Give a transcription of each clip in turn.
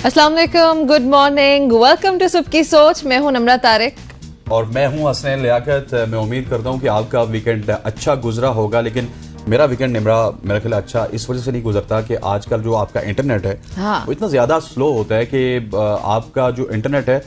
अस्सलाम वालेकुम, good morning, welcome to सबकी सोच। मैं हूं नम्रा तारिक और मैं हूं हसनैन लियाकत। मैं उम्मीद करता हूं कि आपका वीकेंड अच्छा गुजरा होगा, लेकिन मेरा वीकेंड निमरा मेरा ख्याल अच्छा इस वजह से नहीं गुजरता कि आजकल जो आपका इंटरनेट है वो इतना ज्यादा स्लो होता है कि आपका जो इंटरनेट है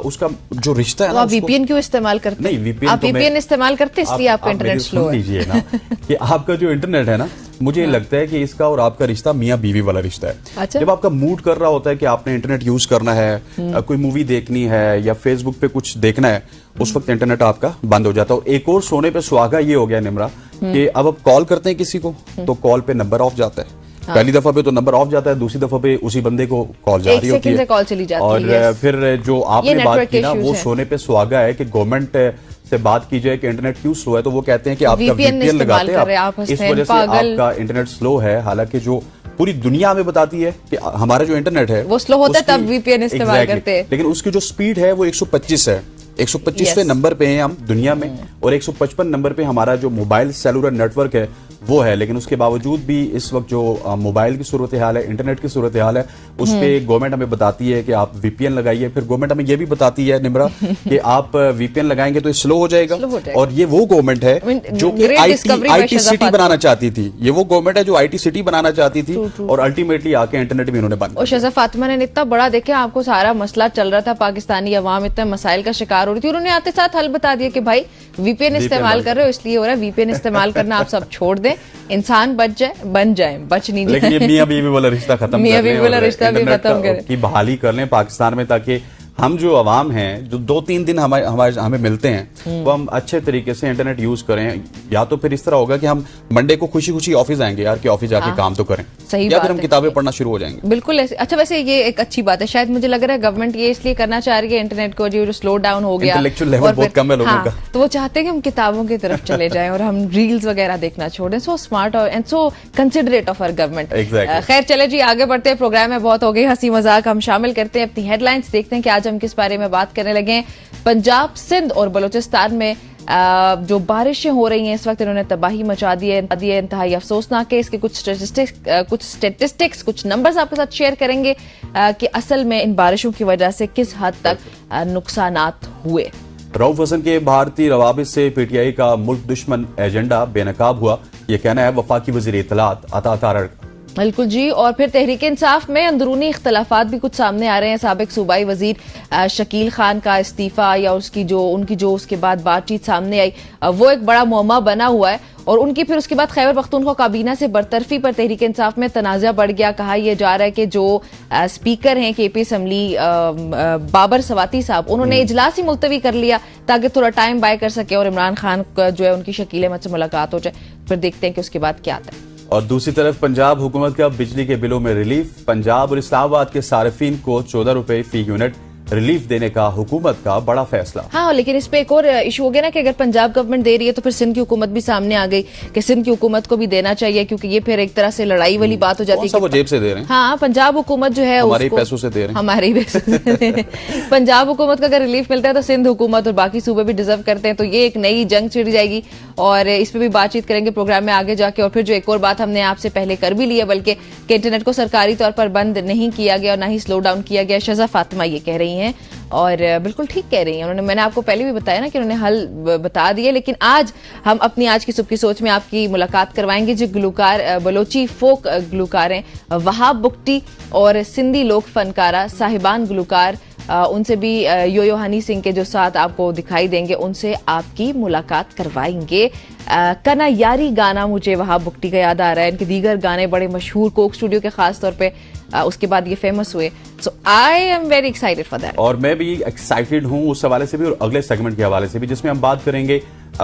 उसका जो रिश्ता है तो आप वीपीएन क्यों इस्तेमाल करते हैं? नहीं, वीपीएन आप वीपीएन इस्तेमाल करते हैं इसलिए आपका इंटरनेट स्लो है। लीजिए ना कि आपका जो इंटरनेट है ना, मुझे लगता है कि इसका और आपका रिश्ता मियाँ बीवी वाला रिश्ता है। अच्छा? जब आपका मूड कर रहा होता है कि आपने इंटरनेट यूज करना है, कोई मूवी देखनी है या फेसबुक पे कुछ देखना है, उस वक्त इंटरनेट आपका बंद हो जाता है। और एक और सोने पे सुहागा ये हो गया निमरा कि अब आप कॉल करते हैं किसी को तो कॉल पे नंबर ऑफ जाता है। पहली दफा पे तो नंबर ऑफ जाता है, दूसरी दफा पे उसी बंदे को कॉल जा रही होती है, कॉल चली जाती और है। फिर जो आपने बात की ना वो है। सोने पे सुहागा है कि गवर्नमेंट से बात की जाए कि इंटरनेट क्यों स्लो है, तो वो कहते हैं कि आपका वीपीएन लगाते हैं आप, इस वजह से आपका इंटरनेट स्लो है। हालांकि जो पूरी दुनिया हमें बताती है कि हमारा जो इंटरनेट है वो स्लो होता है, तब वीपीएन इस्तेमाल करते हैं। लेकिन उसकी जो स्पीड है वो 125 है। 125वें नंबर पे हैं हम दुनिया में, और 155 नंबर पे हमारा जो मोबाइल सेलुलर नेटवर्क है वो है। लेकिन उसके बावजूद भी इस वक्त जो मोबाइल की सूरत हाल है, इंटरनेट की सूरत हाल है, उस पे गवर्नमेंट हमें बताती है कि आप वीपीएन लगाइए। फिर गवर्नमेंट हमें ये भी बताती है निमरा कि आप वीपीएन लगाएंगे तो स्लो हो जाएगा। और ये वो गवर्नमेंट है जो कि आईटी सिटी बनाना चाहती थी। ये वो गवर्नमेंट है जो आईटी सिटी बनाना चाहती थी, और अल्टीमेटली आके इंटरनेट भी इन्होंने बंद। और शहज़ाद फातिमा ने इतना बड़ा देखे, आपको सारा मसला चल रहा था, पाकिस्तानी अवाम इतने मसाइल का शिकार हो रही थी, उन्होंने आते साथ हल बता दिया कि भाई वीपीएन इस्तेमाल कर रहे हो इसलिए हो रहा है, वीपीएन इस्तेमाल करना आप सब छोड़ दें, इंसान बच जाए, बन जाए, बच नहीं जाए। लेकिन ये मियां बीवी वाला रिश्ता खत्म मियां बीवी वाला रिश्ता भी खत्म करें की बहाली कर लें पाकिस्तान में, ताकि हम जो अवाम हैं जो 2-3 दिन हमें मिलते हैं वो हम अच्छे तरीके से इंटरनेट यूज करें। या तो फिर इस तरह होगा कि हम मंडे को खुशी खुशी ऑफिस आएंगे यार कि ऑफिस जाके काम तो करें, सही या फिर हम किताबें पढ़ना शुरू हो जाएंगे। बिल्कुल ऐसे। अच्छा, वैसे ये एक अच्छी बात है, शायद मुझे लग रहा है गवर्नमेंट ये इसलिए करना चाह रही है इंटरनेट को, जो स्लो डाउन हो गया, इंटेलेक्चुअल लेवल बहुत कम है लोगों का, तो वो चाहते हैं कि हम किताबों की तरफ चले जाएं और हम रील्स वगैरह देखना छोड़ें। सो स्मार्ट और and so considerate of our government. खैर चले जी, आगे बढ़ते हैं, प्रोग्राम में बहुत हो गई हंसी मजाक, हम शामिल करते हैं अपनी हेडलाइंस, देखते हैं कि आज हम किस बारे में बात करने लगे। पंजाब, सिंध और बलूचिस्तान में जो बारिशें हो रही हैं इस वक्त, इन्होंने तबाही मचा दी है, इंतहाई अफसोसनाक है। इसके कुछ स्टेटिस्टिक्स, कुछ नंबर्स आपके साथ शेयर करेंगे कि असल में इन बारिशों की वजह से किस हद तक नुकसानात हुए। रऊफ हसन के भारतीय रवाबित से पीटीआई का मुल्क दुश्मन एजेंडा बेनकाब हुआ, यह कहना है वफाकी वजीर इत्तलात अता तारड़। बिल्कुल जी। और फिर तहरीक इंसाफ में अंदरूनी इख्तलाफात भी कुछ सामने आ रहे हैं। साबिक सूबाई वजीर शकील खान का इस्तीफा या उनकी जो उसके बाद बातचीत सामने आई, वो एक बड़ा मुअम्मा बना हुआ है। और उनकी फिर उसके बाद खैबर पख्तूनख्वा काबीना से बरतरफी पर तहरीक इंसाफ में तनाज़ा बढ़ गया। कहा यह जा रहा है कि जो स्पीकर हैं केपी असम्बली बाबर सवाती साहब, उन्होंने इजलास ही मुलतवी कर लिया ताकि थोड़ा टाइम बाय कर सके और इमरान खान जो है उनकी शकील अहमद से मुलाकात हो जाए। फिर देखते हैं कि उसके बाद क्या आता है। और दूसरी तरफ पंजाब हुकूमत का बिजली के बिलों में रिलीफ, पंजाब और इस्लामाबाद के सार्फिन को 14 रुपए फी यूनिट रिलीफ देने का हुकूमत का बड़ा फैसला। हाँ, लेकिन इस पे एक और इशू हो गया ना कि अगर पंजाब गवर्नमेंट दे रही है तो फिर सिंध की हुकूमत भी सामने आ गई कि सिंध की हुकूमत को भी देना चाहिए, क्योंकि ये फिर एक तरह से लड़ाई वाली बात हो जाती है। वो जेब से दे रहे हैं। हाँ, पंजाब हुकूमत जो है हमारे पैसों से दे रहे हैं, हमारे पैसों से पंजाब हुकूमत का अगर रिलीफ मिलता है तो सिंध हुकूमत और बाकी सूबे भी डिजर्व करते हैं। तो ये एक नई जंग छिड़ जाएगी और इस पर भी बातचीत करेंगे प्रोग्राम में आगे जाके। और फिर जो एक और बात हमने आपसे पहले कर भी ली है, बल्कि इंटरनेट को सरकारी तौर पर बंद नहीं किया गया और ना ही स्लो डाउन किया गया। शहज़ाद फातिमा ये कह रही हैं और बिल्कुल ठीक कह रही हैं उन्होंने। मैंने आपको पहले भी बताया ना कि उन्होंने हल बता दिए। लेकिन आज हम अपनी आज की सुबह की सोच में आपकी मुलाकात करवाएंगे जो गुलकार बलोची फोक गुलकार हैं वहाब बुक्टी और सिंधी लोक फनकारा साहिबान गुलकार, उनसे भी यो हनी सिंह के जो साथ आपको दिखाई देंगे, उनसे आपकी मुलाकात करवाएंगे। कना यारी गाना मुझे वहाब बुक्टी का याद आ रहा है, इनके दीगर गाने बड़े मशहूर कोक स्टूडियो के खास तौर पे उसके बाद ये फेमस हुए। So I am very excited for that. और मैं भी एक्साइटेड हूँ उस हवाले से भी और अगले सेगमेंट के हवाले से भी, जिसमें हम बात करेंगे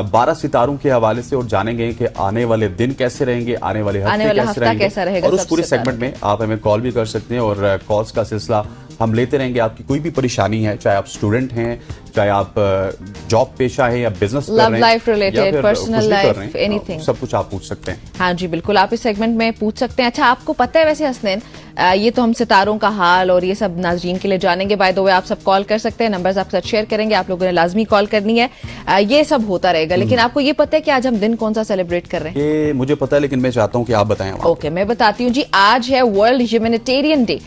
12 सितारों के हवाले से और जानेंगे कि आने वाले दिन कैसे रहेंगे, आने वाले हफ्ते कैसे रहेंगे। और उस पूरे सेगमेंट में आप हमें कॉल भी कर सकते हैं और कॉल्स का सिलसिला हम लेते रहेंगे। आपकी कोई भी परेशानी है, चाहे आप स्टूडेंट हैं चाहे आप जॉब पेशा है या बिजनेस कर Love रहे हैं life related, या फिर personal कुछ भी कर life, रहे हैं, anything. सब कुछ आप पूछ सकते हैं। हाँ जी बिल्कुल, आप इस सेगमेंट में पूछ सकते हैं। अच्छा, आपको पता है वैसे हसनैन, ये तो हम सितारों का हाल और ये सब नाज़रीन के लिए जानेंगे। बाय द वे आप सब कॉल कर सकते हैं, नंबर्स आपके साथ शेयर करेंगे, आप लोगों ने लाजमी कॉल करनी है। ये सब होता रहेगा, लेकिन आपको ये पता है कि आज हम दिन कौन सा सेलिब्रेट कर रहे हैं? ये मुझे पता है, लेकिन मैं चाहता हूँ कि आप बताएं। ओके, मैं बताती हूँ जी। आज है वर्ल्ड ह्यूमैनिटेरियन डे,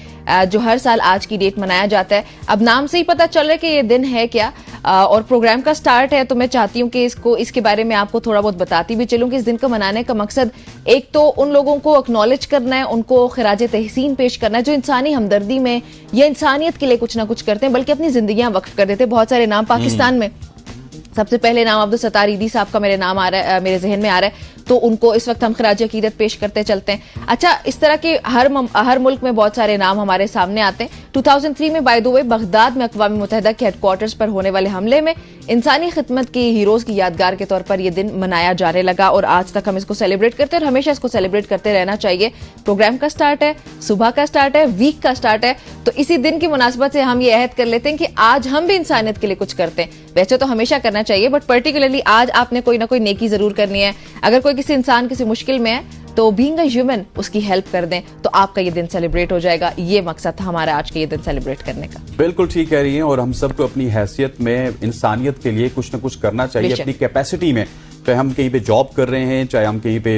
जो हर साल आज की डेट मनाया जाता है। अब नाम से ही पता चल रहा है कि ये दिन है क्या, और प्रोग्राम का स्टार्ट है, तो मैं चाहती हूँ कि इसके बारे में आपको थोड़ा बहुत बताती भी चलूँ कि इस दिन को मनाने का मकसद एक तो उन लोगों को एक्नॉलेज करना है, उनको खिराज तहसीन पेश करना है जो इंसानी हमदर्दी में या इंसानियत के लिए कुछ ना कुछ करते हैं, बल्कि अपनी जिंदगियां वक्फ कर देते हैं। बहुत सारे नाम पाकिस्तान में, सबसे पहले नाम अब्दुल सत्तार ईदी साहब का मेरे नाम आ रहा है, मेरे जहन में आ रहा है, तो उनको इस वक्त हम खिराज अकीदत पेश करते चलते हैं। अच्छा, इस तरह के हर मुल्क में बहुत सारे नाम हमारे सामने आते हैं। 2003 में बाय द वे बगदाद में अक़वाम मुत्तहिदा के हेडक्वार्टर्स पर होने वाले हमले में इंसानी खिदमत की हीरोज की यादगार के तौर पर यह दिन मनाया जाने लगा, और आज तक हम इसको सेलिब्रेट करते हैं और हमेशा इसको सेलिब्रेट करते रहना चाहिए। प्रोग्राम का स्टार्ट है, सुबह का स्टार्ट है, वीक का स्टार्ट है, तो इसी दिन की मुनासबत से हम ये अहद कर लेते हैं कि आज हम भी इंसानियत के लिए कुछ करते हैं। वैसे तो हमेशा करना चाहिए, बट पर्टिकुलरली आज आपने कोई ना कोई नेकी जरूर करनी है। अगर कोई किसी इंसान किसी मुश्किल में है तो बीइंग अ ह्यूमन उसकी हेल्प कर दें, तो आपका ये दिन सेलिब्रेट हो जाएगा। ये मकसद था हमारा आज के ये दिन सेलिब्रेट करने का। बिल्कुल ठीक कह रही हैं, और हम सबको अपनी हैसियत में इंसानियत के लिए कुछ ना कुछ करना चाहिए अपनी कैपेसिटी में। चाहे हम कहीं पे जॉब कर रहे हैं, चाहे हम कहीं पे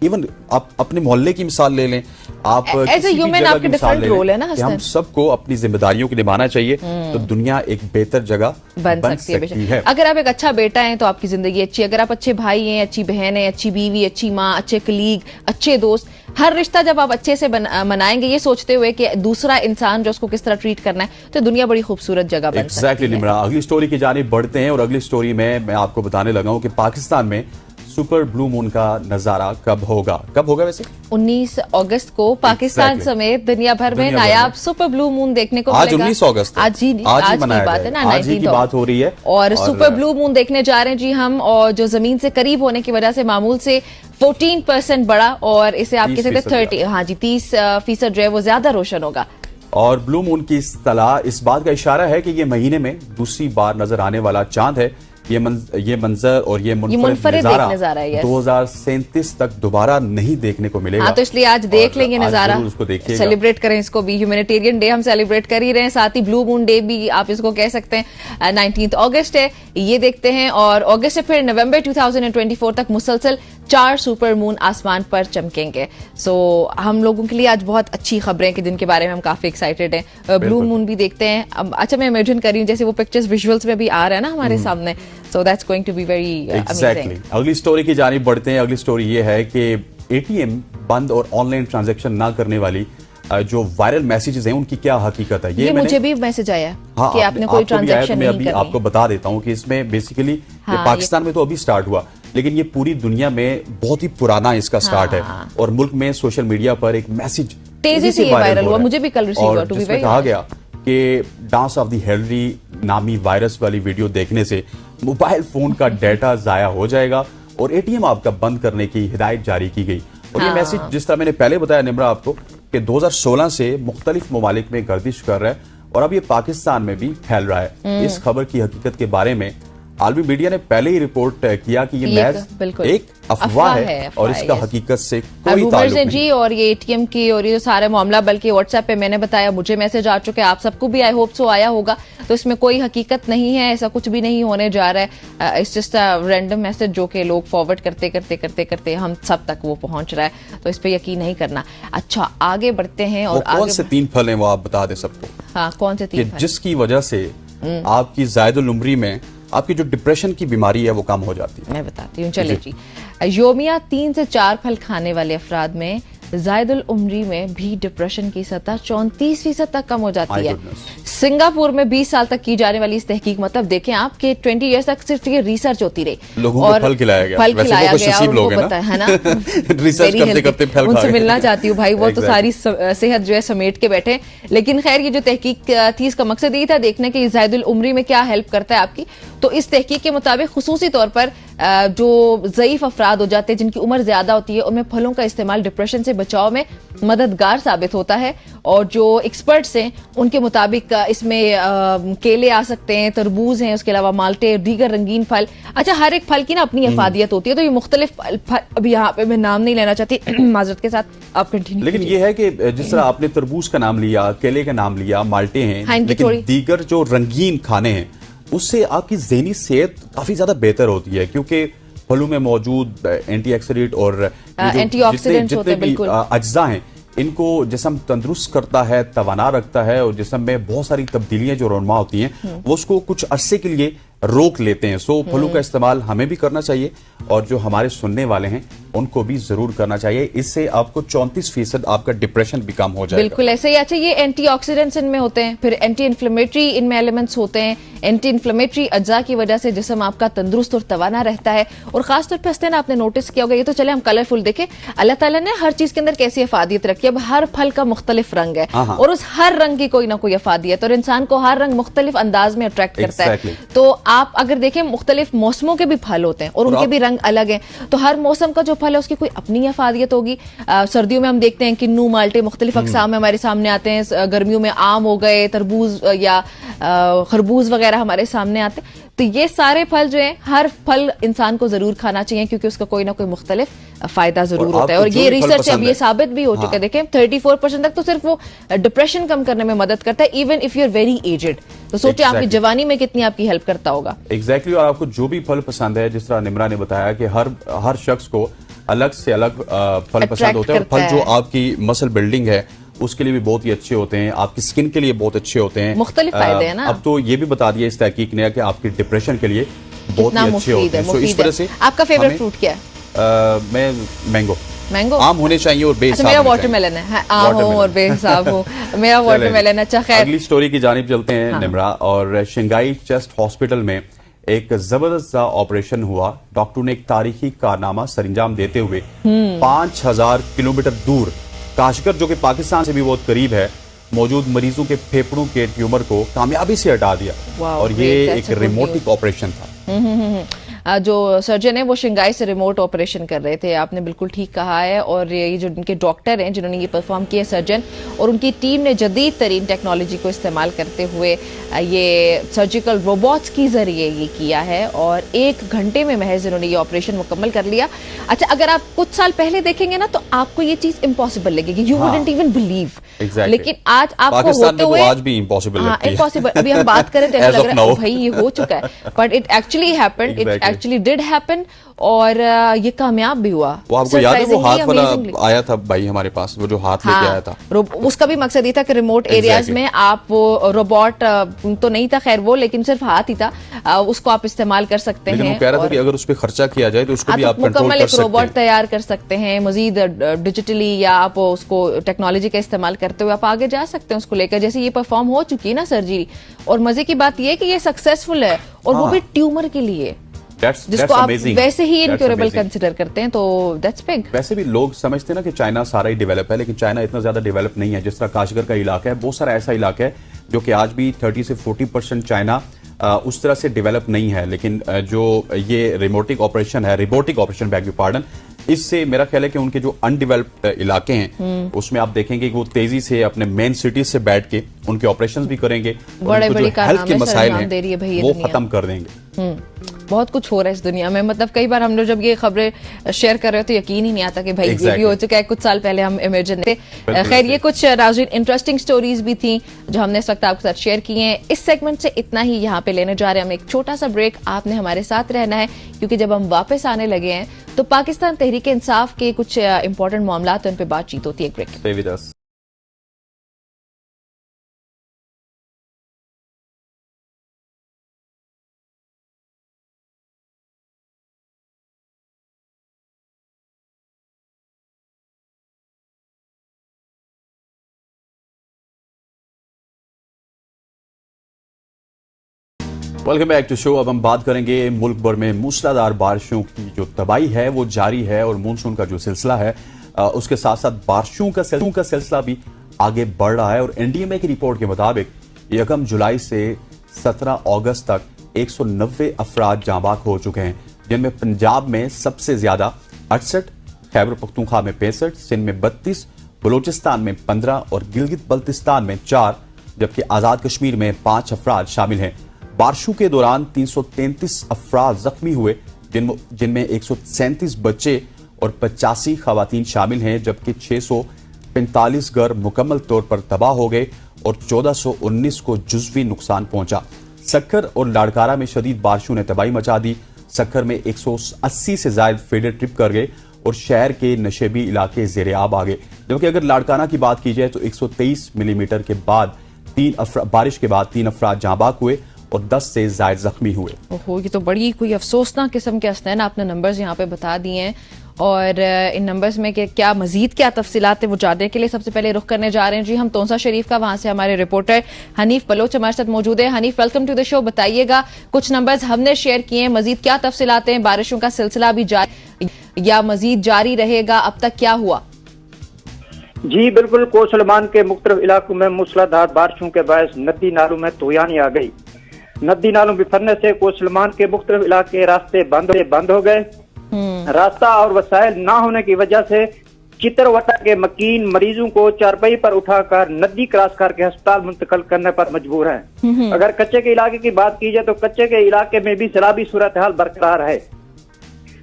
इवन आप अपने मोहल्ले की मिसाल ले लें, आप एज ए ह्यूमन आपके डिफरेंट रोल है ना हसन? हम सबको अपनी जिम्मेदारियों को निभाना चाहिए, तो दुनिया एक बेहतर जगह बन सकती है। अगर आप एक अच्छा बेटा हैं तो आपकी जिंदगी अच्छी है, अगर आप अच्छे भाई हैं, अच्छी बहन है, अच्छी बीवी, अच्छी माँ, अच्छे कलीग, अच्छे दोस्त, हर रिश्ता जब आप अच्छे से मनाएंगे ये सोचते हुए कि दूसरा इंसान जो उसको किस तरह ट्रीट करना है, तो दुनिया बड़ी खूबसूरत जगह बन सकती है। निम्रा, अगली स्टोरी की जानिब बढ़ते हैं, और अगली स्टोरी में मैं आपको बताने लगा हूं कि पाकिस्तान में सुपर ब्लू मून का नजारा कब होगा वैसे 19 अगस्त को पाकिस्तान समेत दुनिया भर में नायाब सुपर ब्लू मून देखने को आज 19 अगस्त आज की बात है ना, आज ही की बात हो रही है, और सुपर ब्लू मून देखने जा रहे हैं जी हम, और जो जमीन से करीब होने की वजह से मामूल से 14% बड़ा, और इसे आप कह सकते हैं 30% जो है वो ज्यादा रोशन होगा। और ब्लू मून की इस्तलाह इस बात का इशारा है कि ये महीने में दूसरी बार नजर आने वाला चांद है। ये मंजर और ये मुनफरिद नजारा 2037 तक दोबारा नहीं देखने को मिलेगा। हाँ, तो इसलिए आज देख लेंगे नजारा, उसको देखिएगा, सेलिब्रेट करें इसको भी। ह्यूमैनिटेरियन डे हम सेलिब्रेट कर ही रहे हैं, साथ ही ब्लू मून डे भी आप इसको कह सकते हैं। 19 अगस्त है, ये देखते हैं, और अगस्त से फिर नवंबर 2024 तक मुसलसल 4 सुपर मून आसमान पर चमकेंगे। सो हम लोगों के लिए आज बहुत अच्छी खबरें कि जिनके बारे में हम काफी एक्साइटेड हैं। ब्लू मून भी देखते हैं। अब अच्छा, मैं इमेजिन कर रही हूँ जैसे वो पिक्चर्स विजुअल्स में भी आ रहा है ना हमारे सामने, so that's going to be very amazing. अगली स्टोरी की जानिब बढ़ते हैं। अगली स्टोरी ये है कि एटीएम बंद और ऑनलाइन ट्रांजैक्शन ना करने वाली जो वायरल मैसेजेस हैं उनकी क्या हकीकत है। ये मुझे भी मैसेज आया हाँ, कि आपने कोई ट्रांजैक्शन नहीं करनी। आपको बता देता हूँ कि इसमें बेसिकली पाकिस्तान में तो अभी स्टार्ट हुआ, लेकिन ये पूरी दुनिया में बहुत ही पुराना इसका स्टार्ट है, और मुल्क में सोशल मीडिया पर एक मैसेज तेजी से वायरल हुआ, मुझे भी कल रिसीव हुआ, टू बी वेरी कहा गया कि डांस ऑफ द हेनरी नामी वायरस वाली वीडियो देखने से मोबाइल फोन का डाटा जाया हो जाएगा और एटीएम आपका बंद करने की हिदायत जारी की गई। और ये मैसेज जिस तरह मैंने पहले बताया निम्रा आपको कि 2016 से मुख्तलिफ ममालिक में गर्दिश कर रहा है, और अब ये पाकिस्तान में भी फैल रहा है। इस खबर की हकीकत के बारे में आलमी मीडिया ने पहले ही रिपोर्ट किया कि ये महज एक अफवाह है और इसका हकीकत से कोई ताल्लुक नहीं। जी, और ये एटीएम की और ये जो सारा मामला, बल्कि व्हाट्सएप पे मैंने बताया, मुझे मैसेज आ चुके हैं, आप सबको भी आई होप सो आया होगा, तो इसमें कोई हकीकत नहीं है, ऐसा कुछ भी नहीं होने जा रहा है। It's just a random message जो कि लोग फॉरवर्ड करते करते करते करते हम सब तक वो पहुंच रहा है, तो इस पे यकीन नहीं करना। अच्छा, आगे बढ़ते हैं। और कौन से 3 फल हैं वो आप बता दे सबको। हाँ, कौन से 3 फल जिसकी वजह से आपकी ज़ायदुल उम्री में आपकी जो डिप्रेशन की बीमारी है वो कम हो जाती है। मैं बताती हूँ, चले जी। योमिया 3 से 4 फल खाने वाले अफराद में ज़ायदुल उम्री में भी डिप्रेशन की सतह 34% तक कम हो जाती है। सिंगापुर में 20 साल तक की जाने वाली इस तहकीक, मतलब देखें आप कि 20 इयर्स तक सिर्फ ये रिसर्च होती रही, लोगों को फल खिलाया गया, उनको पता है ना रिसर्च करते करते फल उनसे मिलना चाहती हूँ भाई, वो तो सारी सेहत जो है समेट के बैठे। लेकिन खैर, ये जो तहकीक थी इसका मकसद यही था देखने की ज़ायदुल उम्री में क्या हेल्प करता है आपकी। तो इस तहकीक के मुताबिक खुसूसी तौर पर जो ज़ईफ अफराद हो जाते हैं, जिनकी उम्र ज्यादा होती है, उनमें फलों का इस्तेमाल डिप्रेशन से बचाव में मददगार साबित होता है। और जो एक्सपर्ट्स हैं उनके मुताबिक इसमें केले आ सकते हैं, तरबूज हैं, उसके अलावा माल्टे, दीगर रंगीन फल। अच्छा, हर एक फल की ना अपनी अफादियत होती है, तो ये मुख्तलिफ फल, अभी यहाँ पे मैं नाम नहीं लेना चाहती माजरत के साथ, आप कंटिन्यू। लेकिन ये है कि जिस तरह आपने तरबूज का नाम लिया, केले का नाम लिया, माल्टे हैं, हाँ, लेकिन दीगर जो रंगीन खाने हैं उससे आपकी ज़हनी सेहत काफी ज्यादा बेहतर होती है, क्योंकि फलों में मौजूद एंटीऑक्सीडेंट और एंटीऑक्सीडेंट्स होते हैं, जितने भी बिल्कुल। अज्जा हैं, इनको जिस्म तंदुरुस्त करता है, तवाना रखता है, और जिस्म में बहुत सारी तब्दीलियां जो रोनमा होती हैं वो उसको कुछ अरसे के लिए रोक लेते हैं। सो फलों का इस्तेमाल हमें भी करना चाहिए और जो हमारे सुनने वाले हैं उनको भी जरूर करना चाहिए। इससे आपको 34% आपका डिप्रेशन भी कम हो जाएगा। बिल्कुल ऐसे ही। अच्छा, ये एंटीऑक्सीडेंट्स इनमें होते हैं, फिर एंटी इन्फ्लेमेटरी इनमें एलिमेंट्स होते हैं। एंटी इन्फ्लेमेटरी अज्जा की वजह से जिस्म आपका तंदुरुस्त और तवाना रहता है। और खासतौर पर हस्ते ना आपने नोटिस किया होगा, ये तो चले हम कलरफुल देखें, अल्लाह ताला ने हर चीज के अंदर कैसी अफादियत रखी है। अब हर फल का मुख्तलिफ रंग है और उस हर रंग की कोई ना कोई अफादियत, और इंसान को हर रंग मुख्तलिफ अंदाज में अट्रैक्ट करता है। तो आप अगर देखें, मुख्तलिफ मौसमों के भी फल होते हैं और उनके भी रंग अलग हैं, तो हर मौसम का जो फल है उसकी कोई अपनी अफादियत होगी। सर्दियों में हम देखते हैं किन्नू, माल्टे मुख्तलिफ अकसाम में हमारे सामने आते हैं। गर्मियों में आम हो गए, तरबूज या खरबूज वगैरह हमारे सामने आते हैं। तो ये सारे फल जो हैं, हर फल इंसान को जरूर खाना चाहिए, क्योंकि उसका कोई ना कोई मुख्तलिफ फायदा जरूर होता है। और ये रिसर्च अब ये साबित भी हो चुका है। देखें 34% तक तो सिर्फ वो डिप्रेशन कम करने में मदद करता है, even if you are very aged. तो सोचिए आपकी जवानी में कितनी आपकी हेल्प करता होगा। एग्जैक्टली। और आपको जो भी फल पसंद है, जिस तरह निमरा ने बताया कि हर शख्स को अलग से अलग फल पसंद होते हैं, और फल जो आपकी मसल बिल्डिंग है उसके लिए भी बहुत ही अच्छे होते हैं, आपकी स्किन के लिए बहुत अच्छे होते हैं, मुख्तलिफ फायदे हैं ना। अब तो ये भी बता दिया इस तहकीक ने कि आपकी डिप्रेशन के लिए बहुत ही अच्छे होते हैं। इस वजह से आपका फेवरेट फ्रूट क्या है? मैं मैंगो। आम होने चाहिए और बेहिसाब। मेरा वाटरमेलन है, आम हो और बेहिसाब हो। मेरा वाटरमेलन। अच्छा, खैर अगली स्टोरी की जानिब चलते हैं निमरा। और शंघाई चेस्ट हॉस्पिटल में एक जबरदस्त ऑपरेशन हुआ। डॉक्टर ने एक तारीखी कारनामा सरंजाम देते हुए 5000 किलोमीटर दूर काशगर, जो कि पाकिस्तान से भी बहुत करीब है, मौजूद मरीजों के फेफड़ों के ट्यूमर को कामयाबी से हटा दिया। और ये एक रिमोटिक ऑपरेशन था। जो सर्जन है वो शंघाई से रिमोट ऑपरेशन कर रहे थे। आपने बिल्कुल ठीक कहा है। और ये जो उनके डॉक्टर हैं जिन्होंने ये परफॉर्म किया, सर्जन और उनकी टीम ने जदीद तरीन टेक्नोलॉजी को इस्तेमाल करते हुए ये सर्जिकल रोबोट्स के जरिए ये किया है, और 1 घंटे में महज इन्होंने ये ऑपरेशन मुकम्मल कर लिया। अच्छा, अगर आप कुछ साल पहले देखेंगे ना तो आपको ये चीज इम्पॉसिबल लगेगी, यू वुडंट इवन बिलीव। लेकिन आज आपको होते हुए आज भी इम्पॉसिबल लगती है। इम्पॉसिबल। अभी हम बात करें तो ऐसा लग रहा है भाई ये हो चुका है, but it actually happened, it actually did happen, और ये कामयाब भी हुआ। वो आपको याद है वो हाथ वाला आया था भाई हमारे पास, वो जो हाथ लेके आया था, उसका भी मकसद ये था कि रिमोट एरियाज में आप वो रोबोट तो नहीं था खैर वो, लेकिन सिर्फ हाथ ही था, उसको आप इस्तेमाल कर सकते हैं। वो कह रहा था कि अगर उस पर खर्चा किया जाए तो उसको भी आप कंट्रोल कर सकते हैं। रोबोट तैयार कर सकते हैं मजीद डिजिटली, या आप उसको टेक्नोलॉजी का इस्तेमाल करते हुए आप आगे जा सकते हैं उसको लेकर। जैसे ये परफॉर्म हो चुकी है ना सर्जरी, और मजे की बात यह है कि ये सक्सेसफुल है, और वो भी ट्यूमर के लिए, जिसको आप वैसे ही इनक्योरेबल कंसिडर करते हैं। तो दैट्स बिग। वैसे भी लोग समझते हैं ना कि चाइना सारा ही डेवलप है, लेकिन चाइना इतना ज्यादा डेवलप नहीं है। जिस तरह काशगर का इलाका है, बहुत सारा ऐसा इलाका है जो कि आज भी 30 से 40% चाइना उस तरह से डेवलप नहीं है। लेकिन जो ये रिमोटिक ऑपरेशन बैग पार्डन, इससे मेरा ख्याल है कि उनके जो अनडेवलप्ड इलाके हैं उसमें आप देखेंगे कि वो तेजी से अपने मेन सिटी से बैठ के उनके ऑपरेशंस भी करेंगे, बड़े बड़े हेल्थ के मसाइल हैं वो खत्म कर देंगे। बहुत कुछ हो रहा है इस दुनिया में। मतलब कई बार हम लोग जब ये खबरें शेयर कर रहे हो तो यकीन ही नहीं आता कि भाई ये भी हो चुका है। कुछ साल पहले हम इमेजिन थे। खैर, ये कुछ नाज़रीन इंटरेस्टिंग स्टोरीज भी थी जो हमने इस वक्त आपके साथ शेयर की हैं। इस सेगमेंट से इतना ही यहाँ पे लेने जा रहे हैं हम एक छोटा सा ब्रेक। आपने हमारे साथ रहना है, क्योंकि जब हम वापस आने लगे हैं तो पाकिस्तान तहरीक इंसाफ के कुछ इंपॉर्टेंट मामला उन पर बातचीत होती है। Break. Welcome back to show. अब हम बात करेंगे मुल्क भर में मूसलाधार बारिशों की जो तबाही है वो जारी है, और मानसून का जो सिलसिला है उसके साथ साथ बारिशों का सिलसिला भी आगे बढ़ रहा है। और एनडीएमए की रिपोर्ट के मुताबिक 1 जुलाई से 17 अगस्त तक 190 अफराद जांबाक हो चुके हैं। जिनमें पंजाब में सबसे ज्यादा 68, खैबर पख्तूनख्वा में 65, सिंध में 32, बलोचिस्तान में 15 और गिलगित बल्तिस्तान में 4, जबकि आजाद कश्मीर में 5 अफराद शामिल हैं। बारिशों के दौरान 333 अफराद जख्मी हुए, जिनमें 137 बच्चे और 85 खवातीन शामिल हैं, जबकि 645 घर मुकम्मल तौर पर तबाह हो गए और 1419 को जुज़वी नुकसान पहुंचा। सक्खर और लाड़कारा में शदीद बारिशों ने तबाही मचा दी। सक्खर में 180 से ज्यादा फीडर ट्रिप कर गए और शहर के नशेबी इलाके जेर आब आ गए, जबकि अगर लाड़काना की बात की जाए तो 123 मिलीमीटर के बाद बारिश के बाद 3 अफराद जाँ बाक हुए और 10 से ज्यादा जख्मी हुए। ओहो, ये तो बड़ी कोई अफसोसनाक किस्म के हस्नैन आपने नंबर्स यहाँ पे बता दिए हैं, और इन नंबर्स में क्या मजीद क्या तफसीलात है वो जानने के लिए सबसे पहले रुख करने जा रहे हैं जी हम तोंसा शरीफ का। वहां से हमारे रिपोर्टर हनीफ बलोच हमारे साथ मौजूद है। Hanif, welcome to the show. बताइएगा, कुछ नंबर्स हमने शेयर किए हैं, मजीद क्या तफसीलात हैं? बारिशों का सिलसिला भी जारी या मजीद जारी रहेगा? अब तक क्या हुआ? जी बिल्कुल, कोसलमान के मुख्तलिफ इलाकों में मूसलाधार बारिशों के बायस नदी नालों में तूफानी आ गई। नदी नालों बिफरने से कोसलमान के मुख्तलिफ इलाके रास्ते बंद हो गए। रास्ता और वसाइल ना होने की वजह से चित्रवटा के मकीन मरीजों को चारपाई पर उठाकर नदी क्रॉस करके अस्पताल मुंतकिल करने पर मजबूर हैं। अगर कच्चे के इलाके की बात की जाए तो कच्चे के इलाके में भी सैलाबी सूरत हाल बरकरार है।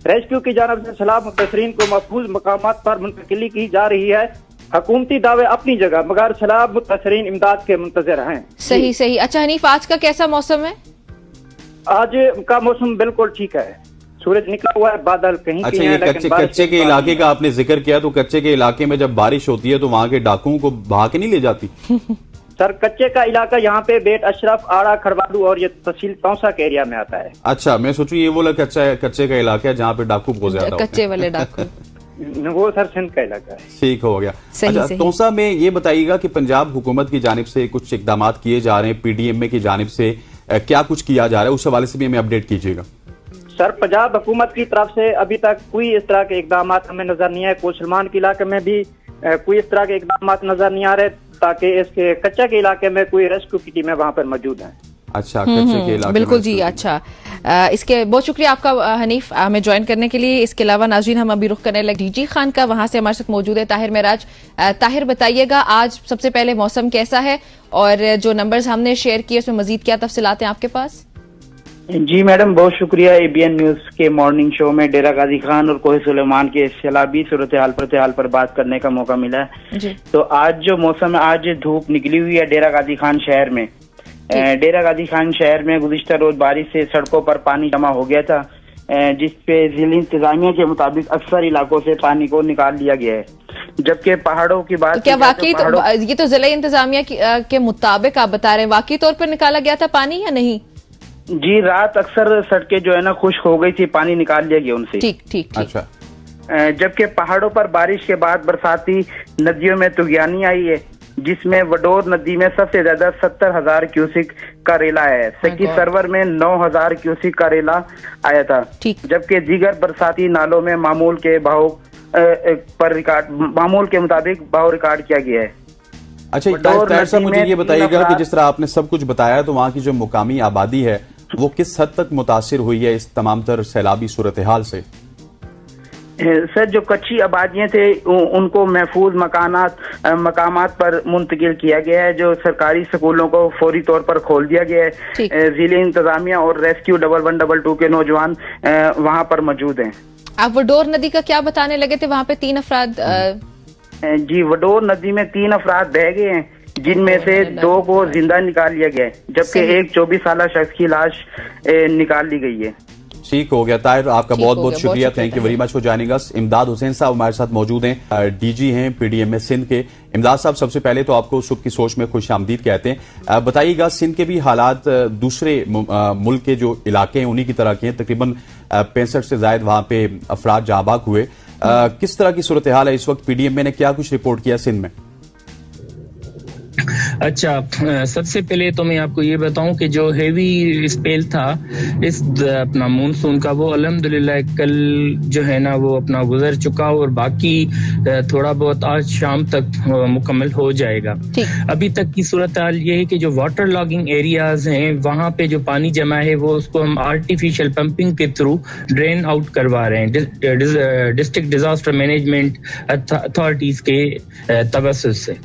रेस्क्यू की जानब से सैलाब मुतसरीन को महफूज मकामात पर मुंतकिली की जा रही है। हुकूमती दावे अपनी जगह, मगर सैलाब मुतसरीन इमदाद के मुंतजर हैं। सही सही। अच्छा हनीफ, आज का कैसा मौसम है? आज का मौसम बिल्कुल ठीक है, सूरज निकला हुआ है, बादल कहीं अच्छा, ये कच्चे के इलाके का आपने जिक्र किया, तो कच्चे के इलाके में जब बारिश होती है तो वहां के डाकुओं को भगा के नहीं ले जाती? सर, कच्चे का इलाका यहाँ पे बेट अशरफ, आड़ा, खड़वाडू और ये तहसील तौसा के एरिया में आता है। अच्छा, मैं सोचूं ये वो कच्चे का इलाका है जहाँ पे डाकू बहुत ज्यादा होते हैं। कच्चे वाले डाकू वो सर सिंध का इलाका है। ठीक हो गया। अच्छा, तौसा में ये बताइएगा कि पंजाब हुकूमत की जानिब से कुछ इकदाम किए जा रहे हैं, पीडीएमए की जानिब से क्या कुछ किया जा रहा है, उस हवाले से भी हमें अपडेट कीजिएगा। सर, पंजाब हुकूमत की तरफ से अभी तक कोई इस तरह के इकदाम हमें नजर नहीं आए। कोसलमान के इलाके में भी कोई इस तरह के इकदाम नजर नहीं आ रहे, ताकि इसके कच्चे के इलाके में कोई रेस्क्यू की टीमें वहां पर मौजूद हैं। अच्छा, कच्चे के इलाके बिल्कुल जी। अच्छा, इसके बहुत शुक्रिया आपका हनीफ हमें ज्वाइन करने के लिए। इसके अलावा नाज़रीन, हम अभी रुख करने लगे डीजी खान का, वहां से हमारे साथ मौजूद है ताहिर महराज। ताहिर, बताइएगा आज सबसे पहले मौसम कैसा है और जो नंबर्स हमने शेयर किए उसमें मजीद क्या तफसीलात हैं आपके पास? जी मैडम, बहुत शुक्रिया। एबीएन न्यूज के मॉर्निंग शो में डेरा गाजी खान और कोहे सुलेमान के सैलाबी सूरत हाल पर बात करने का मौका मिला है जी। तो आज जो मौसम है, आज धूप निकली हुई है डेरा गाजी खान शहर में। डेरा गाजी खान शहर में गुज़िश्ता रोज बारिश से सड़कों पर पानी जमा हो गया था, जिसपे जिला इंतजामिया के मुताबिक अक्सर इलाकों से पानी को निकाल लिया गया है। जबकि पहाड़ों की बात, तो क्या वाकई ये तो जिला इंतजामिया के मुताबिक आप बता रहे हैं, वाकई तौर पर निकाला गया था पानी या नहीं? जी, रात अक्सर सड़कें जो है ना खुश्क हो गई थी, पानी निकाल लिया गया उनसे। ठीक ठीक। अच्छा, जबकि पहाड़ों पर बारिश के बाद बरसाती नदियों में तुगयानी आई है, जिसमें वडोर नदी में सबसे ज्यादा 70,000 क्यूसिक का रेला है। सकी सरवर में 9,000 क्यूसिक का रेला आया था, जबकि दीगर बरसाती नालों में मामूल के मुताबिक बहाव रिकॉर्ड किया गया है। अच्छा, ताहिर साहब, मुझे ये बताइएगा कि जिस तरह आपने सब कुछ बताया, तो वहाँ की जो मुकामी आबादी है वो किस हद तक मुतासिर हुई है इस तमाम तर सैलाबी सूरत हाल से? सर, जो कच्ची आबादियां थे उनको महफूज मकामात पर मुंतकिल किया गया है। जो सरकारी स्कूलों को फौरी तौर पर खोल दिया गया है। जिले इंतजामिया और रेस्क्यू 1112 के नौजवान वहां पर मौजूद हैं। आप वडोर नदी का क्या बताने लगे थे? वहां पे 3 अफराद जी, वडोर नदी में 3 अफराद बह गए हैं, जिनमें से 2 को जिंदा निकाल लिया गया है, जबकि एक 24 साल शख्स की लाश निकाल ली गई है। ठीक हो गया ताहिर, आपका बहुत बहुत शुक्रिया। Thank you very much for joining अस। इमदाद हुसैन साहब हमारे साथ मौजूद हैं, डीजी हैं पीडीएमए सिंध के। इमदाद साहब, सबसे पहले तो आपको सुबह की सोच में खुश आमदीद कहते हैं। बताइएगा, सिंध के भी हालात दूसरे मुल्क के जो इलाके हैं उन्हीं की तरह के हैं, तकरीबन 65 से ज्यादा वहां पे अफराद जाँ बाक हुए। किस तरह की सूरत हाल है इस वक्त? पीडीएमए ने क्या कुछ रिपोर्ट किया सिंध में? अच्छा, सबसे पहले तो मैं आपको ये बताऊं कि जो हेवी स्पेल था इस अपना मानसून का, वो अल्हम्दुलिल्लाह कल जो है ना वो अपना गुजर चुका और बाकी थोड़ा बहुत आज शाम तक मुकम्मल हो जाएगा। अभी तक की सूरत हाल ये है कि जो वाटर लॉगिंग एरियाज हैं वहां पे जो पानी जमा है वो उसको हम आर्टिफिशियल पंपिंग के थ्रू ड्रेन आउट करवा रहे हैं डिस्ट्रिक्ट डिजास्टर मैनेजमेंट अथॉरिटीज के तवस्सुस से।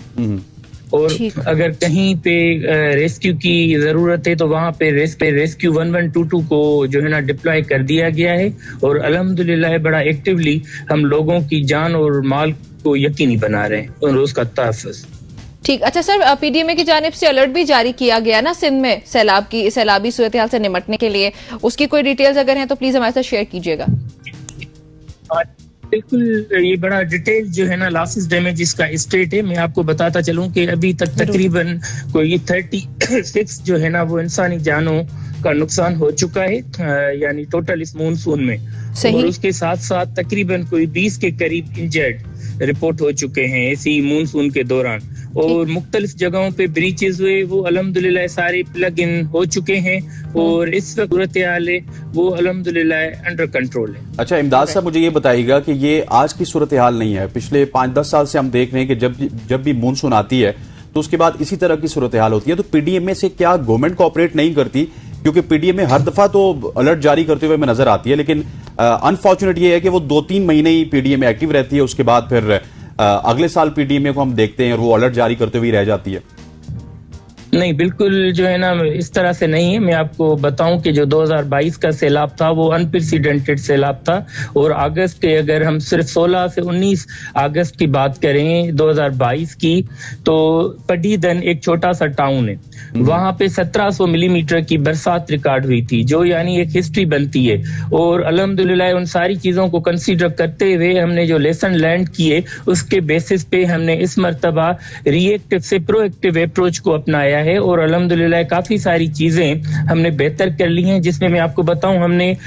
और अगर कहीं पे रेस्क्यू की जरूरत है तो वहां पे रेस्क्यू 1122 को जो है ना डिप्लॉय कर दिया गया है और अल्हम्दुलिल्लाह बड़ा एक्टिवली हम लोगों की जान और माल को यकीनी बना रहे हैं और उसका तहफ़्फ़ुज़। ठीक, अच्छा सर, पीडीएमए की जानिब से अलर्ट भी जारी किया गया ना सिंध में सैलाबी सूरत-ए-हाल से निपटने के लिए, उसकी कोई डिटेल्स अगर हैं तो प्लीज हमारे साथ शेयर कीजिएगा। बिल्कुल, ये बड़ा डिटेल जो है ना लॉसेस डैमेजेस का स्टेट है। मैं आपको बताता चलूं कि अभी तक तकरीबन कोई 36 जो है ना वो इंसानी जानों का नुकसान हो चुका है, यानी टोटल इस मानसून में। और उसके साथ साथ तकरीबन कोई 20 के करीब इंजर्ड रिपोर्ट हो चुके हैं इसी मानसून के दौरान। और मुख्तलिफ जगहों पे ब्रीचेस हुए, वो अल्हम्दुलिल्लाह सारे प्लग इन हो चुके हैं और इस वक्त सूरत हाल है वो अल्हम्दुलिल्लाह अंडर कंट्रोल है। अच्छा इमदाद साहब, मुझे ये बताइएगा कि ये आज की सूरत हाल नहीं है, पिछले 5-10 साल से हम देख रहे हैं कि जब भी मानसून आती है तो उसके बाद इसी तरह की सूरत हाल होती है। तो पीडीएमए से क्या गवर्नमेंट कोऑपरेट नहीं करती? क्योंकि पीडीएमए हर दफा तो अलर्ट जारी करते हुए हमें नजर आती है, लेकिन अनफॉर्चुनेट ये है कि वो 2-3 महीने ही पीडीएमए एक्टिव रहती है, उसके बाद फिर अगले साल पीडीएमए को हम देखते हैं और वो अलर्ट जारी करते हुए रह जाती है। नहीं, बिल्कुल जो है ना इस तरह से नहीं है। मैं आपको बताऊं कि जो 2022 का सैलाब था वो अनप्रेसिडेंटेड सैलाब था और अगस्त के, अगर हम सिर्फ 16 से 19 अगस्त की बात करें 2022 की, तो पडीदन एक छोटा सा टाउन है, वहां पे 1700 मिलीमीटर की बरसात रिकॉर्ड हुई थी, जो यानी एक हिस्ट्री बनती है। और अल्हम्दुलिल्लाह उन सारी चीजों को कंसीडर करते हुए हमने जो लेसन लर्न किए उसके बेसिस पे हमने इस मर्तबा रिएक्टिव से प्रोएक्टिव अप्रोच को अपनाया है और अल्हम्दुलिल्लाह काफी सारी चीजें हमने बेहतर कर ली हैं, जिसमें मैं आपको बताऊं हमने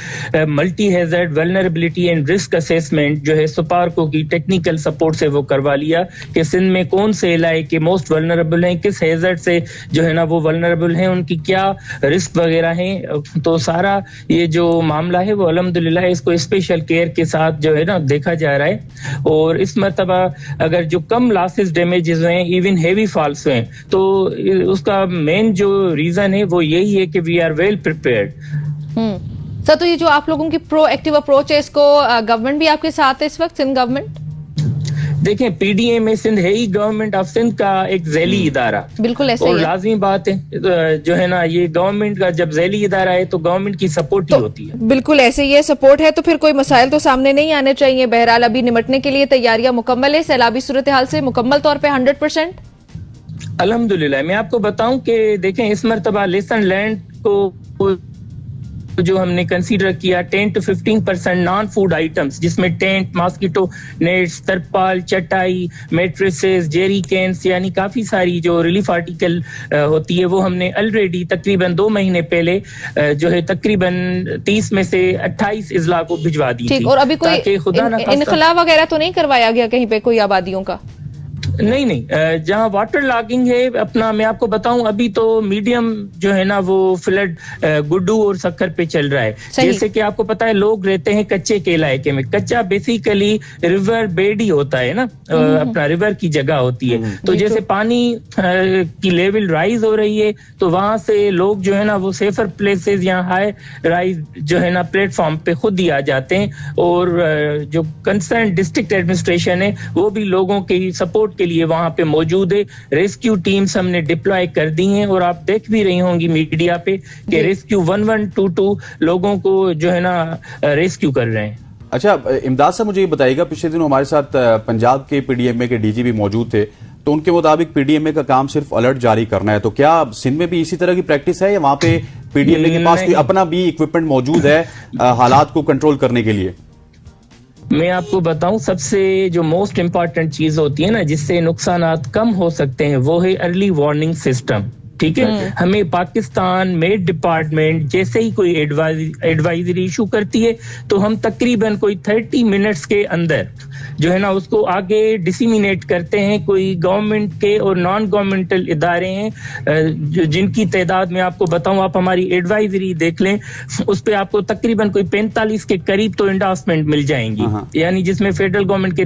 multi hazard vulnerability and risk assessment जो है सुपारको की टेक्निकल सपोर्ट से वो करवा लिया कि सिंध में कौन से इलाके मोस्ट वल्नरेबल हैं, किस हैजर्ड से जो है ना वो वल्नरेबल हैं, उनकी क्या रिस्क वगैरह हैं। तो सारा ये जो मामला है वो अल्हम्दुलिल्लाह इसको स्पेशल केयर के साथ जो है ना देखा जा रहा है। और इस मर्तबा अगर जो कम लॉसेस डैमेजेस हुए, इवन हेवी फॉल्स हुए, तो उसका मेन जो रीजन है वो यही है कि we are well prepared. Sir, तो ये जो आप लोगों की प्रोएक्टिव अप्रोच है, इसको गवर्नमेंट भी आपके साथ है इस वक्त, सिंध गवर्नमेंट? देखें, पीडीएमए सिंध है ही गवर्नमेंट ऑफ सिंध का एक झैली इदारा, बिल्कुल ऐसे और ही लाजमी बात है जो है ना ये गवर्नमेंट का जब झैली इदारा है तो गवर्नमेंट की सपोर्ट ही होती है। बिल्कुल ऐसे ही है, सपोर्ट है तो फिर कोई मसाइल तो सामने नहीं आने चाहिए। बहरहाल अभी निपटने के लिए तैयारियां मुकम्मल है, सैलाबी सूरत हाल से मुकम्मल तौर पे 100%? अल्हम्दुलिल्लाह। मैं आपको बताऊं कि देखें इस मर्तबा लेसन लर्न को जो हमने कंसीडर किया 10 to 15% नॉन फूड आइटम्स, जिसमें टेंट, मॉस्किटो नेट्स, तरपाल, चटाई, मैट्रेसेस, जेरी कैंस, यानी काफी सारी जो रिलीफ आर्टिकल होती है वो हमने ऑलरेडी तकरीबन 2 महीने पहले जो है तकरीबन 30 में से 28 इजला को भिजवा दी थी। और अभी कोई इनखला वगैरह तो नहीं करवाया गया कहीं पे कोई आबादियों का? नहीं, जहां वाटर लॉगिंग है अपना, मैं आपको बताऊं अभी तो मीडियम जो है ना वो फ्लड गुड्डू और सक्कर पे चल रहा है। जैसे कि आपको पता है लोग रहते हैं कच्चे के इलाके में, कच्चा बेसिकली रिवर बेड ही होता है ना, अपना रिवर की जगह होती है। तो जैसे पानी की लेवल राइज हो रही है तो वहां से लोग जो है ना वो सेफर प्लेसेस या हाई राइज जो है ना प्लेटफॉर्म पे खुद ही आ जाते हैं। और जो कंसर्न डिस्ट्रिक्ट एडमिनिस्ट्रेशन है वो भी लोगों की सपोर्ट के लिए वहां पे मौजूद है। रेस्क्यू टीम्स हमने डिप्लॉय कर दी हैं और आप देख भी रही होंगी मीडिया पे कि रेस्क्यू 1122 लोगों को जो है ना रेस्क्यू कर रहे हैं। अच्छा इमदाद साहब, मुझे ये बताइएगा, पिछले दिनों हमारे साथ पंजाब के पीडीएमए के डीजीपी मौजूद थे, तो उनके मुताबिक पीडीएमए का काम सिर्फ अलर्ट जारी करना है। तो क्या सिंध में भी इसी तरह की प्रैक्टिस है या वहां पे पीडीएमए के पास अपना भी इक्विपमेंट मौजूद है हालात को कंट्रोल करने के लिए? मैं आपको बताऊं, सबसे जो मोस्ट इम्पॉर्टेंट चीज होती है ना जिससे नुकसानात कम हो सकते हैं वो है अर्ली वार्निंग सिस्टम। ठीक है, हमें पाकिस्तान मेड डिपार्टमेंट जैसे ही कोई एडवाइजरी इशू करती है तो हम तकरीबन कोई 30 मिनट्स के अंदर जो है ना उसको आगे डिसिमिनेट करते हैं। कोई गवर्नमेंट के और नॉन गवर्नमेंटल इदारे हैं जिनकी तादाद में आपको बताऊं, आप हमारी एडवाइजरी देख लें, उस पे आपको तकरीबन कोई 45 के करीब तो इंडोर्समेंट मिल जाएंगी, यानी जिसमें फेडरल गवर्नमेंट के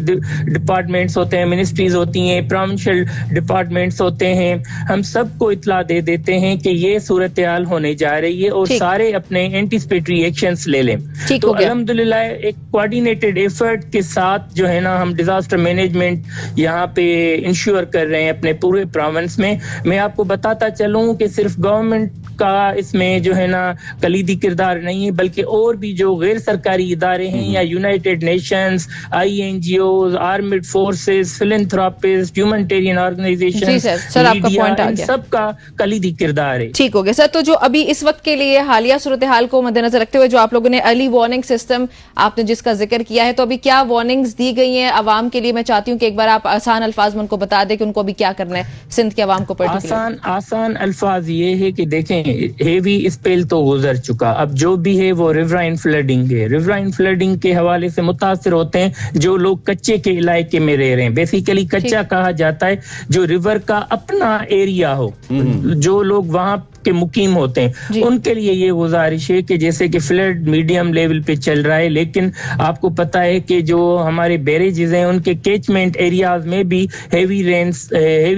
डिपार्टमेंट्स होते हैं, मिनिस्ट्रीज होती हैं, प्रोविंशियल डिपार्टमेंट्स होते हैं। हम सबको इत्ला दे देते हैं कि ये सूरत हाल होने जा रही है और सारे अपने एंटीसिपेटरी एक्शंस ले लें। तो अल्हम्दुलिल्लाह एक कोऑर्डिनेटेड एफर्ट के साथ जो है ना हम डिजास्टर मैनेजमेंट यहाँ पे इंश्योर कर रहे हैं अपने पूरे प्रोविंस में। मैं आपको बताता चलूं कि सिर्फ गवर्नमेंट का इसमें जो है ना कलीदी किरदार नहीं है, बल्कि और भी जो गैर सरकारी इदारे हैं या United Nations, INGOs, armed forces, philanthropist, humanitarian organization, आपका पॉइंट आ गया, सबका कलीदी किरदार है। ठीक हो गया सर। तो जो अभी इस वक्त के लिए हालिया सूरत हाल को मद्देनजर रखते हुए जो आप लोगों ने अर्ली वार्निंग सिस्टम आपने जिसका जिक्र किया है, तो अभी क्या वार्निंग्स दी गई हैं अवाम के लिए? मैं चाहती हूँ कि एक बार आप आसान अल्फाज में उनको बता दें कि उनको अभी क्या करना है सिंध के अवाम को। आसान अल्फाज ये है कि देखें, हेवी स्पेल तो गुजर चुका, अब जो भी है वो रिवराइन फ्लडिंग है। रिवराइन फ्लडिंग के हवाले से मुतासिर होते हैं जो लोग कच्चे के इलाके में रह रहे हैं। बेसिकली कच्चा कहा जाता है जो रिवर का अपना एरिया हो, जो लोग वहां के मुकीम होते हैं, उनके लिए ये गुजारिश है कि जैसे कि फ्लड मीडियम लेवल पे चल रहा है, लेकिन आपको पता है कि जो हमारे बैरेजेस हैं उनके कैचमेंट एरियाज में भी हेवी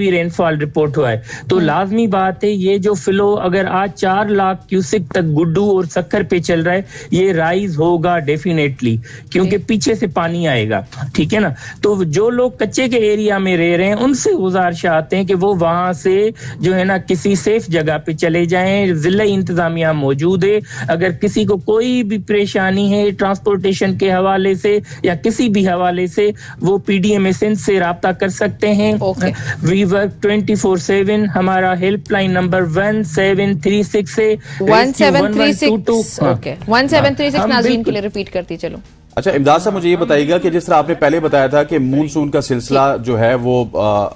रेनफॉल रिपोर्ट हुआ है। तो लाजमी बात है ये जो फ्लो अगर आज 4 लाख क्यूसिक तक गुड्डू और सक्कर पे चल रहा है, ये राइज होगा डेफिनेटली, क्योंकि पीछे से पानी आएगा, ठीक है ना। तो जो लोग कच्चे के एरिया में रह रहे हैं उनसे गुजारिश आते हैं कि वो वहां से जो है ना किसी सेफ जगह पे चले जाएं। जिला इंतजामिया मौजूद है, अगर किसी को कोई भी परेशानी है ट्रांसपोर्टेशन के हवाले से या किसी भी हवाले से, वो PDM सिंध से राब्ता कर सकते हैं। We work 24/7। हमारा हेल्पलाइन नंबर 1736 से 1736 नाज़रीन के लिए रिपीट करती चलो। अच्छा इमदाद साहब, मुझे ये बताइएगा कि जिस तरह आपने पहले बताया था कि मूनसून का सिलसिला जो है वो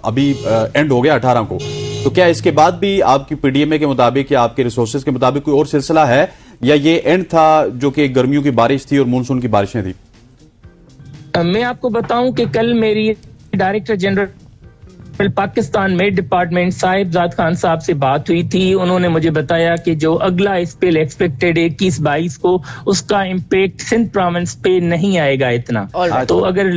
अभी एंड हो गया 18 को, तो क्या इसके बाद भी आपकी PDMA के मुताबिक या आपके रिसोर्सेज के मुताबिक कोई और सिलसिला है, या ये एंड था जो कि गर्मियों की बारिश थी और मूनसून की बारिशें थी? मैं आपको बताऊं कि कल मेरी डायरेक्टर जनरल पाकिस्तान में डिपार्टमेंट साहिबजाद खान साहब से बात हुई थी। उन्होंने मुझे बताया कि जो अगला स्पेल एक्सपेक्टेड है 21-22 को, उसका इम्पैक्ट सिंध प्रोविंस पे नहीं आएगा इतना। तो अगर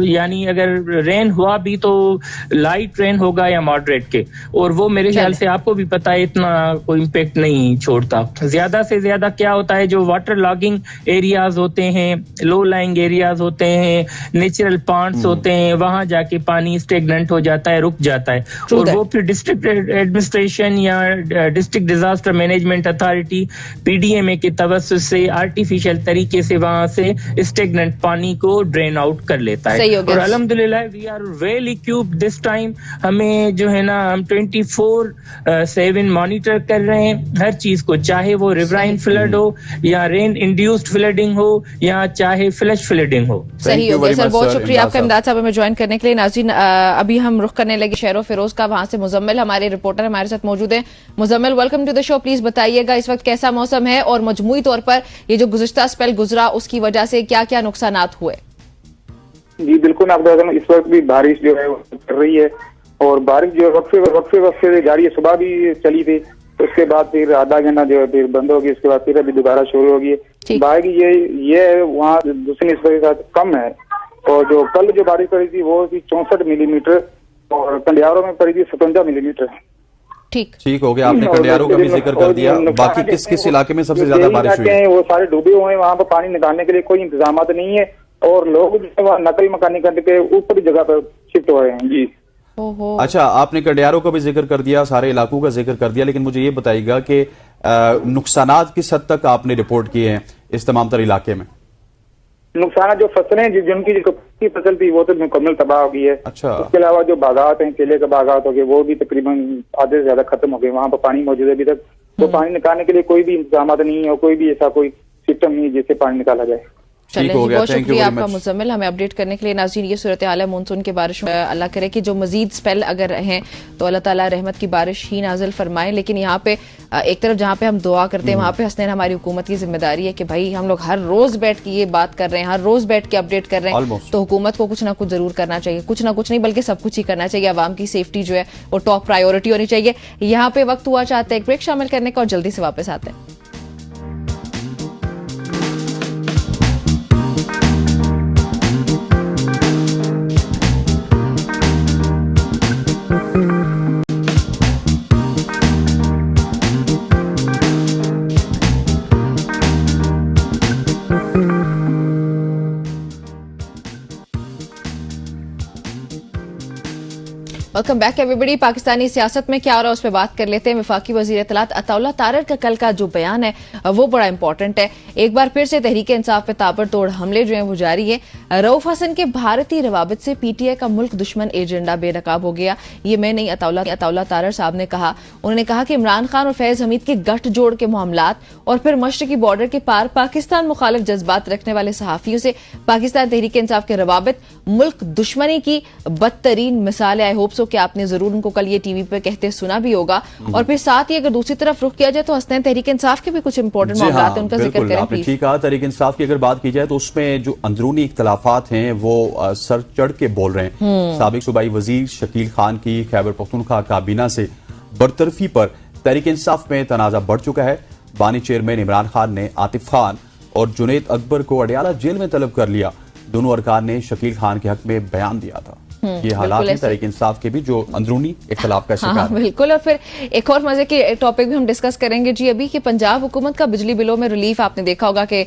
यानी अगर रेन हुआ भी तो लाइट रेन होगा या मॉडरेट के, और वो मेरे ख्याल से आपको भी पता है इतना कोई इम्पैक्ट नहीं छोड़ता। ज्यादा से ज्यादा क्या होता है, जो वाटर लॉगिंग एरियाज होते हैं, लो लाइंग एरियाज होते हैं, नेचुरल पॉन्ड्स होते हैं, वहां जाके पानी स्टेगनेंट हो जाता है, रुक जाता है, और वो फिर डिस्ट्रिक्ट एडमिनिस्ट्रेशन या district disaster management authority PDMA के तवज्जुह से आर्टिफिशियल तरीके से वहां से स्टेगनेंट पानी को ड्रेन आउट कर लेता है। और अल्हम्दुलिल्लाह we are well equipped this time. हमें जो है ना हम 24/7 मॉनिटर कर रहे हैं हर चीज को, चाहे वो रिवराइन फ्लड हो या रेन इंड्यूस्ड फ्लडिंग हो या चाहे फ्लैश फ्लडिंग हो। सही हो गया सर, बहुत शुक्रिया आपका इमदाद साहब हमें ज्वाइन करने के लिए। नाज़रीन अभी हम रुख करने लगे शहरो फिरोज का, वहां से मुजम्मिल हमारे रिपोर्टर हमारे साथ मौजूद हैं। Muzammil, welcome to the show. Please बताइएगा इस वक्त कैसा मौसम है और मजमूई तौर पर ये जो गुज़िश्ता स्पेल गुजरा उसकी वजह से क्या क्या नुकसानात हुए? जी बिल्कुल, आपको बता दूं इस वक्त भी बारिश जो है वो चल रही है, और बारिश जो वक्फे जारी है। सुबह भी चली थी, उसके बाद फिर आधा घंटा जो है फिर बंद होगी, उसके बाद फिर अभी दोबारा शुरू होगी। बाकी ये वहाँ दूसरी निस्बत के साथ कम है, और जो कल जो बारिश पड़ी थी वो थी 64 मिलीमीटर, और कंडियारों में पड़ी थी 57 मिलीमीटर। ठीक हो गया, आपने कंडियारों का भी जिक्र कर दिया। बाकी किस किस इलाके में सबसे ज्यादा बारिश हुई? वो सारे डूबे हुए हैं, वहाँ पर पानी निकालने के लिए कोई इंतजाम नहीं है, और लोग वहाँ नकल मकानी करने के ऊपरी जगह पर शिफ्ट हो रहे हैं। जी अच्छा, आपने कंडियारों का भी जिक्र कर दिया, सारे इलाकों का जिक्र कर दिया, लेकिन मुझे ये बताइएगा कि नुकसानात किस हद तक आपने रिपोर्ट किए हैं इस तमाम तर इलाके में? नुकसान जो फसलें जिनकी फसल थी वो तो मुकम्मल तबाह हो गई है। अच्छा, उसके अलावा जो बागात हैं, केले के बागात हो गए, वो भी तकरीबन आधे से ज्यादा खत्म हो गए। वहाँ पर पानी मौजूद है अभी तक, तो पानी निकालने के लिए कोई भी इंतजाम नहीं है और कोई भी ऐसा कोई सिस्टम नहीं है जिससे पानी निकाला जाए। चलिए हो गया, बहुत थैंक यू शुक्रिया वेरी आपका मच। मुजम्मिल हमें अपडेट करने के लिए। नाज़रीन, ये सूरत हाल है मानसून की बारिश में, अल्लाह करे कि जो मजीद स्पेल अगर हैं तो अल्लाह ताला रहमत की बारिश ही नाजिल फरमाए। लेकिन यहाँ पे एक तरफ जहाँ पे हम दुआ करते हैं वहाँ पे हसनैन हमारी हुकूमत की जिम्मेदारी है कि भाई हम लोग हर रोज बैठ के ये बात कर रहे हैं, हर रोज बैठ के अपडेट कर रहे हैं, Almost. तो हुकूमत को कुछ ना कुछ जरूर करना चाहिए, कुछ ना कुछ नहीं बल्कि सब कुछ ही करना चाहिए। आवाम की सेफ्टी जो है वो टॉप प्रायोरिटी होनी चाहिए। यहाँ पे वक्त हुआ चाहते हैं एक ब्रेक शामिल करने का और जल्दी से वापस आते हैं। Welcome back everybody. पाकिस्तानी सियासत में क्या हो रहा है उस पर बात कर लेते हैं। वफाकी वजीर इत्तलात अताउल्लाह तारर का कल का जो बयान है वो बड़ा इंपॉर्टेंट है। एक बार फिर से तहरीक इंसाफ पे ताबड़तोड़ हमले जो हैं वो जारी है। रऊफ हसन के भारतीय रवाबित से पीटीआई का मुल्क दुश्मन एजेंडा बेनकाब हो गया। ये मैं नहीं, अताउल्लाह तारर साहब ने कहा। उन्होंने कहा कि इमरान खान और फैज हमीद के गठजोड़ के मामलात और फिर मशरकी बॉर्डर के पार पाकिस्तान मुखालिफ जज्बात रखने वाले सहाफियों से पाकिस्तान तहरीक इंसाफ के रवाबित मुल्क दुश्मनी की बदतरीन मिसाल है। आई होप सो कि आपने जरूर उनको कल ये टीवी पे कहते सुना भी होगा। और फिर साथ ही अगर दूसरी तरफ रुख किया जाए तो हसनैन तहरीक इंसाफ के भी कुछ इंपॉर्टेंट मामला हैं, उनका जिक्र करें आपने प्लीज। ठीक कहा। तहरीक इंसाफ की अगर बात की जाए तो उसमें जो अंदरूनी इख्तलाफात हैं वो सर चढ़ के बोल रहे हैं। साबिक सूबाई वजीर शकील खान की खैबर पख्तूनख्वा काबीना से बरतरफी पर तहरीक इंसाफ में तनाजा बढ़ चुका है। बानी चेयरमैन इमरान खान ने आतिफ खान और जुनैद अकबर को अडियाला जेल में तलब कर लिया। दोनों अरकान ने शकील खान के हक में बयान दिया था। ये हालात हैं तहरीक इंसाफ के भी जो अंदरूनी इख्तलाफ का शिकार है। बिल्कुल। और फिर एक और मजे के टॉपिक भी हम डिस्कस करेंगे जी अभी कि पंजाब हुकूमत का बिजली बिलों में रिलीफ। आपने देखा होगा कि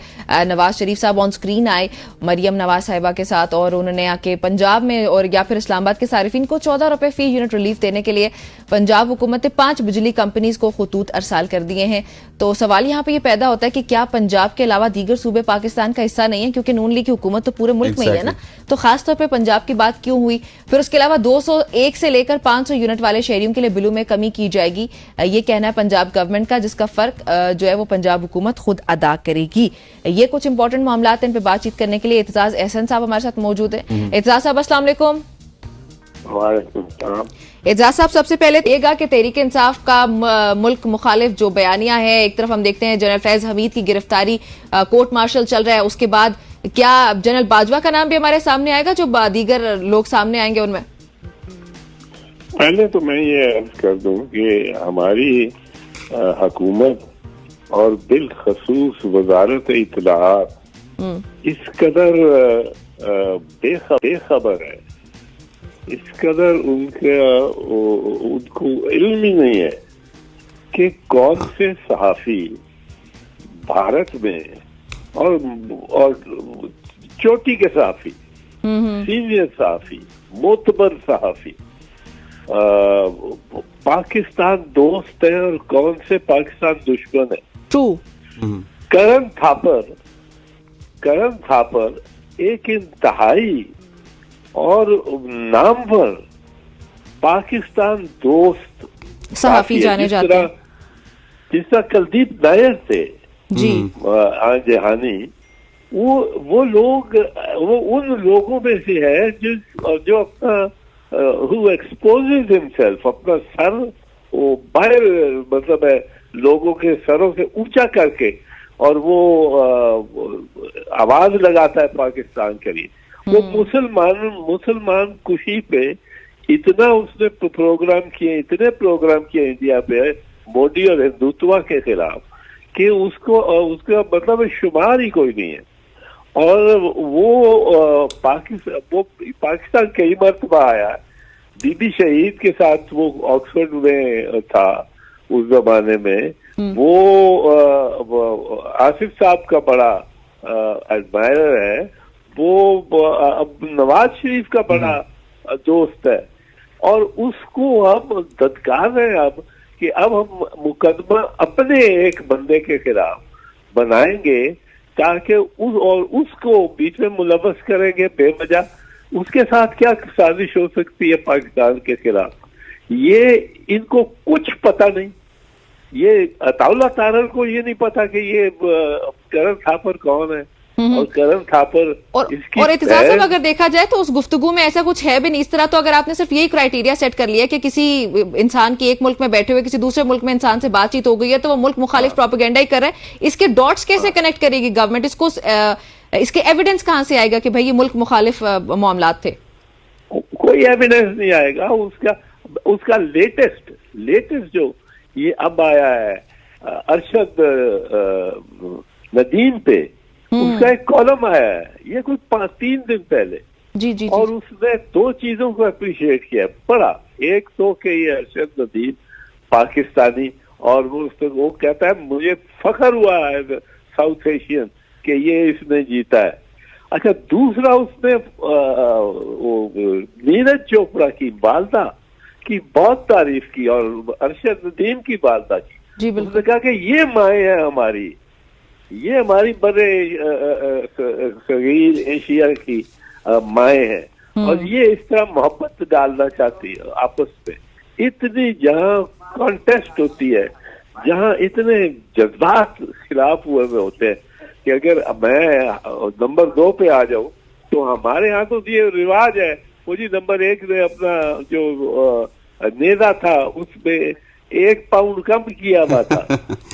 नवाज शरीफ साहब ऑन स्क्रीन आए मरियम नवाज साहिबा के साथ और उन्होंने आके पंजाब में और या फिर इस्लामाबाद के सारिफिन को 14 रुपए फी यूनिट रिलीफ देने के लिए पंजाब हुकूमत ने 5 बिजली कंपनीज को खतूत अरसाल कर दिए हैं। तो सवाल यहाँ पे ये पैदा होता है कि क्या पंजाब के अलावा दीगर सूबे पाकिस्तान का हिस्सा नहीं है, क्योंकि नून लीग की हुकूमत तो पूरे मुल्क में ही है ना, तो खासतौर पर पंजाब की बात क्यों हुई। फिर उसके अलावा 201 से लेकर 500 यूनिट वाले शहरियों के लिए बिलों में कमी की जाएगी, ये कहना है पंजाब गवर्नमेंट का, जिसका फर्क जो है वो पंजाब हुकूमत खुद अदा करेगी। ये कुछ इंपॉर्टेंट मामला इन पे बातचीत करने के लिए एतजाज एहसन साहब हमारे साथ मौजूद है। एतजाज साहब अस्सलाम वालेकुम। एजाज साहब, सबसे पहले येगा कि तहरीक इंसाफ का मुल्क मुखालिफ जो बयानिया है, एक तरफ हम देखते हैं जनरल फैज हमीद की गिरफ्तारी, कोर्ट मार्शल चल रहा है, उसके बाद क्या जनरल बाजवा का नाम भी हमारे सामने आएगा, जो दीगर लोग सामने आएंगे उनमें? पहले तो मैं ये अर्ज कर दूं कि हमारी हुकूमत और बिलखसूस वजारत इत्तलाआत इस कदर बेखबर है, इस कदर उनको इल्म ही नहीं है कि कौन से सहाफी भारत में और चोटी के सहाफी, सीनियर सहाफी, मोतबर सहाफी पाकिस्तान दोस्त है और कौन से पाकिस्तान दुश्मन है। ट्रू। करण थापर एक इंतहाई और नामवर पाकिस्तान दोस्त सहाफी जाने जाते हैं, जिस तरह कुलदीप नायर थे जी जहानी, वो लोग वो उन लोगों में से है जो अपना who exposes himself, अपना सर वो बाहर मतलब है लोगों के सरों से ऊंचा करके और वो आवाज लगाता है पाकिस्तान के लिए। वो मुसलमान कुशी पे इतना उसने प्रोग्राम किए, इतने प्रोग्राम किए इंडिया पे मोदी और हिंदुत्व के खिलाफ कि उसका मतलब शुमार ही कोई नहीं है। और वो पाकिस्तान कई मरतबा आया, बीबी शहीद के साथ वो ऑक्सफोर्ड में था उस जमाने में, वो आसिफ साहब का बड़ा एडमायरर है, वो अब नवाज शरीफ का बड़ा दोस्त है, और उसको हम धत्कार रहे हैं अब कि अब हम मुकदमा अपने एक बंदे के खिलाफ बनाएंगे ताकि उसको बीच में मुलवस करेंगे बेवजह। उसके साथ क्या साजिश हो सकती है पाकिस्तान के खिलाफ, ये इनको कुछ पता नहीं। ये अताउल्लाह तारर को ये नहीं पता कि ये करण थापर कौन है, और करण थापर और एतजाज साहब अगर देखा जाए तो उस गुफ्तगू में ऐसा कुछ है भी नहीं। इस तरह तो अगर आपने सिर्फ यही क्राइटेरिया सेट कर लिया कि किसी इंसान की एक मुल्क में बैठे हुए किसी दूसरे मुल्क में इंसान से बातचीत हो गई है तो वो मुल्क मुखालिफ प्रोपेगेंडा ही कर रहा है, इसके डॉट्स कैसे कनेक्ट करेगी गवर्नमेंट? इसको इसके एविडेंस कहां से आएगा कि भाई ये मुल्क मुखालिफ मामलात थे? कोई एविडेंस नहीं आएगा। उसका लेटेस्ट जो ये अब आया है अरशद नदीम पे, उसका एक कॉलम आया है, ये कोई 3 दिन पहले। जी। और उसने 2 चीजों को अप्रिशिएट किया, पढ़ा। एक तो कि ये अरशद नदीम पाकिस्तानी, और वो कहता है मुझे फख्र हुआ है साउथ एशियन कि ये इसने जीता है। अच्छा, दूसरा उसने नीरज चोपड़ा की वालदा की बहुत तारीफ की और अरशद नदीम की वालदा की। उसने कहा कि ये माएँ है हमारी, ये हमारी बड़े सगीर एशिया की माएँ हैं, और ये इस तरह मोहब्बत डालना चाहती है आपस में। इतनी जहाँ कॉन्टेस्ट होती है, जहाँ इतने जज्बात खिलाफ हुए होते हैं कि अगर मैं नंबर 2 पे आ जाऊं तो हमारे यहाँ तो ये रिवाज है, वो जी नंबर 1 ने अपना जो नेता था उसमें 1 पाउंड कम किया हुआ था,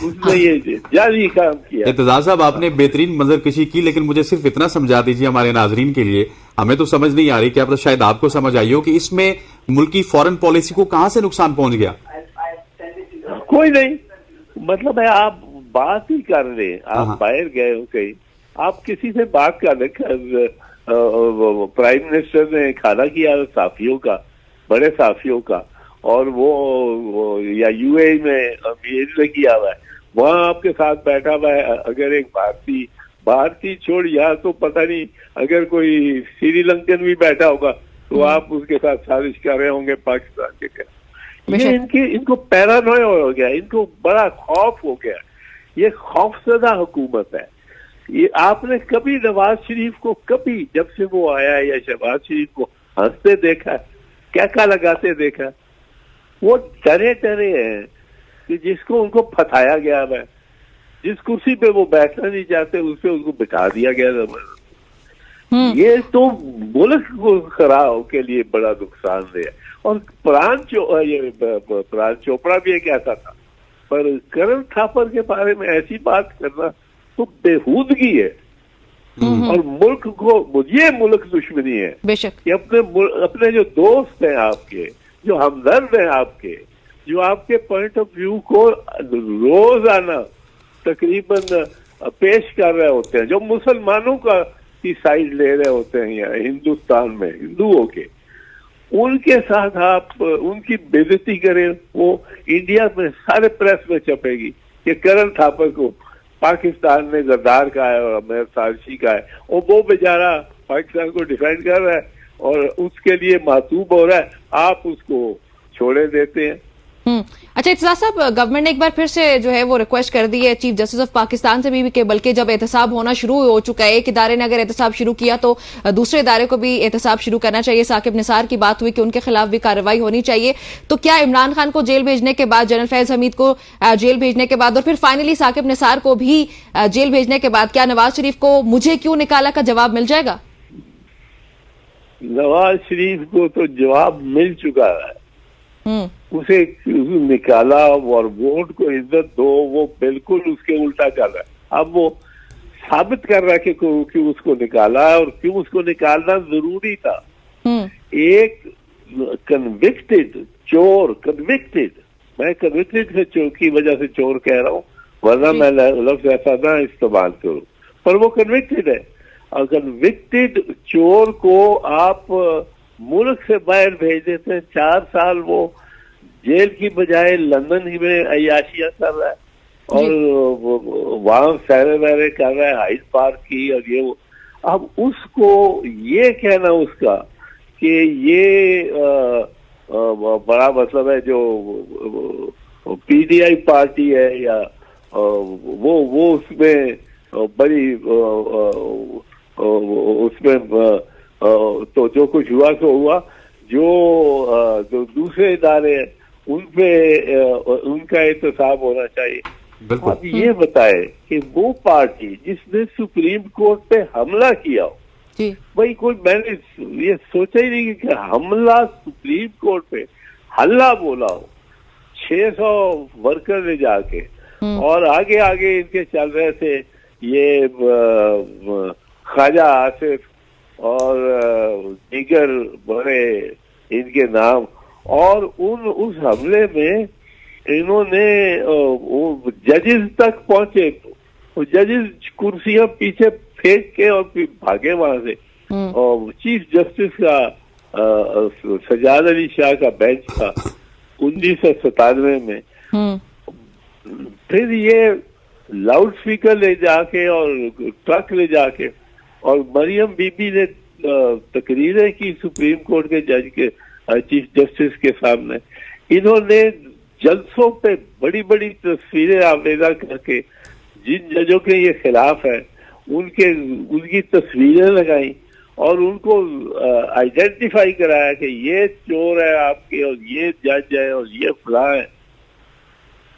उसने ये जाली काम किया। एतजाज साहब, आपने बेहतरीन मंजरकशी की, लेकिन मुझे सिर्फ इतना समझा दीजिए हमारे नाजरीन के लिए, हमें तो समझ नहीं आ रही, क्या पता शायद आपको समझ आई हो कि इसमें मुल्क की फॉरेन पॉलिसी को कहां से नुकसान पहुंच गया? कोई नहीं, मतलब है आप बात ही कर रहे हैं, आप बाहर गए हो कहीं, आप किसी से बात कर रहे, प्राइम मिनिस्टर ने खाना किया साफियों का, बड़े साफियों का, और वो या यूएई में अमीर ने किया हुआ है, वहां आपके साथ बैठा हुआ है। अगर एक भारतीय छोड़ यहाँ तो पता नहीं, अगर कोई श्रीलंकन भी बैठा होगा तो आप उसके साथ साजिश कर रहे होंगे पाकिस्तान के खिलाफ। ये इनको पैरानोया हो गया, इनको बड़ा खौफ हो गया, ये खौफजदा हुकूमत है। ये आपने कभी नवाज शरीफ को, कभी जब से वो आया या शहबाज शरीफ को हंसते देखा, क्या लगाते देखा? वो डरे हैं कि जिसको उनको फंसाया गया है, जिस कुर्सी पे वो बैठना नहीं चाहते उस पे उनको बिठा दिया गया। ये तो मुल्क को खराब के लिए बड़ा नुकसानदेह है। और प्राण चोपड़ा भी एक ऐसा था, पर करण थापर के बारे में ऐसी बात करना तो बेहूदगी है। और मुल्क को, ये मुल्क दुश्मनी है बेशक, कि अपने जो दोस्त हैं आपके, जो हमदर्द हैं आपके, जो आपके पॉइंट ऑफ व्यू को रोजाना तकरीबन पेश कर रहे होते हैं, जो मुसलमानों की साइड ले रहे होते हैं यहाँ हिंदुस्तान में, हिंदुओं के, उनके साथ आप उनकी बेइज्जती करें, वो इंडिया में सारे प्रेस में छपेगी कि करण थापर को पाकिस्तान ने गद्दार का है और अमेर साजिशी का है, और वो बेचारा पाकिस्तान को डिफेंड कर रहा है और उसके लिए मासूब हो रहा है, आप उसको छोड़े देते हैं। अच्छा एतजाज साहब, गवर्नमेंट ने एक बार फिर से जो है वो रिक्वेस्ट कर दी है चीफ जस्टिस ऑफ पाकिस्तान से भी कि बल्कि जब एहतसाब होना शुरू हो चुका है, एक इदारे ने अगर एहतसाब शुरू किया तो दूसरे इदारे को भी एहतसाब शुरू करना चाहिए। साकिब निसार की बात हुई कि उनके खिलाफ भी कार्रवाई होनी चाहिए। तो क्या इमरान खान को जेल भेजने के बाद, जनरल फैज हमीद को जेल भेजने के बाद और फिर फाइनली साकिब निसार को भी जेल भेजने के बाद क्या नवाज शरीफ को मुझे क्यों निकाला का जवाब मिल जाएगा? नवाज शरीफ को तो जवाब मिल चुका है। उसे निकाला और वोट को इज्जत दो, वो बिल्कुल उसके उल्टा कर रहा है। अब वो साबित कर रहा है कि क्यों उसको निकाला और क्यों उसको निकालना जरूरी था। एक कन्विक्टेड चोर, मैं कन्विक्टेड चोर की वजह से चोर कह रहा हूँ, वरना मैं लफ्ज ऐसा ना इस्तेमाल करूँ, पर वो कन्विक्टेड है। और कन्विक्टेड चोर को आप मुल्क से बाहर भेज देते हैं, 4 साल वो जेल की बजाय लंदन ही में अय्याशियां कर रहा है और वहां सैरे वैरे कर रहा है, हाइड पार्क की और ये वो। अब उसको ये कहना उसका कि ये बड़ा मतलब है जो पीडीआई पार्टी है या वो उसमें बड़ी उसमें तो जो कुछ हुआ सो हुआ, जो दूसरे इदारे हैं उन पे उनका एहतसाब होना चाहिए। बिल्कुल। आप ये बताएं कि वो पार्टी जिसने सुप्रीम कोर्ट पे हमला किया हो, जी भाई कोई मैंने ये सोचा ही नहीं कि हमला सुप्रीम कोर्ट पे हल्ला बोला हो, 600 वर्कर ले जाके, और आगे आगे इनके चल रहे थे ये ख्वाजा आसिफ और दीगर बड़े इनके नाम, और उस हमले में इन्होंने जजेस तक पहुंचे, जजेस कुर्सियां पीछे फेंक के और फिर भागे वहां से, और चीफ जस्टिस का सजाद अली शाह का बेंच था 1997 में। फिर ये लाउड स्पीकर ले जाके और ट्रक ले जाके, और मरियम बीबी ने तकरीरें की सुप्रीम कोर्ट के जज के चीफ जस्टिस के सामने। इन्होंने जलसों पे बड़ी बड़ी तस्वीरें आवेदन करके जिन जजों के ये खिलाफ है उनकी तस्वीरें लगाई और उनको आइडेंटिफाई कराया कि ये चोर है आपके और ये जज है और ये फलां है।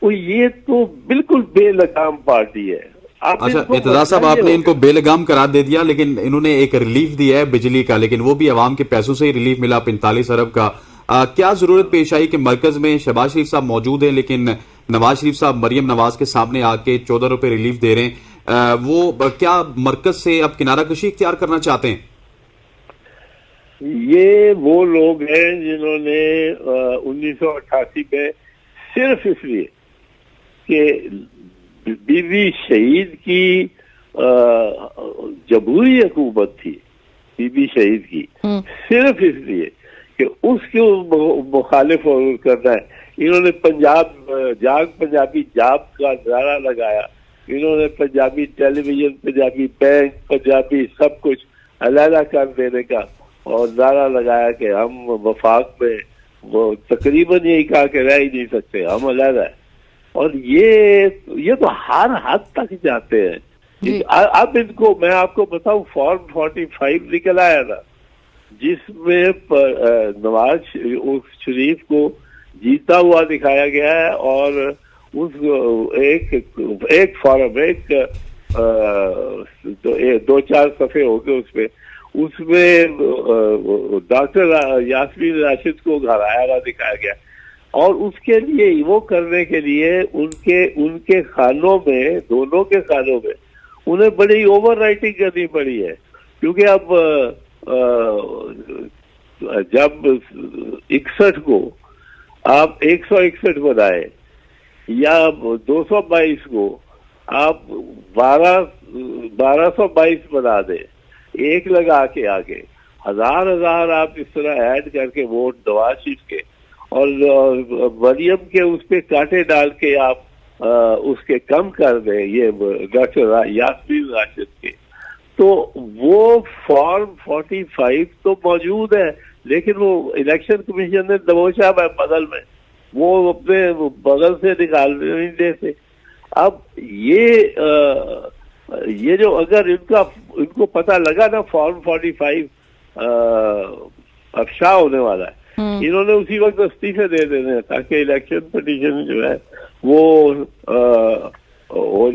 तो ये तो बिल्कुल बेलगाम पार्टी है। अच्छा इत्तेज़ार साहब, आपने इनको बेलगाम करार दे दिया, लेकिन इन्होंने एक रिलीफ दिया है बिजली का, लेकिन वो भी अवाम के पैसों से ही रिलीफ मिला 45 अरब का। क्या जरूरत पेश आई कि मरकज में शहबाज शरीफ साहब मौजूद हैं, लेकिन नवाज शरीफ साहब मरियम नवाज के सामने आके 14 रुपए रिलीफ दे रहे हैं? वो क्या मरकज से अब किनारा कशी इख्तियार करना चाहते हैं? ये वो लोग हैं जिन्होंने 1988 में सिर्फ इसलिए कि बीबी शहीद की जमहूरी हुकूमत थी, बीबी शहीद की, सिर्फ इसलिए कि उसके मुखालिफ करना है, इन्होंने पंजाबी जाब का नारा लगाया। इन्होंने पंजाबी टेलीविजन, पंजाबी बैंक, पंजाबी सब कुछ अलहदा कर देने का और नारा लगाया कि हम वफाक में, वो तकरीबन यही कहा कि रह ही नहीं सकते, हम अलहदा है। और ये तो हर हद तक जाते हैं। अब इनको मैं आपको बताऊं, फॉर्म 45 निकल आया था जिसमें नवाज शरीफ को जीता हुआ दिखाया गया है, और उस एक फॉर्म दो चार सफे हो गए उसमें डॉक्टर यास्मीन राशिद को हराया हुआ दिखाया गया। और उसके लिए, वो करने के लिए उनके खानों में, दोनों के खानों में उन्हें बड़ी ओवर राइटिंग करनी पड़ी है, क्योंकि अब जब 61 को आप 161 बनाए या 222 को आप 1222 बना दे, एक लगा के आगे हजार आप इस तरह ऐड करके वोट नवाज शरीफ के और मरियम के उस पे कांटे डाल के आप उसके कम कर दें, ये डॉक्टर यास्मीन राशिद के, तो वो फॉर्म 45 तो मौजूद है, लेकिन वो इलेक्शन कमीशन ने दबोचा है बगल में, वो अपने बगल से निकालने नहीं देते। अब ये जो अगर इनको पता लगा ना फॉर्म 45 अफशा होने वाला है, इन्होंने उसी वक्त इस्तीफे दे देने हैं ताकि इलेक्शन पिटीशन जो है वो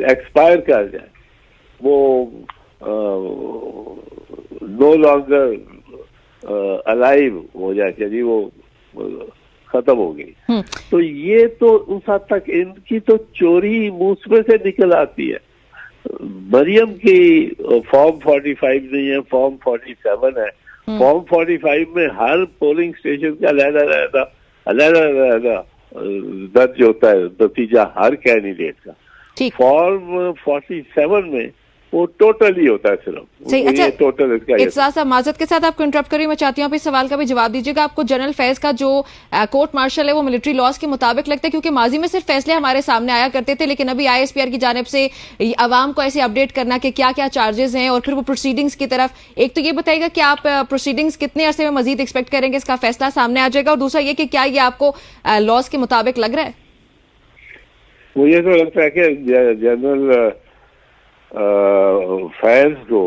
एक्सपायर कर जाए, वो नो लॉन्गर अलाइव हो जाए, यानी वो खत्म हो गई। तो ये तो उस हद तक इनकी तो चोरी मुंह में से निकल आती है। मरियम की फॉर्म 45 नहीं है, फॉर्म 47 है। फॉर्म 45 में हर पोलिंग स्टेशन का अलग दर्ज होता है नतीजा हर कैंडिडेट का। फॉर्म 47 में वो टोटल ही होता है सिर्फ। सही, अच्छा, टोटल इसका इत्तेज़ार साहब, माजरत के साथ आपको इंटरप्ट करी, मैं चाहती हूँ आप इस सवाल का भी जवाब दीजिएगा। आपको जनरल फैज का जो कोर्ट मार्शल है वो मिलिट्री लॉज के मुताबिक लगता है? क्योंकि माजी में सिर्फ फैसले हमारे सामने आया करते थे, लेकिन अभी ISPR की जानिब से आवाम को ऐसे अपडेट करना कि क्या क्या चार्जेस हैं और फिर वो प्रोसीडिंग्स की तरफ, एक तो ये बताइएगा कि आप प्रोसीडिंग्स कितने अरसे में मजीद एक्सपेक्ट करेंगे इसका फैसला सामने आ जाएगा, और दूसरा ये कि क्या ये आपको लॉज के मुताबिक लग रहा है? मुझे तो लगता है कि जनरल फैज को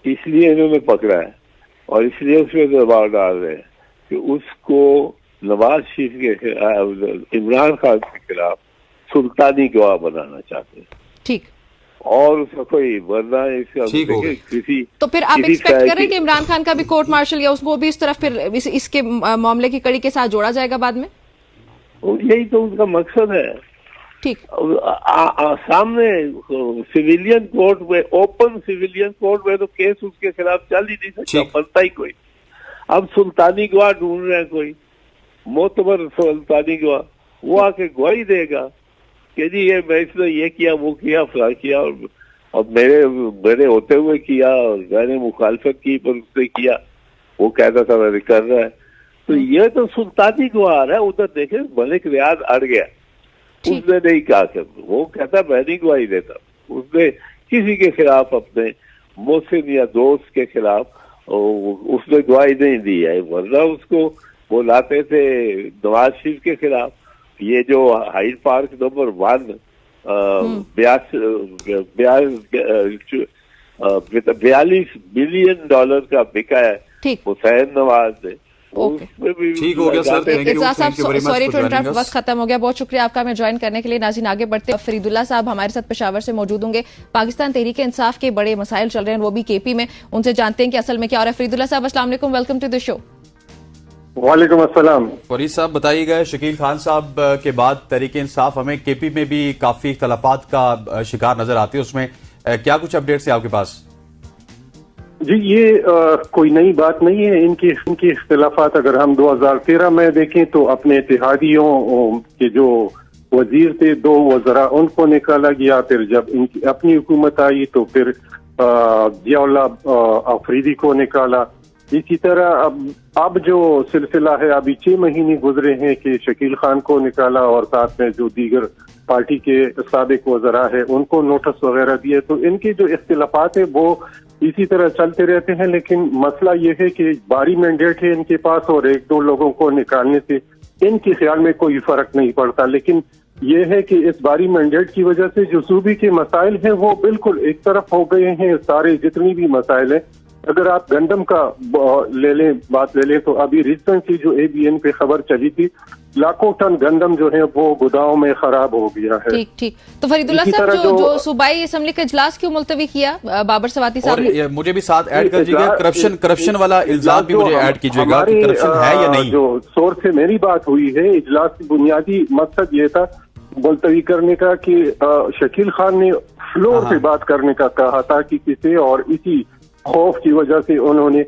इसलिए इन्होंने पकड़ा है और इसलिए उसमें दबाव डाल रहे हैं कि उसको नवाज शरीफ के इमरान खान के खिलाफ सुल्तानी गवाह बनाना चाहते हैं ठीक। और उसका कोई वरना इसका ठीक हो देखिए किसी तो फिर आप किसी एक्सपेक्ट तरह कर रहे हैं की- कि इमरान खान का भी कोर्ट मार्शल या उसको भी इस तरफ फिर इसके मामले की कड़ी के साथ जोड़ा जाएगा बाद में? यही तो उनका मकसद है। ठीक। सामने सिविलियन कोर्ट में, ओपन सिविलियन कोर्ट में तो केस उसके खिलाफ चल ही नहीं सकता, ठीक। बनता ही कोई। अब सुल्तानी गवाह ढूंढ रहे हैं, कोई मोतबर सुल्तानी गवाह, वो आके गवाही देगा कि जी ये मैं इसने ये किया, वो किया, फला किया, और मेरे होते हुए किया, और मैंने मुखालफत की पर उसने किया, वो कहता था मैंने कर रहा है। तो ये तो सुल्तानी गवाह है। उधर देखे मलिक रियाज अड़ गया, उसने नहीं कहा कि वो कहता मैं नहीं गवाही देता। उसने किसी के खिलाफ, अपने मोहसिन या दोस्त के खिलाफ उसने गवाही नहीं दी है, वरना उसको वो लाते थे नवाज शरीफ के खिलाफ। ये जो हाइड पार्क नंबर 1 $42 बिलियन का बिका है हुसैन नवाज ने। उसमें भी ठीक हो गया sir, thank you, Irshad sahab, thank you very much sorry for to interrupt, joining वक्त खत्म हो गया। बहुत शुक्रिया आपका हमें ज्वाइन करने के लिए। नाज़रीन आगे बढ़ते हैं, फरीदुल्ला साहब हमारे साथ पेशावर से मौजूद होंगे। पाकिस्तान तहरीक इंसाफ के बड़े मसाइल चल रहे हैं, वो भी केपी में, उनसे जानते हैं कि असल में क्या हो रहा है। फरीदुल्ला साहब अस्सलाम वालेकुम, वेलकम टू द शो। वालेकुम अस्सलाम। फरीद साहब बताइएगा, शकील खान साहब के बाद तहरीक इंसाफ हमें केपी में भी काफी इख्तलाफात का शिकार नजर आती है, उसमें क्या कुछ अपडेट्स है आपके पास? जी ये कोई नई बात नहीं है। इनकी इख्तलाफात अगर हम 2013 में देखें तो अपने इत्तेहादियों के जो वजीर थे, 2 वज़रा, उनको निकाला गया। फिर जब इनकी अपनी हुकूमत आई तो फिर जियाउल्लाह अफरीदी को निकाला। इसी तरह अब जो सिलसिला है, अभी 6 महीने गुजरे हैं कि शकील खान को निकाला और साथ में जो दीगर पार्टी के साबिक वज़रा है उनको नोटिस वगैरह दिए। तो इनके जो इख्तिलाफात है वो इसी तरह चलते रहते हैं। लेकिन मसला ये है कि भारी मैंडेट है इनके पास और 1-2 लोगों को निकालने से इनके ख्याल में कोई फर्क नहीं पड़ता। लेकिन ये है कि इस भारी मैंडेट की वजह से जो सूबे के मसाइल हैं वो बिल्कुल एक तरफ हो गए हैं। सारे जितनी भी मसाइल हैं, अगर आप गंदम का बात ले लें तो अभी रिसेंटली जो ABN पे खबर चली थी, लाखों टन गंदम जो है वो गोदाम में खराब हो गया है। ठीक ठीक। तो फरीदुल्ला साहब, जो सूबाई असम्बली का इजलास क्यों मुलतवी किया बाबर सवाती साहब ने? मुझे भी साथ ऐड कर दीजिएगा, करप्शन वाला इल्जाम भी मुझे ऐड कीजिएगा कि करप्शन है या नहीं। जो सोर्स से मेरी बात हुई है, इजलास की बुनियादी मकसद ये था मुलतवी करने का कि शकील खान ने फ्लोर पे बात करने का कहा था कि किसी, और इसी खौफ की वजह से उन्होंने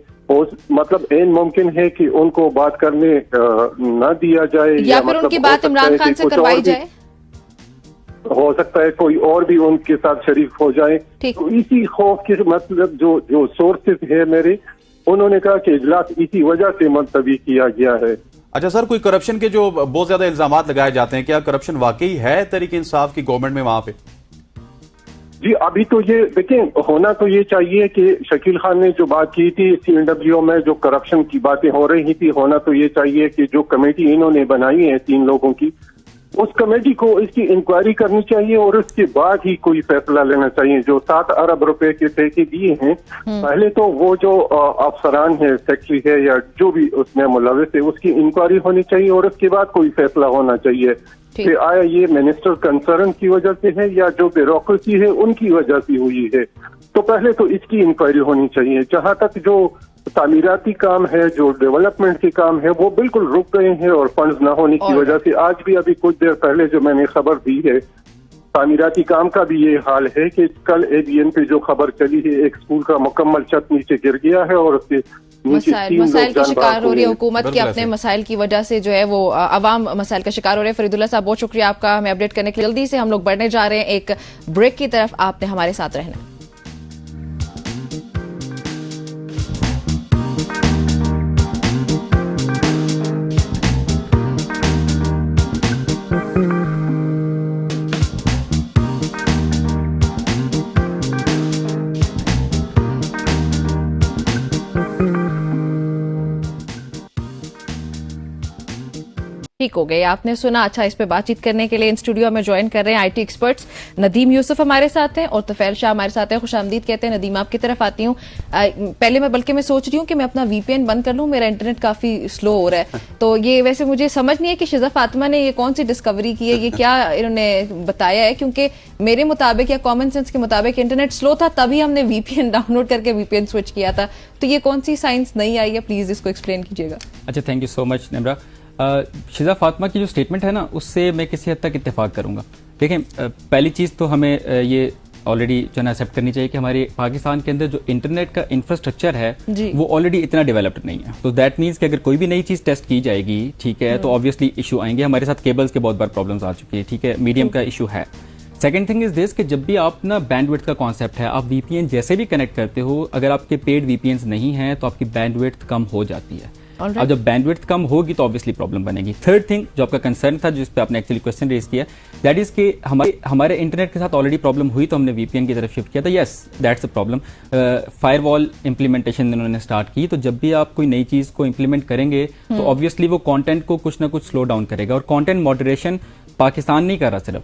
मतलब एन मुमकिन है कि उनको बात करने न दिया जाए, या फिर उनकी बात इमरान खान से करवाई जाए। हो सकता है कोई और भी उनके साथ शरीक हो जाए। तो इसी खौफ के मतलब जो सोर्सेस है मेरे, उन्होंने कहा कि इजलास इसी वजह से मुलतवी किया गया है। अच्छा सर, कोई करप्शन के जो बहुत ज्यादा इल्जामात लगाए जाते हैं, क्या करप्शन वाकई है तहरीक इंसाफ की गवर्नमेंट में वहां पे? जी अभी तो ये देखें, होना तो ये चाहिए कि शकील खान ने जो बात की थी CNWO में, जो करप्शन की बातें हो रही थी, होना तो ये चाहिए कि जो कमेटी इन्होंने बनाई है 3 लोगों की, उस कमेटी को इसकी इंक्वायरी करनी चाहिए और उसके बाद ही कोई फैसला लेना चाहिए। जो 7 अरब रुपए के ठेके दिए हैं, पहले तो वो जो अफसरान है, सेक्रेटरी है या जो भी उसमें मुलविस है, उसकी इंक्वायरी होनी चाहिए और उसके बाद कोई फैसला होना चाहिए कि आया ये मिनिस्टर कंसर्न की वजह से है या जो ब्यूरोक्रेसी है उनकी वजह से हुई है। तो पहले तो इसकी इंक्वायरी होनी चाहिए। जहां तक जो तामीराती काम है, जो डेवलपमेंट के काम है, वो बिल्कुल रुक गए हैं और फंड्स न होने की वजह से। आज भी अभी कुछ देर पहले जो मैंने खबर दी है, तामीराती काम का भी ये हाल है कि कल ABN पे जो खबर चली है, एक स्कूल का मुकम्मल छत नीचे गिर गया है और उसके मसाइल का शिकार हो रही है हुकूमत के अपने मसाइल की वजह से, जो है वो अवाम मसाइल का शिकार हो रहे हैं। फरीदुल्ला साहब, बहुत शुक्रिया आपका हमें अपडेट करने के लिए। जल्दी से हम लोग बढ़ने जा रहे हैं एक ब्रेक की तरफ, आपने हमारे साथ रहना। ठीक हो गए, आपने सुना। अच्छा, इस पे बातचीत करने के लिए इन स्टूडियो में ज्वाइन कर रहे हैं आईटी एक्सपर्ट्स नदीम यूसुफ हमारे साथ हैं और तुफैल शाह हमारे साथ हैं। खुशामदीद कहते हैं। नदीम, आपकी तरफ आती हूँ। पहले मैं सोच रही हूँ कि मैं अपना वीपीएन बंद कर लूँ, मेरा इंटरनेट काफी स्लो हो रहा है। तो ये वैसे मुझे समझ नहीं है कि शिजा फातिमा ने ये कौन सी डिस्कवरी की है, ये क्या इन्होंने बताया है, क्योंकि मेरे मुताबिक या कॉमन सेंस के मुताबिक इंटरनेट स्लो था तभी हमने वीपीएन डाउनलोड करके वीपीएन स्विच किया था। तो ये कौन सी साइंस नई आई है, प्लीज इसको एक्सप्लेन कीजिएगा। अच्छा, thank you so much Nimra. Shiza Fatima की जो स्टेटमेंट है ना, उससे मैं किसी हद तक इत्तेफाक करूंगा। देखें, पहली चीज़ तो हमें ये ऑलरेडी जो है एक्सेप्ट करनी चाहिए कि हमारे पाकिस्तान के अंदर जो इंटरनेट का इंफ्रास्ट्रक्चर है वो ऑलरेडी इतना डेवलप्ड नहीं है। तो दैट मीन्स कि अगर कोई भी नई चीज़ टेस्ट की जाएगी, ठीक है, तो ऑब्वियसली इशू आएंगे। हमारे साथ केबल्स के बहुत बार प्रॉब्लम्स आ चुकी है, ठीक है, मीडियम का इशू है। सेकेंड थिंग इज दिस कि जब भी आप ना बैंडविड्थ का कॉन्सेप्ट है, आप वीपीएन जैसे भी कनेक्ट करते हो, अगर आपके पेड वीपीएन नहीं है तो आपकी बैंडविड्थ कम हो जाती है। अब जब बैंडविड्थ कम होगी तो ऑब्वियसली प्रॉब्लम बनेगी। थर्ड थिंग जो आपका कंसर्न था, जिस पे आपने एक्चुअली क्वेश्चन रेज किया, दैट इज कि हमारे इंटरनेट के साथ ऑलरेडी प्रॉब्लम हुई तो हमने वीपीएन की तरफ शिफ्ट किया था। Yes, that's a problem. Firewall implementation इन्होंने स्टार्ट की, तो जब भी आप कोई नई चीज को इंप्लीमेंट करेंगे तो ऑब्वियसली वो कंटेंट को कुछ ना कुछ स्लो डाउन करेगा। और कंटेंट मॉडरेशन पाकिस्तान नहीं कर रहा, सिर्फ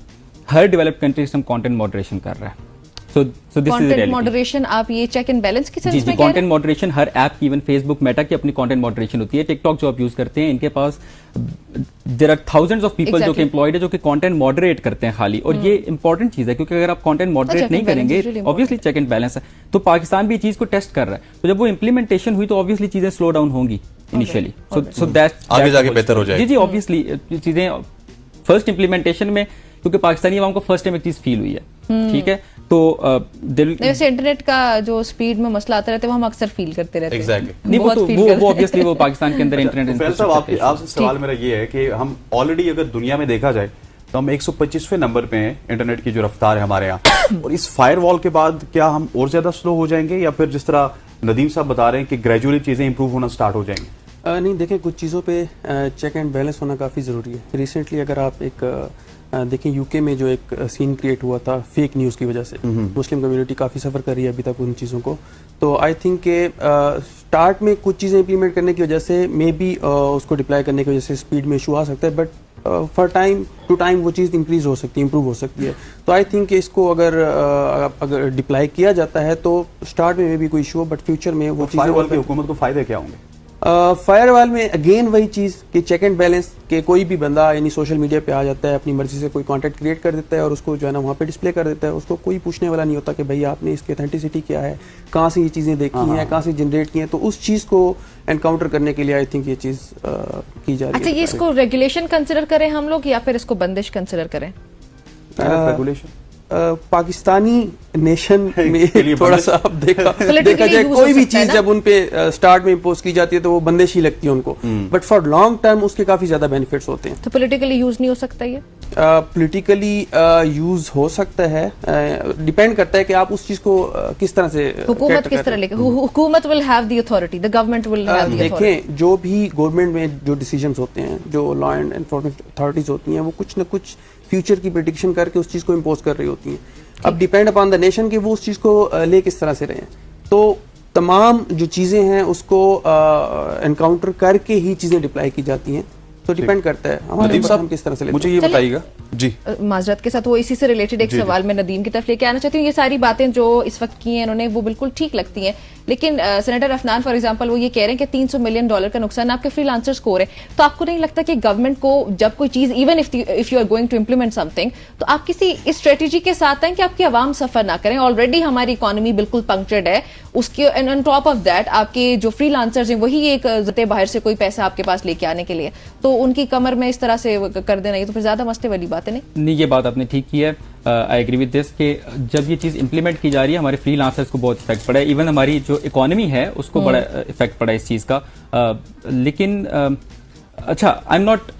हर डेवलप्ड कंट्री से कंटेंट मॉडरेशन कर रहा है। So this is the reality. Moderation, आप ये चेक एंड बैलेंस की सेंस में कह रहे हैं? कंटेंट मॉडरेशन हर ऐप की, इवन फेसबुक, मेटा की अपनी कंटेंट मॉडरेशन होती है। टिकटॉक जो आप यूज करते हैं, इनके पास there are thousands of people जो कि एम्प्लॉयड है, जो कि कंटेंट मॉडरेट करते हैं खाली। और ये इंपॉर्टेंट चीज है, क्योंकि अगर आप कंटेंट मॉडरेट नहीं करेंगे, ऑब्वियसली चेक एंड बैलेंस है। तो पाकिस्तान भी ये चीज को टेस्ट कर रहा है, तो जब वो इंप्लीमेंटेशन हुई तो ऑब्वियसली चीजें स्लो डाउन होंगी इनिशियली। सो दैट आगे जाके बेहतर हो जाएगी। जी, ऑब्वियसली चीजें फर्स्ट इंप्लीमेंटेशन में, क्योंकि पाकिस्तानी अवाम को फर्स्ट टाइम एक चीज फील हुई है, ठीक है, तो वैसे इंटरनेट का जो स्पीड में मसला आता रहता है वो हम अक्सर फील करते रहते हैं। Exactly. नहीं, वो ऑब्वियसली वो पाकिस्तान के अंदर इंटरनेट। आपसे सवाल मेरा ये है कि हम ऑलरेडी अगर दुनिया में देखा जाए तो हम 125वें नंबर पे हैं इंटरनेट की जो रफ्तार है हमारे यहाँ, और इस फायरवॉल के बाद क्या हम और ज्यादा स्लो हो जाएंगे, या फिर जिस तरह नदीम साहब बता रहे हैं कि ग्रेजुअली चीजें इंप्रूव होना स्टार्ट हो जाएंगी? नहीं, देखें, कुछ चीज़ों पे चेक एंड बैलेंस होना काफ़ी ज़रूरी है। रिसेंटली अगर आप एक देखें, यूके में जो एक सीन क्रिएट हुआ था फेक न्यूज़ की वजह से, मुस्लिम कम्युनिटी काफ़ी सफ़र कर रही है अभी तक उन चीज़ों को। तो आई थिंक के स्टार्ट में कुछ चीज़ें इंप्लीमेंट करने की वजह से मे बी उसको डिप्लाई करने की वजह से स्पीड में इशू आ सकता है, but for time to time वो चीज़ इंक्रीज हो सकती है, इंप्रूव हो सकती है। तो आई थिंक इसको अगर डिप्लाई किया जाता है तो स्टार्ट में भी कोई इशू हो, बट फ्यूचर में वो चीज़ें। फायरवॉल की हुकूमत को फायदे क्या होंगे? फायरवॉल में अगेन वही चीज़ कि चेक एंड बैलेंस, कि कोई भी बंदा यानी सोशल मीडिया पे आ जाता है, अपनी मर्जी से कोई कंटेंट क्रिएट कर देता है और उसको जो है ना वहाँ पे डिस्प्ले कर देता है। उसको कोई पूछने वाला नहीं होता कि भाई आपने इसकी ऑथेंटिसिटी क्या है, कहाँ से ये चीज़ें देखी हैं, कहाँ से जनरेट की हैं। तो उस चीज़ को एनकाउंटर करने के लिए आई थिंक ये चीज़ की जा रही है। अच्छा, ये इसको रेगुलेशन कंसिडर करें हम लोग या फिर इसको बंदिश कंसिडर करें? रेगुलेशन पाकिस्तानी नेशन में थोड़ा सा अब देखा जाए, कोई भी चीज जब उन पे स्टार्ट में इम्पोज की जाती है तो वो बंदिश ही लगती है उनको, बट फॉर लॉन्ग टर्म उसके काफी ज्यादा बेनिफिट्स होते हैं। तो पॉलिटिकली यूज नहीं हो सकता ये? पॉलिटिकली यूज हो सकता है, डिपेंड करता है कि आप उस चीज को किस तरह से, हुकूमत किस तरह लेके, हुकूमत will have the authority, the government will have the authority. देखें, जो भी गवर्नमेंट में जो डिसीजंस होते हैं, जो लॉ एंड एनफोर्समेंट अथॉरिटीज होती हैं, वो कुछ ना कुछ फ्यूचर की प्रेडिक्शन करके उस चीज को इम्पोज कर रही होती हैं। अब डिपेंड अपॉन द नेशन कि वो उस चीज को ले किस तरह से रहे हैं। तो तमाम जो चीजें हैं उसको एनकाउंटर करके ही चीजें डिप्लाई की जाती हैं। तो डिपेंड करता है हमारे ऊपर हम किस तरह से लेते हैं। मुझे ये बताइएगा जी, माजरत के साथ वो इसी से रिलेटेड एक सवाल मैं नदीम की तरफ लेके आना चाहती हूँ। ये सारी बातें जो इस वक्त की हैं इन्होंने, वो बिल्कुल ठीक लगती हैं, लेकिन सेनेटर अफनान फॉर एग्जांपल वो ये कह रहे हैं कि $300 मिलियन का नुकसान आपके फ्रीलांसर्स को हो रहे हैं। तो आपको नहीं लगता कि गवर्नमेंट को जब कोई चीज, even if you are going to implement something, तो आप किसी इस स्ट्रेटेजी के साथ हैं कि आपकी आवाम सफर ना करें? ऑलरेडी हमारी इकोनॉमी बिल्कुल पंक्चर्ड है, उसके ऑन टॉप ऑफ दैट आपके जो फ्रीलांसर्स हैं वही एक जते बाहर से कोई पैसा आपके पास लेके आने के लिए, तो उनकी कमर में इस तरह से कर देना, ये तो फिर ज्यादा मसले वाली बात है। नहीं, ये बात आपने ठीक की है। आई एग्री विद दिस कि जब ये चीज़ इंप्लीमेंट की जा रही है हमारे फ्रीलांसर्स को बहुत इफेक्ट पड़ा है, इवन हमारी जो इकोनॉमी है उसको बड़ा इफेक्ट पड़ा है इस चीज़ का। लेकिन अच्छा, I am not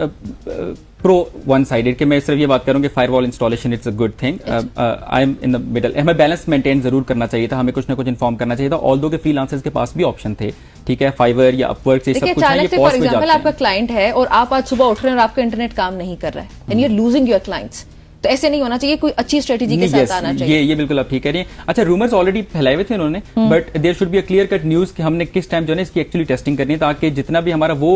pro one sided कि मैं सिर्फ ये बात करूँ कि firewall installation it's a good thing. I am in the middle, हमें बैलेंस मेंटेन जरूर करना चाहिए था, हमें कुछ ना कुछ इन्फॉर्म करना चाहिए था। ऑल्दो के फ्रीलांसर्स के पास भी ऑप्शन थे, ठीक है, फाइवर या अपवर्क से सब कुछ है, ये फॉर एग्जांपल आपका क्लाइंट है और आप आज सुबह उठ रहे हैं और आपका इंटरनेट काम नहीं कर रहा है, and you are losing your clients, तो ऐसे नहीं होना चाहिए, कोई अच्छी स्ट्रेटेजी के साथ आना चाहिए। ये बिल्कुल आप ठीक कह रही हैं। अच्छा, रूमर्स ऑलरेडी फैलाए हुए थे उन्होंने, but there should be a clear cut news कि हमने किस टाइम जो है इसकी एक्चुअली टेस्टिंग करनी है, ताकि जितना भी हमारा वो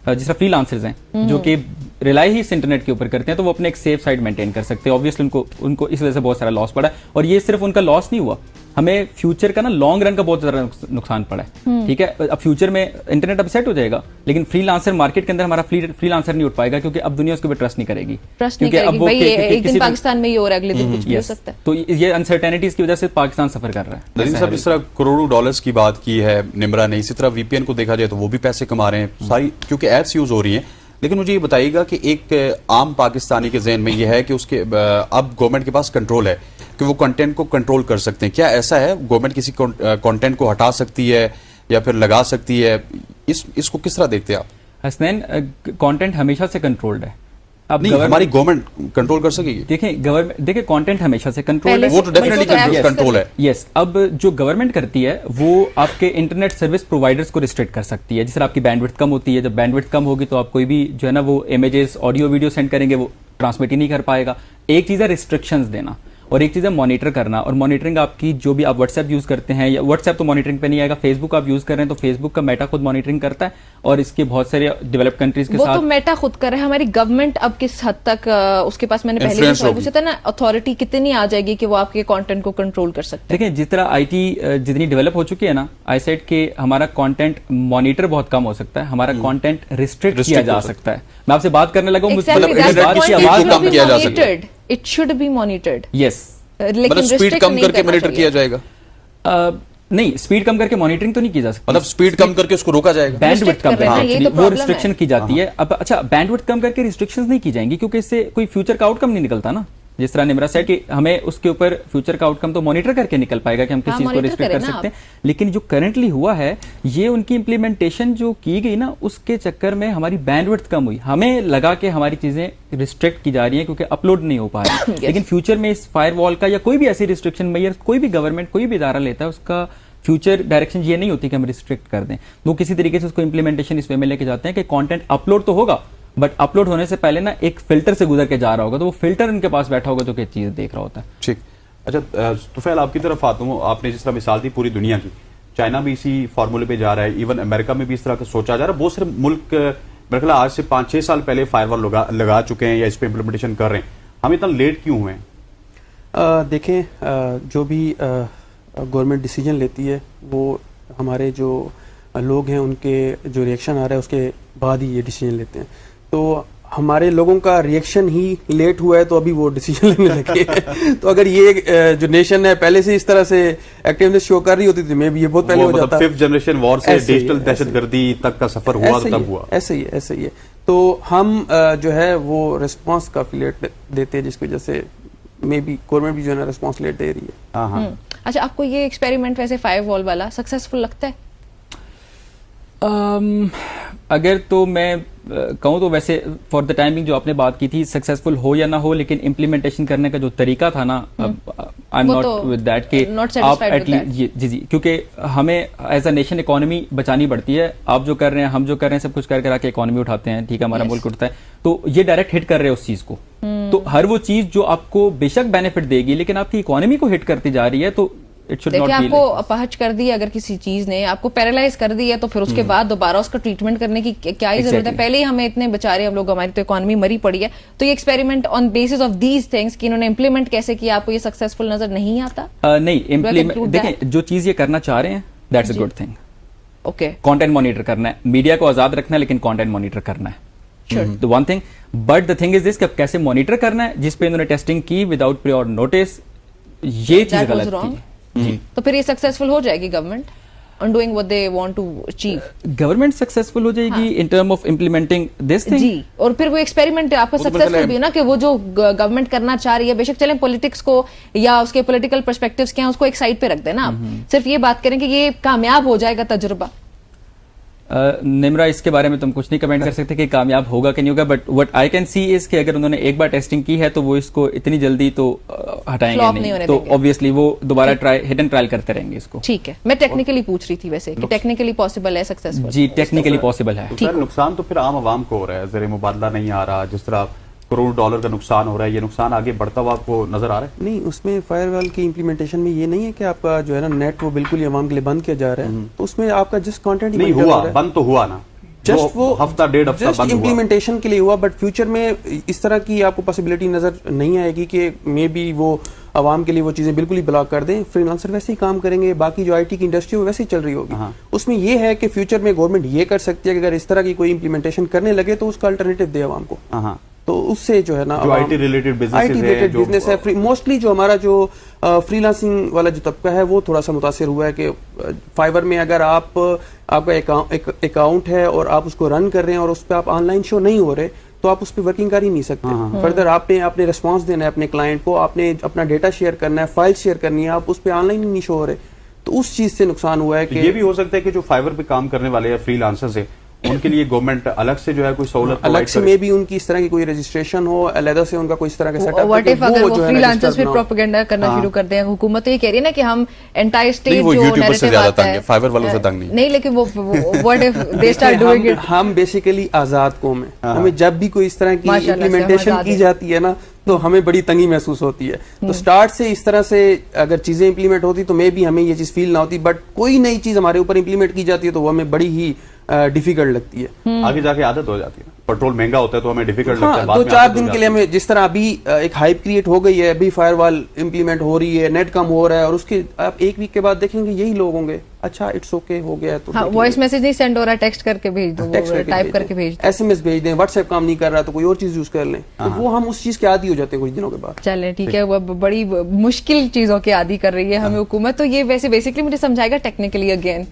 जिस तरह फ्रीलांसर्स हैं जो कि रिलाई ही इस इंटरनेट के ऊपर करते हैं, तो वो अपने एक सेफ साइड मेंटेन कर सकते हैं। ऑब्वियसली उनको इस वजह से बहुत सारा लॉस पड़ा है, और ये सिर्फ उनका लॉस नहीं हुआ, हमें फ्यूचर का ना लॉन्ग रन का बहुत ज्यादा नुकसान पड़ा है। ठीक है, अब फ्यूचर में इंटरनेट अब सेट हो जाएगा, लेकिन फ्रीलांसर मार्केट के अंदर हमारा फ्रीलांसर नहीं उठ पाएगा, क्योंकि अब दुनिया उसके ऊपर ट्रस्ट नहीं करेगी। एक दिन पाकिस्तान में ही हो रहा है, अगले दिन कुछ भी हो सकता है। तो ये अनसर्टेनिटीज की वजह से पाकिस्तान सफर कर रहा है। नदीम साहब, इस तरह करोड़ों डॉलर्स की बात की है निम्रा ने, इसी तरह वीपीएन को देखा जाए तो वो भी पैसे कमा रहे हैं सारी, क्योंकि एड्स यूज हो रही हैं। लेकिन मुझे ये बताइएगा कि एक आम पाकिस्तानी के ज़हन में ये है कि उसके अब गवर्नमेंट के पास कंट्रोल है कि वो कंटेंट को कंट्रोल कर सकते हैं। क्या ऐसा है, गवर्नमेंट किसी कंटेंट को हटा सकती है या फिर लगा सकती है? इसको किस तरह देखते हैं आप? हसनैन, कंटेंट हमेशा से कंट्रोल्ड है। अब नहीं, हमारी गवर्नमेंट कंट्रोल कर सकेगी? देखिए कंटेंट हमेशा से कंट्रोल है, वो तो डेफिनेटली कंट्रोल है। यस, अब जो गवर्नमेंट करती है वो आपके इंटरनेट सर्विस प्रोवाइडर्स को रिस्ट्रिक्ट कर सकती है। जिस तरह आपकी बैंडविड्थ कम होती है, जब बैंडविड्थ कम होगी तो आप कोई भी जो है ना वो इमेजेस, ऑडियो, वीडियो सेंड करेंगे, वो ट्रांसमिट ही नहीं कर पाएगा। एक चीज है रिस्ट्रिक्शंस देना, और एक चीज है मॉनिटर करना। और मॉनिटरिंग आपकी जो भी आप व्हाट्सएप यूज करते हैं, या व्हाट्सएप तो मॉनिटरिंग पे नहीं आएगा, फेसबुक आप यूज कर रहे हैं तो फेसबुक का मेटा खुद मॉनिटरिंग करता है, और इसके बहुत सारे डेवलप कंट्रीज के साथ वो तो मेटा खुद कर रहा है। हमारी गवर्नमेंट अब किस हद तक उसके पास, मैंने पहले भी सवाल पूछा था ना, अथॉरिटी कितनी आ जाएगी कि वो आपके कंटेंट को कंट्रोल कर सकते हैं? देखिए, जिस तरह आईटी जितनी डेवलप हो चुकी है ना, आईसाइट के हमारा कंटेंट मॉनिटर बहुत कम हो सकता है, हमारा कंटेंट रिस्ट्रिक्ट किया जा सकता है। मैं आपसे बात करने लगा, it should be monitored. Yes, मतलब स्पीड कम करके मॉनिटर किया जाएगा? नहीं, स्पीड कम करके मॉनिटरिंग तो नहीं की जा सकती। मतलब स्पीड कम करके उसको रोका जाएगा, बैंडविड्थ कम करके वो रिस्ट्रिक्शन की जाती है। अब अच्छा, बैंडविड्थ कम करके रिस्ट्रिक्शंस नहीं की जाएंगी, क्योंकि इससे कोई फ्यूचर का आउटकम नहीं निकलता ना। जिस तरह निम्रा सेड कि हमें उसके ऊपर फ्यूचर का आउटकम तो मॉनिटर करके निकल पाएगा कि हम किस चीज को रिस्ट्रिक्ट कर सकते हैं। लेकिन जो करंटली हुआ है, ये उनकी इंप्लीमेंटेशन जो की गई ना, उसके चक्कर में हमारी बैंडविड्थ कम हुई। हमें लगा कि हमारी चीजें रिस्ट्रिक्ट की जा रही हैं क्योंकि अपलोड नहीं हो पा रही है। लेकिन फ्यूचर में इस फायरवॉल का या कोई भी ऐसी रिस्ट्रिक्शन मेजर कोई भी गवर्नमेंट, कोई भी इदारा लेता है, उसका फ्यूचर डायरेक्शन ये नहीं होती कि हम रिस्ट्रिक्ट कर दें। वो किसी तरीके से उसको इंप्लीमेंटेशन इस वे में लेके जाते हैं कि कंटेंट अपलोड तो होगा, बट अपलोड होने से पहले ना एक फिल्टर से गुजर के जा रहा होगा, तो वो फिल्टर उनके पास बैठा होगा जो कि चीज देख रहा होता है। ठीक। अच्छा तुफैल, आपकी तरफ आता हूं। आपने जिस तरह मिसाल दी पूरी दुनिया की, चाइना भी इसी फार्मूले पे जा रहा है, इवन अमेरिका में भी इस तरह का सोचा जा रहा है। बहुत सारे मुल्क मेरे ख्याल आज से 5-6 साल पहले फायरवॉल लगा चुके हैं या इस पर इंप्लीमेंटेशन कर रहे हैं। हम इतना लेट क्यों हुए हैं? देखें, जो भी गवर्नमेंट डिसीजन लेती है, वो हमारे जो लोग हैं उनके जो रिएक्शन आ रहा है उसके बाद ही ये डिसीजन लेते हैं। तो हमारे लोगों का रिएक्शन ही लेट हुआ है, तो अभी वो डिसीजन लेने लगे हैं। तो अगर ये जो नेशन है पहले से इस तरह से एक्टिवनेस शो कर रही होती थी, मे भी ये बहुत पहले हो जाता। 5th जनरेशन वॉर से डिजिटल दहशतगर्दी तक का सफर हुआ तब हुआ। ऐसे ही है। तो हम जो है वो रिस्पांस काफी लेट देते हैं, जिसकी वजह से मे बी गवर्नमेंट भी जो है ना रिस्पांस लेट दे रही है। अच्छा, आपको ये एक्सपेरिमेंट वैसे फायरवॉल वाला सक्सेसफुल लगता है? अगर तो मैं कहूँ तो वैसे फॉर द टाइमिंग जो आपने बात की थी, सक्सेसफुल हो या ना हो, लेकिन इम्प्लीमेंटेशन करने का जो तरीका था ना, I am not with that कि आप एटलीस्ट जी, क्योंकि हमें एज अ नेशन इकोनॉमी बचानी पड़ती है। आप जो कर रहे हैं, हम जो कर रहे हैं, सब कुछ कर आके इकोनॉमी उठाते हैं, ठीक है, हमारा मुल्क उठता है, तो ये डायरेक्ट हिट कर रहे हैं उस चीज को। तो हर वो चीज जो आपको बेशक बेनिफिट देगी, लेकिन आपकी इकोनॉमी को हिट करती जा रही है, तो देखिए, आपको अपहज कर दी अगर किसी चीज ने, आपको पैरालाइज कर दी है, तो फिर उसके बाद दोबारा उसका ट्रीटमेंट करने की क्या ही जरूरत है? पहले ही हमें इतने बेचारे हम लोग, हमारी तो इकोनॉमी मरी पड़ी है। तो ये experiment on basis of these things कि इन्होंने इंप्लीमेंट कैसे किया, आपको ये सक्सेसफुल नजर नहीं आता? नहीं, इंप्लीमेंट देखें, जो चीज ये करना चाह रहे हैं, that's a good thing. Okay, content monitor करना है, मीडिया को आजाद रखना है, लेकिन कंटेंट मॉनिटर करना है, the one thing. But the thing is this, कैसे मॉनिटर करना है, जिस पे इन्होंने टेस्टिंग की विदाउट प्रियोर नोटिस, ये चीज गलत थी। तो फिर ये सक्सेसफुल हो जाएगी government on doing what they want to achieve? Government successful हो जाएगी in term of implementing this thing. जी, और फिर वो एक्सपेरिमेंट आपको सक्सेसफुल भी है ना, कि वो जो गवर्नमेंट करना चाह रही है, बेशक चलें पॉलिटिक्स को या उसके पॉलिटिकल पर्सपेक्टिव्स क्या है उसको एक साइड पे रख देना, आप सिर्फ ये बात करें कि ये कामयाब हो जाएगा तजुर्बा। निम्रा, इसके बारे में तुम कुछ नहीं कमेंट कर सकते कि कामयाब होगा कि नहीं होगा, but what I can see is कि अगर उन्होंने एक बार टेस्टिंग की है तो वो इसको इतनी जल्दी तो हटाएंगे नहीं, तो ऑब्वियसली वो दोबारा हिट एंड ट्रायल करते रहेंगे इसको। ठीक है, मैं टेक्निकली पूछ रही थी वैसे कि टेक्निकली पॉसिबल है सक्सेसफुल? जी, टेक्निकली पॉसिबल है। नुकसान तो फिर आम आवाम को हो रहा है, ज़र मुबादला नहीं आ रहा, जिस तरह करोड़ डॉलर का नुकसान हो रहा है, ये नुकसान आगे बढ़ता हुआ आपको नजर आ रहा है? नहीं, उसमें फायरवॉल की इम्प्लीमेंटेशन में ये नहीं है कि आपका जो है ना नेट वो बिल्कुल ही अवाम के लिए बंद किया जा रहा है, तो उसमें आपका जस्ट कंटेंट नहीं हुआ, बंद तो हुआ ना, जस्ट वो हफ्ता डेढ़ हफ्ता जस्ट बंद हुआ, इम्प्लीमेंटेशन के लिए हुआ, बट फ्यूचर में इस तरह की आपको पॉसिबिलिटी नजर नहीं आएगी कि मे बी वो आवाम के लिए वो चीजें बिल्कुल ही ब्लॉक कर दें। फ्रीलांसर वैसे ही काम करेंगे, बाकी जो आईटी की इंडस्ट्री है वैसे ही चल रही होगी। उसमें ये है कि फ्यूचर में गवर्नमेंट ये कर सकती है कि अगर इस तरह की कोई इम्प्लीमेंटेशन करने लगे तो उसका अल्टरनेटिव दे आवाम को, तो उससे जो है ना आईटी रिलेटेड बिजनेस है मोस्टली जो हमारा जो फ्रीलांसिंग वाला जो तबका है वो थोड़ा सा मुतासिर हुआ है कि फाइवर में अगर आपका अकाउंट है और आप उसको रन कर रहे हैं और उस पर आप ऑनलाइन शो नहीं हो रहे तो आप उस पर वर्किंग कर ही नहीं सकते। फर्दर आपने रिस्पांस देना है अपने क्लाइंट को, आपने अपना डेटा शेयर करना है, फाइल शेयर करनी है, आप उस पर ऑनलाइन ही नहीं शो हो रहे, तो उस चीज से नुकसान हुआ है। कि ये भी हो सकता है कि जो फाइवर पे काम करने वाले या फ्रीलांसर्स है उनके लिए गवर्नमेंट अलग से जो है कोई सहूलत अलग से में भी उनकी इस तरह की कोई रजिस्ट्रेशन हो, अलग से उनका कोई इस तरह का सेटअप, व्हाट इफ अगर वो फ्रीलांसर्स पे प्रोपेगेंडा करना शुरू कर दें। हुकूमत तो ये कह रही है ना कि हम एंटायर स्टेट जो नैरेटिव आता है फाइवर वालों से तंग नहीं, लेकिन वो what if they start doing it. हम बेसिकली आजाद कौम है, हमें जब भी कोई इस तरह की इम्प्लीमेंटेशन की जाती है ना तो हमें बड़ी तंगी महसूस होती है। तो स्टार्ट से इस तरह से अगर चीजें इंप्लीमेंट होती तो मे भी हमें ये चीज फील ना होती, बट कोई नई चीज हमारे ऊपर इंप्लीमेंट की जाती है तो वो हमें बड़ी ही डिफिकल्ट लगती है। आगे जाके आदत हो जाती है, पेट्रोल महंगा होता है तो हमें डिफिकल्ट लगता है। 2-4 दिन के लिए हमें जिस तरह अभी एक हाइप क्रिएट हो गई है, अभी फायरवॉल इंप्लीमेंट हो रही है, नेट कम हो रहा है और उसके आप एक वीक के बाद देखेंगे यही लोग होंगे अच्छा इट्स ओके हो गया तो वॉइस मैसेज नहीं सेंड हो रहा, टेक्स्ट करके भेज दो, टाइप करके भेज दो, एसएमएस भेज दें, व्हाट्सएप काम नहीं कर रहा तो कोई और चीज यूज कर लें, तो वो हम उस चीज के आदी हो जाते हैं कुछ दिनों के बाद। चले ठीक है, वो बड़ी मुश्किल चीजों के आदी कर रही है हमें हुकूमत। तो ये वैसे बेसिकली मुझे समझाएगा technically again,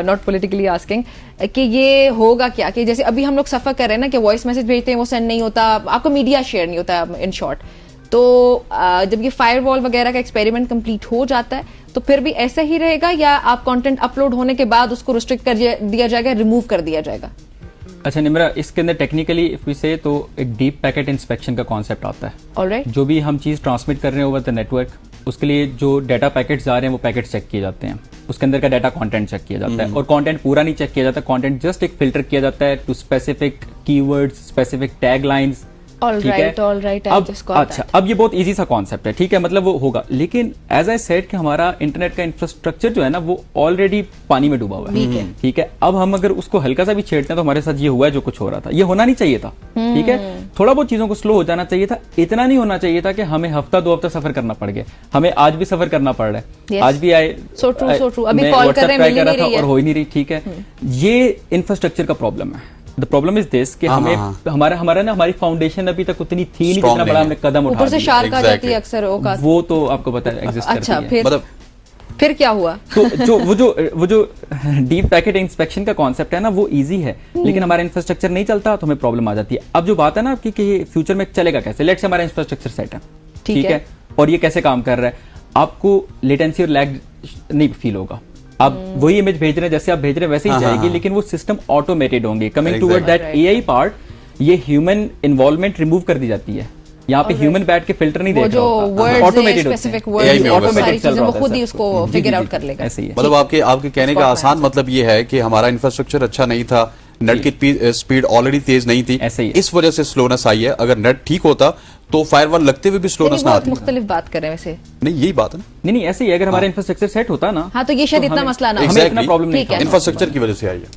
not politically asking, कि ये होगा क्या कि जैसे अभी हम लोग सफर कर रहे हैं ना कि वॉइस मैसेज भेजते हैं वो सेंड नहीं होता, आपको मीडिया शेयर नहीं होता इन शॉर्ट। तो जब ये फायरवॉल वगैरह का एक्सपेरिमेंट कंप्लीट हो जाता है तो फिर भी ऐसा ही रहेगा या आप कंटेंट अपलोड होने के बाद उसको रिस्ट्रिक्ट कर दिया जाएगा, रिमूव कर दिया जाएगा? अच्छा निम्रा, इसके अंदर टेक्निकली इफ वी से तो एक डीप पैकेट इंस्पेक्शन का कॉन्सेप्ट आता है। ऑलराइट, जो भी हम चीज ट्रांसमिट कर रहे हैं ओवर द नेटवर्क, उसके लिए जो डाटा पैकेट्स आ रहे हैं वो पैकेट चेक किए जाते हैं, उसके अंदर का डाटा कंटेंट चेक किया जाता है और कंटेंट पूरा नहीं चेक किया जाता, कंटेंट जस्ट एक फिल्टर किया जाता है to specific keywords, specific tag lines. Alright, अच्छा, अब ये बहुत इजी सा कॉन्सेप्ट है, ठीक है, मतलब वो होगा, लेकिन एज आई सेड कि हमारा इंटरनेट का इंफ्रास्ट्रक्चर जो है ना वो ऑलरेडी पानी में डूबा हुआ है, ठीक है। अब हम अगर उसको हल्का सा भी छेड़ते हैं तो हमारे साथ ये हुआ है जो कुछ हो रहा था, ये होना नहीं चाहिए था, ठीक है। थोड़ा बहुत चीजों को स्लो हो जाना चाहिए था, इतना नहीं होना चाहिए था कि हमें हफ्ता 2 हफ्ता सफर करना पड़ गया। हमें आज भी सफर करना पड़ रहा है, आज भी आए अभी कॉल कर रहा था और हो ही नहीं रही, ठीक है। ये इंफ्रास्ट्रक्चर का प्रॉब्लम है। द प्रॉब्लम इज दिस कि हमें हमारा ना हमारी फाउंडेशन अभी तक उतनी थी नहीं जितना बड़ा हमने कदम उठाया, ऊपर से शार्क आ जाती है अक्सर, वो तो आपको पता है एग्जिस्ट करती है। मतलब फिर क्या हुआ? तो वो जो डीप पैकेट इंस्पेक्शन का कॉन्सेप्ट है ना वो इजी है, लेकिन हमारा इंफ्रास्ट्रक्चर नहीं चलता तो हमें प्रॉब्लम आ जाती है। अब जो बात है ना कि फ्यूचर में चलेगा कैसे, लेट्स से हमारा इंफ्रास्ट्रक्चर सेट है, ठीक है, और ये कैसे काम कर रहा है, आपको लेटेंसी और लैग नहीं फील होगा। आप वही इमेज भेज रहे हैं जैसे आप भेज रहे हैं वैसे ही जाएगी, लेकिन वो सिस्टम ऑटोमेटेड होंगे। Coming toward that AI part, ये ह्यूमन इन्वॉल्वमेंट रिमूव कर दी जाती है। यहाँ पे ह्यूमन बैठ के फिल्टर नहीं देगा, ऑटोमेटेड वो खुद ही उसको फिगर आउट कर लेगा। मतलब आपके कहने का आसान मतलब ये है कि हमारा इंफ्रास्ट्रक्चर अच्छा नहीं था, नेट की स्पीड ऑलरेडी तेज नहीं थी, इस वजह से स्लोनेस आई है। अगर नेट ठीक होता तो फायरवॉल लगते हुए भी स्लोनेस ना आती। मुख्तलिफ बात कर रहे हैं वैसे, नहीं यही बात है ना, नहीं ऐसे ही अगर हमारा इंफ्रास्ट्रक्चर सेट होता ना, हाँ तो ये शायद इतना मसला ना, हमें इतना प्रॉब्लम नहीं था, इंफ्रास्ट्रक्चर की वजह से आई है,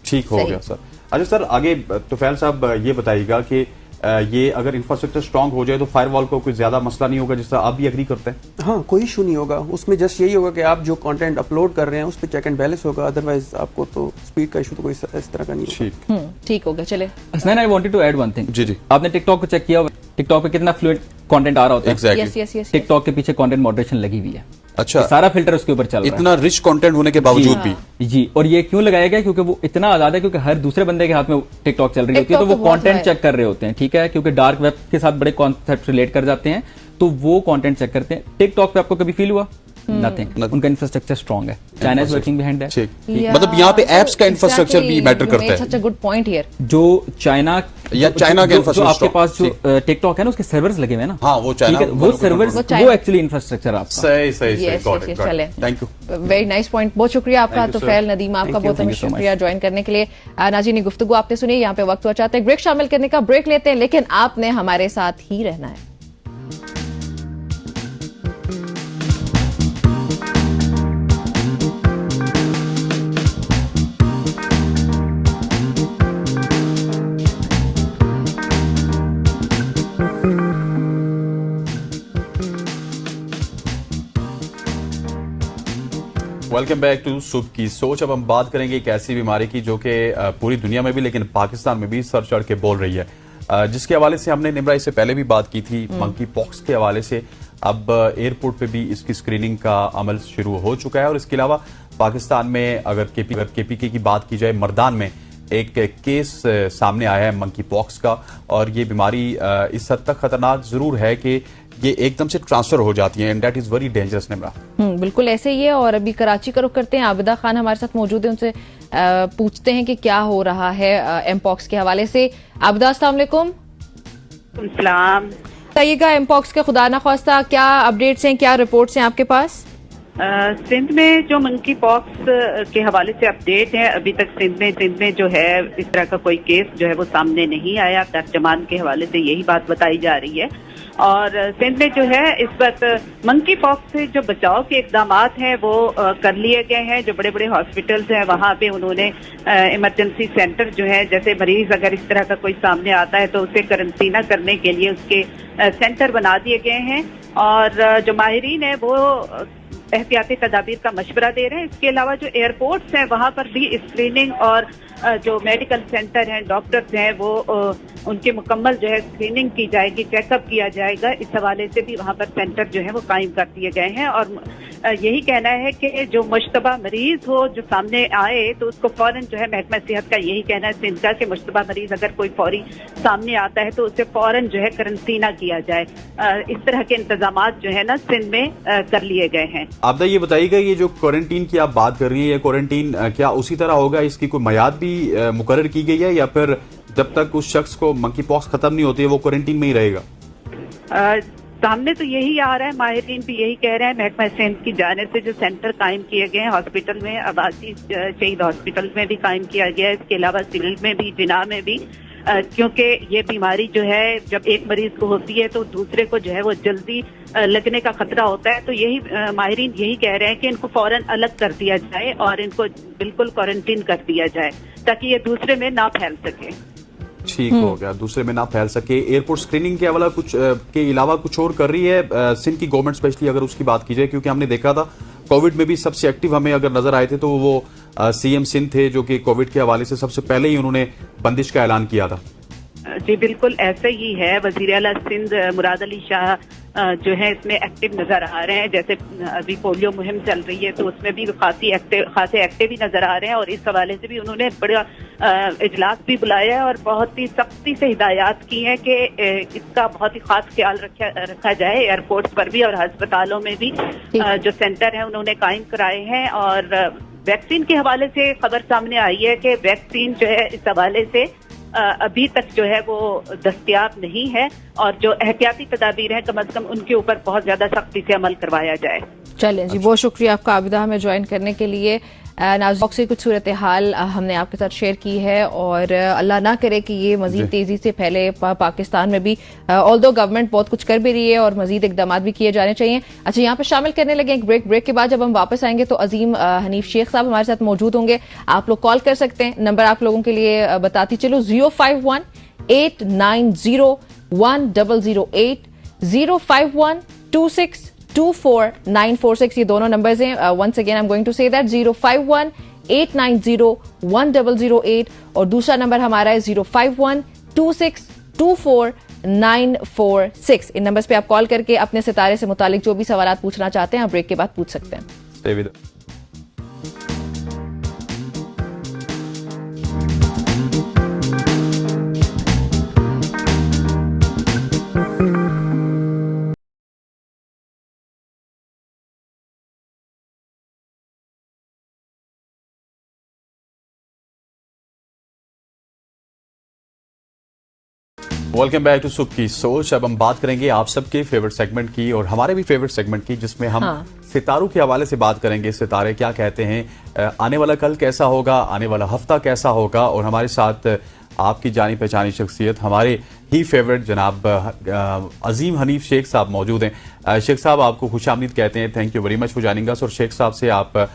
ठीक हो गया सर। अच्छा सर, आगे तुफैल साहब ये बताइएगा कि ये अगर इंफ्रास्ट्रक्चर स्ट्रांग हो जाए तो फायरवॉल को कोई ज्यादा मसला नहीं होगा, जिस तरह आप भी एग्री करते हैं? हाँ, कोई इशू नहीं होगा उसमें, जस्ट यही होगा कि आप जो कंटेंट अपलोड कर रहे हैं उस पर चेक एंड बैलेंस होगा, अदरवाइज आपको तो स्पीड का इशू तो कोई इस तरह का नहीं होगा। ठीक हो गया। चले Hasnain, I wanted to add one thing. जी, आपने टिकटॉक को चेक किया, टिकटॉक पे कितना फ्लुएंट कंटेंट आ रहा होता है? एग्जैक्टली, टिकटॉक के पीछे कंटेंट मॉडरेशन लगी हुई है। अच्छा, सारा फिल्टर उसके ऊपर चल रहा है, इतना रिच कंटेंट होने के बावजूद भी। जी, और ये क्यों लगाया गया? क्योंकि वो इतना आजाद है, क्योंकि हर दूसरे बंदे के हाथ में टिकटॉक चल रही होती है, तो वो कंटेंट चेक कर रहे होते हैं, ठीक है, क्योंकि डार्क वेब के साथ बड़े कॉन्सेप्ट रिलेट कर जाते हैं, तो वो कंटेंट चेक करते हैं। टिकटॉक पे आपको कभी फील हुआ नथिंग। उनका इंफ्रास्ट्रक्चर स्ट्रांग है, China is working behind that. ठीक, मतलब यहाँ पे एप्स का इंफ्रास्ट्रक्चर भी मैटर करता है। सच अ गुड पॉइंट हियर। जो चाइना या चाइना के जो इंफ्रास्ट्रक्चर आपके पास जो टिकटॉक है ना, उसके सर्वर्स लगे हुए हैं ना, हाँ वो चाइना, वो सर्वर्स वो एक्चुअली इंफ्रास्ट्रक्चर आपका। सही सही Yes, got yes, it, yes, चलें। Thank you, very nice point. बहुत शुक्रिया आपका Thank you, Tufail sir. Nadeem, आपका Thank you, बहुत thank you so शुक्रिया ज्वाइन करने के लिए। नाज़रीन, गुफ्तगू आपने सुनी, यहाँ पे वक्त हुआ चाहते हैं ब्रेक शामिल करने का। ब्रेक लेते हैं, लेकिन आपने हमारे साथ ही रहना है। वेलकम बैक टू सुबह की सोच। अब हम बात करेंगे एक ऐसी बीमारी की जो कि पूरी दुनिया में भी लेकिन पाकिस्तान में भी सर चढ़ के बोल रही है, जिसके हवाले से हमने निमरा इससे पहले भी बात की थी। मंकी पॉक्स के हवाले से अब एयरपोर्ट पे भी इसकी स्क्रीनिंग का अमल शुरू हो चुका है। और इसके अलावा पाकिस्तान में अगर केपीके की बात की जाए, मर्दान में एक केस सामने आया है मंकी पॉक्स का, और ये बीमारी इस हद तक खतरनाक जरूर है कि ये एकदम से ट्रांसफर हो जाती है, and that is very dangerous. Nimra, बिल्कुल ऐसे ही है। और अभी कराची का रुख करते हैं, आबिदा खान हमारे साथ मौजूद है, उनसे पूछते हैं कि क्या हो रहा है एमपॉक्स के हवाले से। आबिदा, अस्सलाम वालेकुम। सलाम। बताइएगा, एमपॉक्स के खुदा ना ख्वास्ता क्या अपडेट्स हैं, क्या रिपोर्ट्स हैं आपके पास? सिंध में जो मंकी पॉक्स के हवाले से अपडेट है, अभी तक सिंध में जो है इस तरह का कोई केस जो है वो सामने नहीं आया। तर्जमान के हवाले से यही बात बताई जा रही है। और सिंध में जो है इस वक्त मंकी पॉक्स से जो बचाव के इकदाम हैं वो कर लिए गए हैं। जो बड़े बड़े हॉस्पिटल्स हैं वहाँ पे उन्होंने इमरजेंसी सेंटर जो है, जैसे मरीज अगर इस तरह का कोई सामने आता है तो उसे करंटीना करने के लिए उसके सेंटर बना दिए गए हैं। और जो माहिरीन है वो एहतियाती तदाबीर का मशवरा दे रहे हैं। इसके अलावा जो एयरपोर्ट्स हैं वहाँ पर भी स्क्रीनिंग और जो मेडिकल सेंटर हैं, डॉक्टर्स हैं, वो उनकी मुकम्मल जो है स्क्रीनिंग की जाएगी, चेकअप किया जाएगा। इस हवाले से भी वहाँ पर सेंटर जो है वो कायम कर दिए गए हैं। और यही कहना है कि जो मुश्तबा मरीज हो जो सामने आए तो उसको फौरन जो है महकमा सेहत का यही कहना है सिंध का कि मुश्तबा मरीज अगर कोई फौरी सामने आता है तो उसे फौरन जो है करंटीना किया जाए। इस तरह के इंतजामात जो है ना सिंध में कर लिए गए हैं। आपदा ये बताइएगा, ये जो क्वारंटीन की आप बात कर रही हैं, ये क्वारंटीन क्या उसी तरह होगा, इसकी कोई मियाद भी मुकर्रर की गई है, या फिर जब तक उस शख्स को मंकी पॉक्स खत्म नहीं होती है वो क्वारंटीन में ही रहेगा? सामने तो यही आ रहा है, माहिरीन भी यही कह रहे हैं। महकमा सेहत की जानिब से जो सेंटर कायम किए गए हैं हॉस्पिटल में, आबादी शहीद हॉस्पिटल में भी कायम किया गया है, इसके अलावा सिविल में भी, जिना में भी, क्योंकि ये बीमारी जो है जब एक मरीज को होती है तो दूसरे को जो है वो जल्दी लगने का खतरा होता है। तो यही माहिरीन यही कह रहे हैं कि इनको फौरन अलग कर दिया जाए और इनको बिल्कुल क्वारंटीन कर दिया जाए ताकि ये दूसरे में ना फैल सके। ठीक हो गया, दूसरे में ना फैल सके। एयरपोर्ट स्क्रीनिंग के अलावा कुछ के अलावा कुछ और कर रही है सिंध की गवर्नमेंट, स्पेशली अगर उसकी बात की जाए, क्योंकि हमने देखा था कोविड में भी सबसे एक्टिव हमें अगर नजर आए थे तो वो सीएम सिंध थे, जो कि कोविड के हवाले से सबसे पहले ही उन्होंने बंदिश का ऐलान किया था। जी बिल्कुल ऐसे ही है। वजीर आला सिंध मुराद अली शाह जो है इसमें एक्टिव नजर आ रहे हैं। जैसे अभी पोलियो मुहिम चल रही है तो उसमें भी खासे एक्टिव ही नजर आ रहे हैं। और इस हवाले से भी उन्होंने बड़ा इजलास भी बुलाया है और बहुत ही सख्ती से हिदायत की है कि इसका बहुत ही खास ख्याल रखा जाए। एयरपोर्ट्स पर भी और अस्पतालों में भी जो सेंटर है उन्होंने कायम कराए हैं। और वैक्सीन के हवाले से खबर सामने आई है कि वैक्सीन जो है इस हवाले से अभी तक जो है वो दस्तयाब नहीं है और जो एहतियाती तदाबीर है कम अज कम उनके ऊपर बहुत ज्यादा सख्ती से अमल करवाया जाए। चलें जी, बहुत शुक्रिया आपका आबिदा हमें ज्वाइन करने के लिए। नाज़रीन से कुछ सूरत हाल हमने आपके साथ शेयर की है और अल्लाह ना करे कि ये मजीद तेजी से फैले पाकिस्तान में भी। ऑल्दो गवर्नमेंट बहुत कुछ कर भी रही है और मजीद इकदाम भी किए जाने चाहिए। अच्छा, यहाँ पे शामिल करने लगे एक ब्रेक के बाद जब हम वापस आएंगे तो अजीम हनीफ शेख साहब हमारे साथ मौजूद होंगे। आप लोग कॉल कर सकते हैं, नंबर आप लोगों के लिए बताती चलो 051-890-1008, 051-2624-946, ये दोनों नंबर्स हैं। Once again I am going to say that 051-890-1008 और दूसरा नंबर हमारा है 051-2624-946। इन नंबर्स पे आप कॉल करके अपने सितारे से मुतालिक जो भी सवाल पूछना चाहते हैं आप ब्रेक के बाद पूछ सकते हैं। वेलकम बैक टू सुख की सोच। अब हम बात करेंगे आप सबके फेवरेट सेगमेंट की और हमारे भी फेवरेट सेगमेंट की, जिसमें हम सितारों के हवाले से बात करेंगे। सितारे क्या कहते हैं, आने वाला कल कैसा होगा, आने वाला हफ्ता कैसा होगा। और हमारे साथ आपकी जानी पहचानी शख्सियत, हमारे ही फेवरेट जनाब अजीम हनीफ शेख साहब मौजूद हैं। शेख साहब, आपको खुशामदीद कहते हैं। Thank you very much for joining अस। और शेख साहब से आप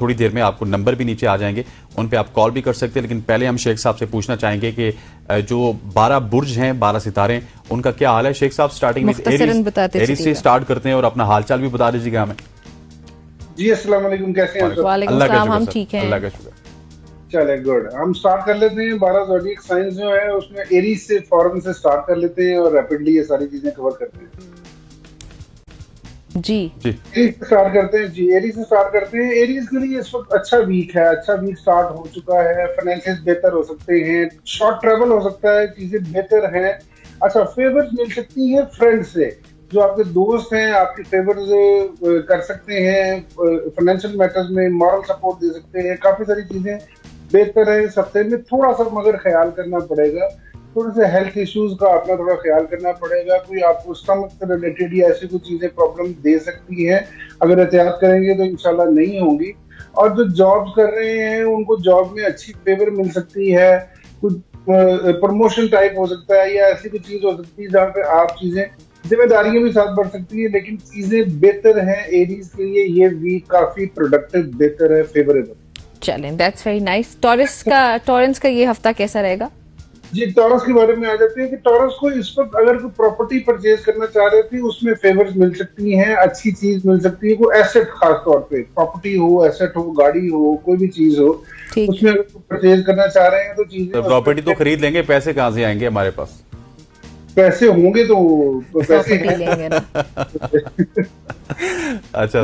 थोड़ी देर में आपको नंबर भी नीचे आ जाएंगे, उन पे आप कॉल भी कर सकते हैं। लेकिन पहले हम शेख साहब से पूछना चाहेंगे कि जो 12 बुर्ज हैं, 12 सितारे, उनका क्या हाल है। शेख साहब, स्टार्टिंग में एरीज से स्टार्ट करते हैं और अपना हालचाल भी बता दीजिएगा हमें। जी अस्सलाम वालेकुम, कैसे हैं? वालेकुम सलाम, हम ठीक हैं। अल्लाह का शुक्र। चले गुड, हम स्टार्ट कर लेते हैं। 12 ज़ोडिएक साइंस जो है उसमें एरीज से फौरन से स्टार्ट कर लेते हैं और रैपिडली ये सारी चीजें कवर करते हैं। जी एरीज से स्टार्ट करते हैं। जी, एरीज से स्टार्ट करते हैं। एरीज के लिए इस वक्त अच्छा वीक है, अच्छा वीक स्टार्ट हो चुका है। फाइनेंसेस बेहतर हो सकते हैं, शॉर्ट ट्रेवल हो सकता है, चीजें बेहतर हैं। अच्छा, फेवर्स मिल सकती है फ्रेंड से, जो आपके दोस्त हैं, आपके फेवर्स कर सकते हैं। फाइनेंशियल मैटर्स में मॉरल सपोर्ट दे सकते हैं। काफी सारी चीजें बेहतर है इस हफ्ते में। थोड़ा सा मगर ख्याल करना पड़ेगा, थोड़े से हेल्थ इश्यूज का अपना थोड़ा ख्याल करना पड़ेगा। कोई आपको स्टमक से रिलेटेड या ऐसी कुछ चीजें प्रॉब्लम दे सकती है, अगर एहतियात करेंगे तो इंशाल्लाह नहीं होंगी। और जो जॉब कर रहे हैं उनको जॉब में अच्छी फेवर मिल सकती है, कुछ प्रमोशन टाइप हो सकता है या ऐसी कुछ चीज हो सकती है जहाँ पे आप चीजें, जिम्मेदारियां भी साथ बढ़ सकती है, लेकिन चीजें बेहतर हैं। एरीज के लिए ये वीक काफी प्रोडक्टिव, बेहतर है, फेवरेबल। चलें, दैट्स वेरी नाइस। टॉरेंस का ये हफ्ता कैसा रहेगा? जी, टॉरस के बारे में आ जाते हैं कि टॉरस को इस वक्त अगर कोई प्रॉपर्टी परचेज करना चाह रहे थे उसमें फेवर्स मिल सकती हैं, अच्छी चीज मिल सकती है। कोई एसेट, खास तौर पे प्रॉपर्टी हो, एसेट हो, गाड़ी हो, कोई भी चीज हो, उसमें अगर परचेज करना चाह रहे हैं तो चीजें, प्रॉपर्टी तो खरीद लेंगे, पैसे कहाँ से आएंगे हमारे पास? पैसे होंगे तो पैसे लेंगे ना। अच्छा,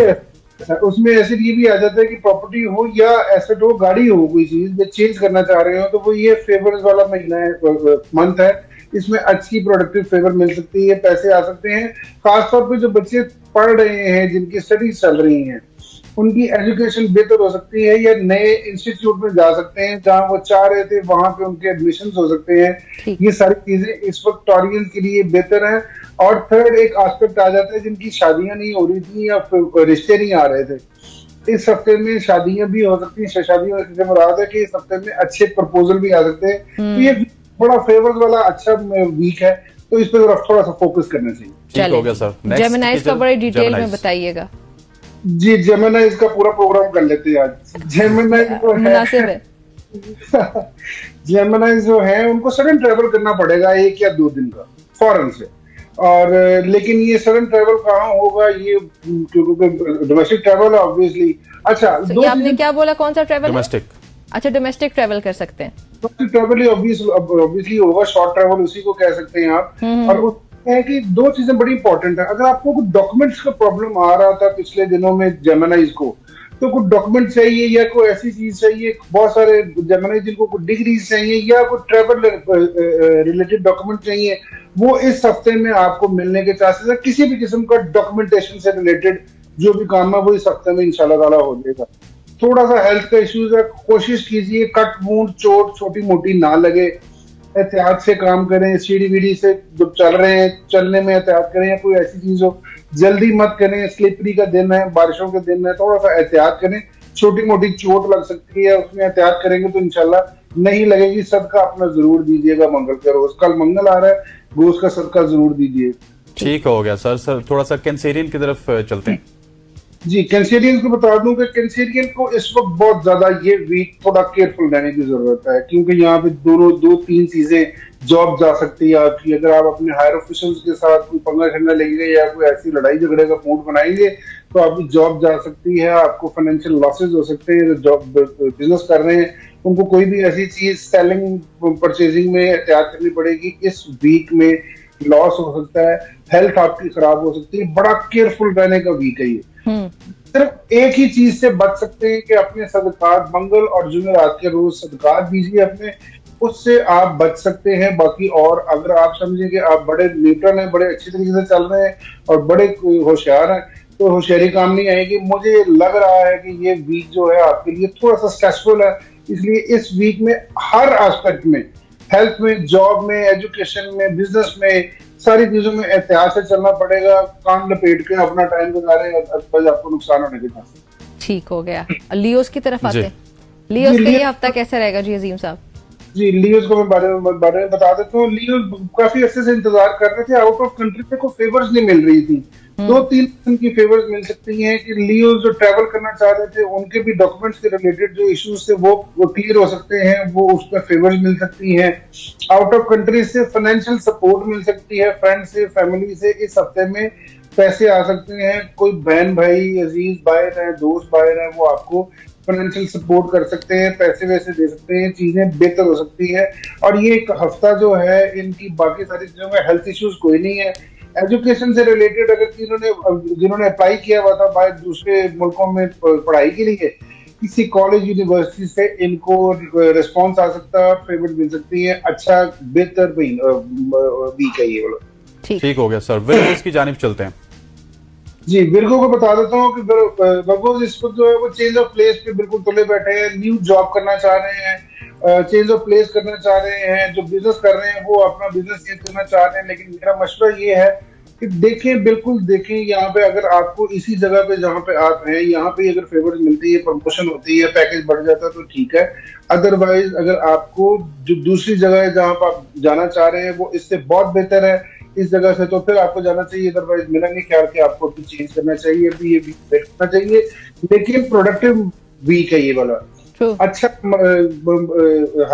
उसमें एसेट ये भी आ जाता है कि प्रॉपर्टी हो या एसेट हो, गाड़ी हो, कोई चीज चेंज करना चाह रहे हो तो वो ये फेवर्स वाला महीना है, मंथ है। इसमें अच्छी प्रोडक्टिव फेवर मिल सकती है, पैसे आ सकते हैं। खासतौर पे जो बच्चे पढ़ रहे हैं, जिनकी स्टडीज चल रही हैं, उनकी एजुकेशन बेहतर हो सकती है या नए इंस्टीट्यूट में जा सकते हैं जहां वो चाह रहे थे, वहां पे उनके एडमिशन हो सकते हैं। ये सारी चीजें इस वक्त टॉरियंस के लिए बेहतर है। और थर्ड एक एस्पेक्ट आ जाता है जिनकी शादियां नहीं हो रही थी या रिश्ते नहीं आ रहे थे, इस हफ्ते में शादियां भी हो सकती हैं। शादियों से मुराद है कि इस हफ्ते में अच्छे प्रपोजल भी आ सकते हैं। तो ये बड़ा फेवर्स वाला अच्छा वीक है, तो इस पर थोड़ा सा फोकस करना चाहिए। ठीक हो गया सर। जेमिनाइज का बड़े डिटेल में बताइएगा। जी, जेमिनाइज का पूरा प्रोग्राम कर लेते हैं आज। जेमिनाइज जो मुनासिब है जेमिनाइज जो है उनको सडन ट्रेवल करना पड़ेगा 1 या 2 दिन का फॉरेन से। और लेकिन ये सडन ट्रेवल कहाँ होगा, ये क्योंकि डोमेस्टिक ट्रेवल है ऑब्वियसली। अच्छा, ये आपने क्या बोला, कौन सा ट्रेवल? डोमेस्टिक। अच्छा, डोमेस्टिक ट्रेवल कर सकते हैं। डोमेस्टिक ट्रेवल ही ऑब्वियसली होगा, शॉर्ट ट्रेवल उसी को कह सकते हैं आप। और है कि 2 चीजें बड़ी इंपॉर्टेंट है। अगर आपको कुछ डॉक्यूमेंट्स का प्रॉब्लम आ रहा था पिछले दिनों में जेमिनाइज को, तो कुछ डॉक्यूमेंट चाहिए या कोई ऐसी चीज चाहिए, बहुत सारे जेमिनाइज जिनको कुछ डिग्रीज चाहिए या कुछ ट्रैवल रिलेटेड डॉक्यूमेंट चाहिए, वो इस हफ्ते में आपको मिलने के चांसेस है। किसी भी किस्म का डॉक्यूमेंटेशन से रिलेटेड जो भी काम है वो इस हफ्ते में इंशाल्लाह ताला हो जाएगा। थोड़ा सा हेल्थ का इश्यूज है, कोशिश कीजिए कट वूंड, चोट छोटी मोटी ना लगे, एहतियात से काम करें। सीढ़ी वीढ़ी से जब चल रहे हैं, चलने में एहतियात करें। या कोई ऐसी चीज हो, जल्दी मत करें। स्लिपरी का दिन है, बारिशों के दिन है, थोड़ा सा एहतियात करें। छोटी मोटी चोट लग सकती है, उसमें एहतियात करेंगे तो इंशाल्लाह नहीं लगेगी। सदका अपना जरूर दीजिएगा मंगल का रोज, कल मंगल आ रहा है, गोश्त का सदका जरूर दीजिए। ठीक हो गया सर। थोड़ा सा कैंसेरियन की तरफ चलते हैं। जी, कैंसेरियन को बता दूं कि कैंसेरियन को इस वक्त बहुत ज्यादा ये वीक थोड़ा केयरफुल रहने की जरूरत है, क्योंकि यहाँ पे 2-3 चीजें जॉब जा सकती है आपकी। अगर आप अपने हायर ऑफिसर्स के साथ कोई पंगा शंगा लेंगे या कोई ऐसी लड़ाई झगड़े का मूड बनाएंगे तो आपकी जॉब जा सकती है। आपको फाइनेंशियल लॉसेज हो सकते हैं। जो जॉब बिजनेस कर रहे हैं उनको कोई भी ऐसी चीज सेलिंग परचेजिंग में एहतियात करनी पड़ेगी। इस वीक में लॉस हो सकता है, हेल्थ आपकी खराब हो सकती है। बड़ा केयरफुल रहने का वीक है ये। सिर्फ एक ही चीज से बच सकते हैं कि अपने सदकात मंगल और जुमेरात के रोज सदकात दीजिए अपने, उससे आप बच सकते हैं। बाकी और अगर आप समझें कि आप बड़े न्यूट्रल हैं, बड़े अच्छी तरीके से चल रहे हैं और बड़े होशियार हैं, तो होशियारी काम नहीं आएगी। मुझे लग रहा है कि ये वीक जो है आपके लिए थोड़ा सा स्ट्रेसफुल है, इसलिए इस वीक में हर एस्पेक्ट में हेल्थ में, जॉब में, एजुकेशन में, बिजनेस में, सारी चीजों में एहतियात से चलना पड़ेगा। कान लपेट के अपना टाइम गुजारें, अदरवाइज आपको नुकसान होने के चांसेस। ठीक हो गया। लियोस की तरफ आते हैं। लियोस का ये हफ्ता कैसा रहेगा जी अजीम साहब? जी, लियोस को मैं बारे में बता देता हूँ। लियोस काफी अच्छे से इंतजार कर रहे थे, आउट ऑफ कंट्री पे कोई फेवर्स नहीं मिल रही थी। 2-3 किस्म की फेवर्स मिल सकती हैं कि लियोस जो ट्रैवल करना चाह रहे थे उनके भी डॉक्यूमेंट्स के रिलेटेड जो इश्यूज थे वो क्लियर हो सकते हैं, वो उस पर फेवर्स मिल सकती हैं। आउट ऑफ कंट्री से फाइनेंशियल सपोर्ट मिल सकती है, फ्रेंड से, फैमिली से इस हफ्ते में पैसे आ सकते हैं। कोई बहन भाई, अजीज भाई रहे, दोस्त भाई रहे, वो आपको फाइनेंशियल सपोर्ट कर सकते हैं, पैसे वैसे दे सकते हैं, चीजें बेहतर हो सकती है। और ये एक हफ्ता जो है इनकी बाकी सारी चीजों में हेल्थ इश्यूज कोई नहीं है। एजुकेशन से रिलेटेड अगर जिन्होंने अप्लाई किया हुआ था बाहर दूसरे मुल्कों में पढ़ाई के लिए, किसी कॉलेज यूनिवर्सिटी से इनको रिस्पॉन्स आ सकता है, फेवर मिल सकती है। अच्छा बेहतर वीक है ये वाला। ठीक हो गया सर। विर्गोस की जानिब चलते हैं। जी, विर्गो को बता देता हूँ कि विर्गो इस वक्त जो है वो चेंज ऑफ प्लेस पे बिल्कुल तुले बैठे हैं। न्यू जॉब करना चाह रहे हैं, चेंज ऑफ प्लेस करना चाह रहे हैं। जो बिजनेस कर रहे हैं वो अपना बिजनेस चेंज करना चाह रहे हैं। लेकिन मेरा मशवरा ये है कि देखें, बिल्कुल देखें, यहाँ पे अगर आपको इसी जगह पे जहाँ पे आप हैं यहाँ पे अगर फेवर मिलती है, प्रमोशन होती है, पैकेज बढ़ जाता है तो ठीक है। अदरवाइज अगर आपको जो दूसरी जगह है जहाँ पर आप जाना चाह रहे हैं वो इससे बहुत बेहतर है इस जगह से, तो फिर आपको जाना चाहिए। अदरवाइज मेरा नहीं ख्याल कि आपको अभी चेंज करना चाहिए, अभी ये वीक देखना चाहिए। लेकिन प्रोडक्टिव वीक है ये वाला, अच्छा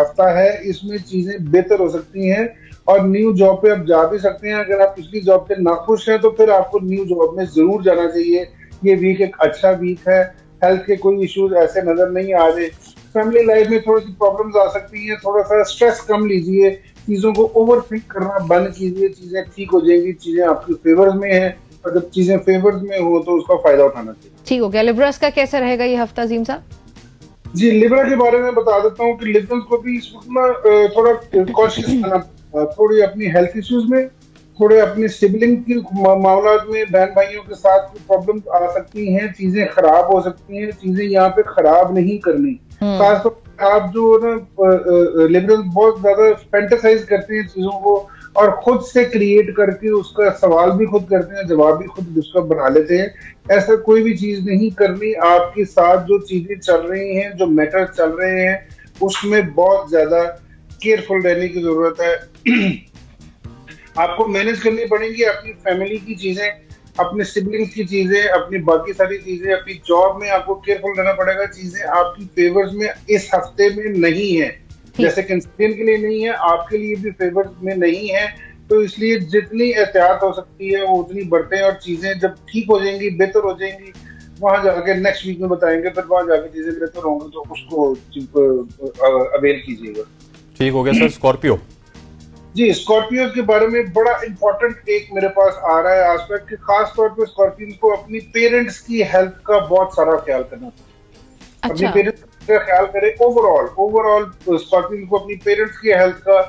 हफ्ता है, इसमें चीजें बेहतर हो सकती हैं और न्यू जॉब पे आप जा भी सकते हैं। अगर आप पिछली जॉब से नाखुश हैं तो फिर आपको न्यू जॉब में जरूर जाना चाहिए। ये वीक एक अच्छा वीक है। हेल्थ के कोई इश्यूज ऐसे नजर नहीं आ रहे। फैमिली लाइफ में थोड़ी सी प्रॉब्लम्स आ सकती हैं, थोड़ा सा स्ट्रेस कम लीजिए, चीजों को ओवर थिंक करना बंद कीजिए, चीजें ठीक हो जाएंगी, चीजें आपकी फेवर्स में है और जब चीजें फेवर्स में हो तो उसका फायदा उठाना चाहिए। ठीक हो गया। लिब्रास का कैसा रहेगा ये हफ्ता अजीम साहब? जी, लिब्रा के बारे में बता देता हूँ कि लिब्रल्स को भी इस वक्त ना थोड़ा कॉशियस रहना, थोड़ी अपनी हेल्थ इश्यूज में, थोड़े अपने सिबलिंग की मामलात में, बहन भाइयों के साथ प्रॉब्लम आ सकती हैं, चीजें खराब हो सकती हैं। चीजें यहाँ पे खराब नहीं करनी। खासतौर आप जो ना लिबरल बहुत ज्यादा फैंटेसाइज करते हैं चीजों को और खुद से क्रिएट करके उसका सवाल भी खुद करते हैं, जवाब भी खुद उसका बना लेते हैं। ऐसा कोई भी चीज नहीं करनी। आपके साथ जो चीजें चल रही हैं, जो मैटर चल रहे हैं, उसमें बहुत ज्यादा केयरफुल रहने की जरूरत है। आपको मैनेज करनी पड़ेंगी अपनी फैमिली की चीजें, अपने सिबलिंग्स की चीजें, अपनी बाकी सारी चीजें। अपनी जॉब में आपको केयरफुल रहना पड़ेगा। चीजें आपकी फेवर्स में इस हफ्ते में नहीं है, जैसे कंसल्टेंट के लिए नहीं है, आपके लिए भी फेवर्स में नहीं है। तो इसलिए जितनी एहतियात हो सकती है वो उतनी बरतें और चीजें जब ठीक हो जाएंगी, बेहतर हो जाएंगी, वहां जाके नेक्स्ट वीक में बताएंगे, फिर वहां जाके चीजें बेहतर होंगी तो उसको अवेल कीजिएगा। ठीक हो गया सर। स्कॉर्पियो। जी, स्कॉर्पियो के बारे में बड़ा इंपॉर्टेंट एक मेरे पास आ रहा है एस्पेक्ट कि खास तौर पे स्कॉर्पियो को अपनी पेरेंट्स की हेल्थ का बहुत सारा ख्याल करना चाहिए। अपनी पेरेंट्स का ख्याल करें। ओवरऑल स्कॉर्पियो को अपनी पेरेंट्स की हेल्थ का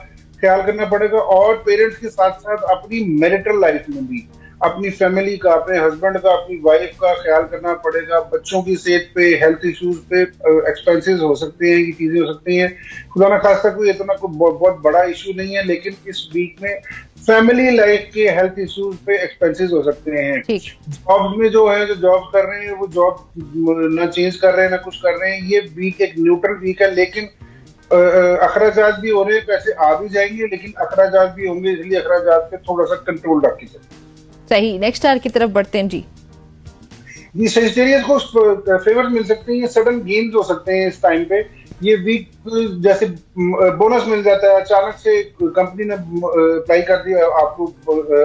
ख्याल करना पड़ेगा और पेरेंट्स के साथ साथ अपनी मैरिटल लाइफ में भी अपनी फैमिली का, अपने हस्बैंड का, अपनी वाइफ का ख्याल करना पड़ेगा। बच्चों की सेहत पे, हेल्थ इश्यूज पे एक्सपेंसेस हो सकते हैं, ये चीजें हो सकती हैं। खुदा ना खास्ता कोई इतना कोई बहुत बड़ा इशू नहीं है, लेकिन इस वीक में फैमिली लाइफ के हेल्थ इश्यूज पे एक्सपेंसेस हो सकते हैं। जॉब में जो है, जो जॉब कर रहे हैं वो जॉब ना चेंज कर रहे हैं ना कुछ कर रहे हैं। ये वीक एक न्यूट्रल वीक है, लेकिन अखराजात भी हो रहे हैं, पैसे आ भी जाएंगे लेकिन अखराजात भी होंगे, इसलिए अखराजात पे थोड़ा सा कंट्रोल रखिए। सही। नेक्स्ट स्टार की तरफ बढ़ते हैं जी। ये सजिटेरियस को फेवर मिल सकते हैं, सडन गेन्स हो सकते हैं इस टाइम पे। ये वीक जैसे बोनस मिल जाता है, अचानक से कंपनी ने अप्लाई कर दिया, आपको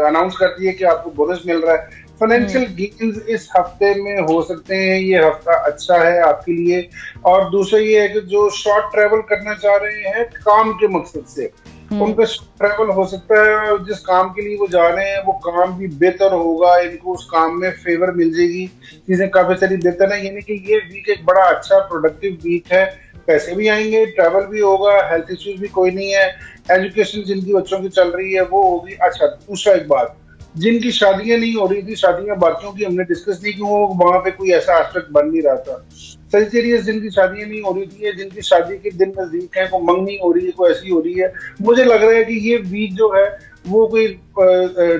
अनाउंस कर दिया कि आपको बोनस मिल रहा है। फाइनेंशियल गेन्स इस हफ्ते में हो सकते हैं। ये हफ्ता अच्छा है आपके लिए। और दूसरा ये है कि जो शॉर्ट ट्रैवल करना चाह रहे हैं काम के मकसद से, उनका ट्रैवल हो सकता है। जिस काम के लिए वो जा रहे हैं वो काम भी बेहतर होगा, इनको उस काम में फेवर मिल जाएगी, चीजें काफी सारी बेहतर है। यानी कि ये वीक एक बड़ा अच्छा प्रोडक्टिव वीक है। पैसे भी आएंगे, ट्रैवल भी होगा, हेल्थ इश्यूज भी कोई नहीं है। एजुकेशन जिनकी बच्चों की चल रही है वो होगी। अच्छा, दूसरा एक बात, जिनकी शादियां नहीं हो रही थी, शादियां बाकियों की हमने डिस्कस नहीं की, वो वहां पे कोई ऐसा एस्पेक्ट बन नहीं रहा था। सजिटेरियस जिनकी शादियां नहीं हो रही थी, जिनकी शादी के दिन नजदीक है, कोई मंगनी हो रही है, कोई ऐसी हो रही है, मुझे लग रहा है कि ये वीक जो है वो कोई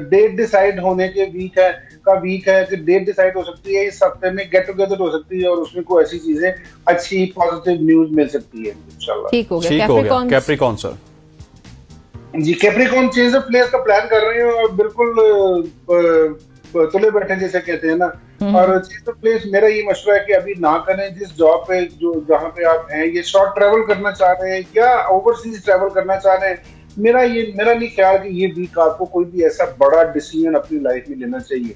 डेट डिसाइड होने के वीक है कि डेट डिसाइड हो सकती है, इस हफ्ते में गेट टुगेदर हो सकती है और उसमें कोई ऐसी चीजें अच्छी पॉजिटिव न्यूज मिल सकती है इंशाल्लाह। ठीक हो गया। कैप्रिकॉन सर जी, कैप्रिकॉन चेंज ऑफ प्लेस का प्लान कर रहे हैं और बिल्कुल तुले बैठे जैसे कहते हैं ना। और चेंज ऑफ प्लेस मेरा ये मशवरा है कि अभी ना करें। जिस जॉब पे जहाँ पे आप हैं, ये शॉर्ट ट्रैवल करना चाह रहे हैं या ओवरसीज ट्रैवल करना चाह रहे हैं, मेरा नहीं ख्याल कि ये वीक आपको कोई भी ऐसा बड़ा डिसीजन अपनी लाइफ में लेना चाहिए।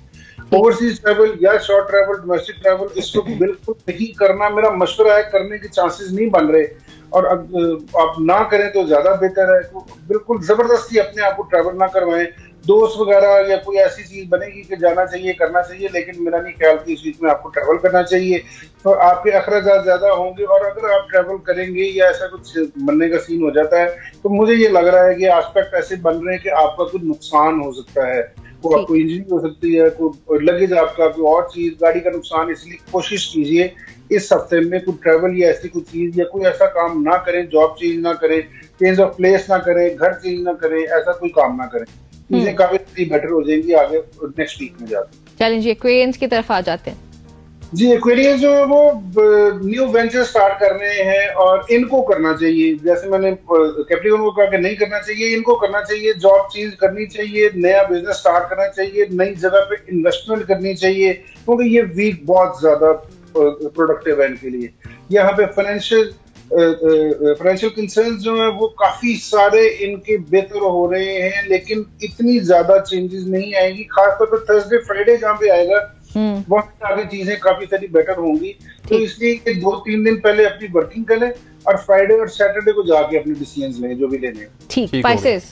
ओवरसीज ट्रैवल या शॉर्ट ट्रैवल, डोमेस्टिक ट्रैवल, इसको बिल्कुल नहीं करना मेरा मशवरा है। करने के चांसेस नहीं बन रहे और आप ना करें तो ज्यादा बेहतर है। तो बिल्कुल जबरदस्ती अपने आप को ट्रैवल ना करवाएं। दोस्त वगैरह या कोई ऐसी चीज बनेगी कि जाना चाहिए, करना चाहिए, लेकिन मेरा नहीं ख्याल कि इस वीक में आपको ट्रैवल करना चाहिए। तो आपके अखराजात ज्यादा होंगे और अगर आप ट्रैवल करेंगे या ऐसा कुछ बनने का सीन हो जाता है तो मुझे ये लग रहा है कि एस्पेक्ट ऐसे बन रहे हैं कि आपका कुछ नुकसान हो सकता है। को आपको इंजरी हो सकती है, कोई लगेज आपका, कोई और चीज, गाड़ी का नुकसान। इसलिए कोशिश कीजिए इस हफ्ते में कोई ट्रैवल या ऐसी कोई चीज या कोई ऐसा काम ना करें, जॉब चेंज ना करें, चेंज ऑफ प्लेस ना करें, घर चेंज ना करें, ऐसा कोई काम ना करें। चीजें काफी बेटर हो जाएंगी आगे नेक्स्ट वीक में जाकर। चलें जी, एक्वेरियंस की तरफ आ जाते हैं। जी, एक्वेरियंस जो है वो न्यू वेंचर स्टार्ट कर रहे हैं और इनको करना चाहिए। जैसे मैंने कैप्रिकॉन को कहा कि नहीं करना चाहिए, इनको करना चाहिए। जॉब चेंज करनी चाहिए, नया बिजनेस स्टार्ट करना चाहिए, नई जगह पे इन्वेस्टमेंट करनी चाहिए, क्योंकि ये वीक बहुत ज्यादा प्रोडक्टिव है इनके लिए। यहाँ पे फाइनेंशियल कंसर्न्स जो है वो काफी सारे इनके बेहतर हो रहे हैं, लेकिन इतनी ज्यादा चेंजेस नहीं आएगी। खासतौर पर थर्सडे फ्राइडे जहाँ पे आएगा वहाँ आगे चीजें काफी सारी बेटर होंगी। तो इसलिए 2-3 दिन पहले अपनी वर्किंग करें और फ्राइडे और सैटरडे को जाके अपने डिसीजंस लें जो भी लेने। ठीक। स्पाइसेस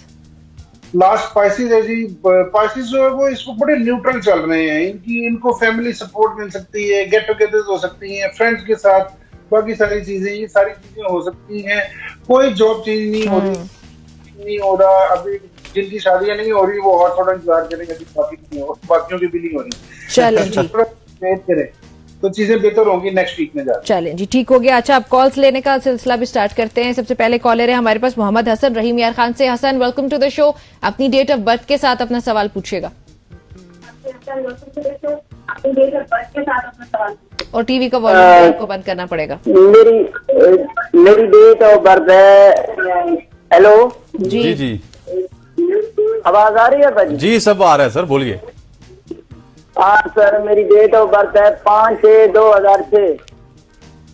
लास्ट स्पाइसेस है जी। स्पाइसेस जो है वो इसको बड़े न्यूट्रल चल रहे हैं। इनको फैमिली सपोर्ट मिल सकती है, गेट टुगेदर हो सकती है फ्रेंड्स के साथ, बाकी सारी चीजें, ये सारी चीजें हो सकती हैं। कोई जॉब चेंज नहीं हो रहा अभी। जिनकी शादियां नहीं हो रही वो और थोड़ा इंतजार करेंगे, बाकियों की भी नहीं हो रही। चलें जी, करें तो चीजें बेहतर होंगी नेक्स्ट वीक में जाकर। चलें जी, ठीक हो गया। अच्छा, अब कॉल्स लेने का सिलसिला भी स्टार्ट करते हैं। सबसे पहले कॉलर है हमारे पास मोहम्मद हसन रहीम यार खान से। Hasan, welcome to the show. अपनी डेट ऑफ बर्थ के साथ अपना सवाल पूछिएगा और टीवी का वॉल्यूम आपको बंद करना पड़ेगा। मेरी डेट ऑफ बर्थ है। हेलो जी जी, आवाज आ रही है भाई? जी सब आ रहा है सर, बोलिए। हाँ सर, मेरी डेट ऑफ बर्थ है 5/6/2006।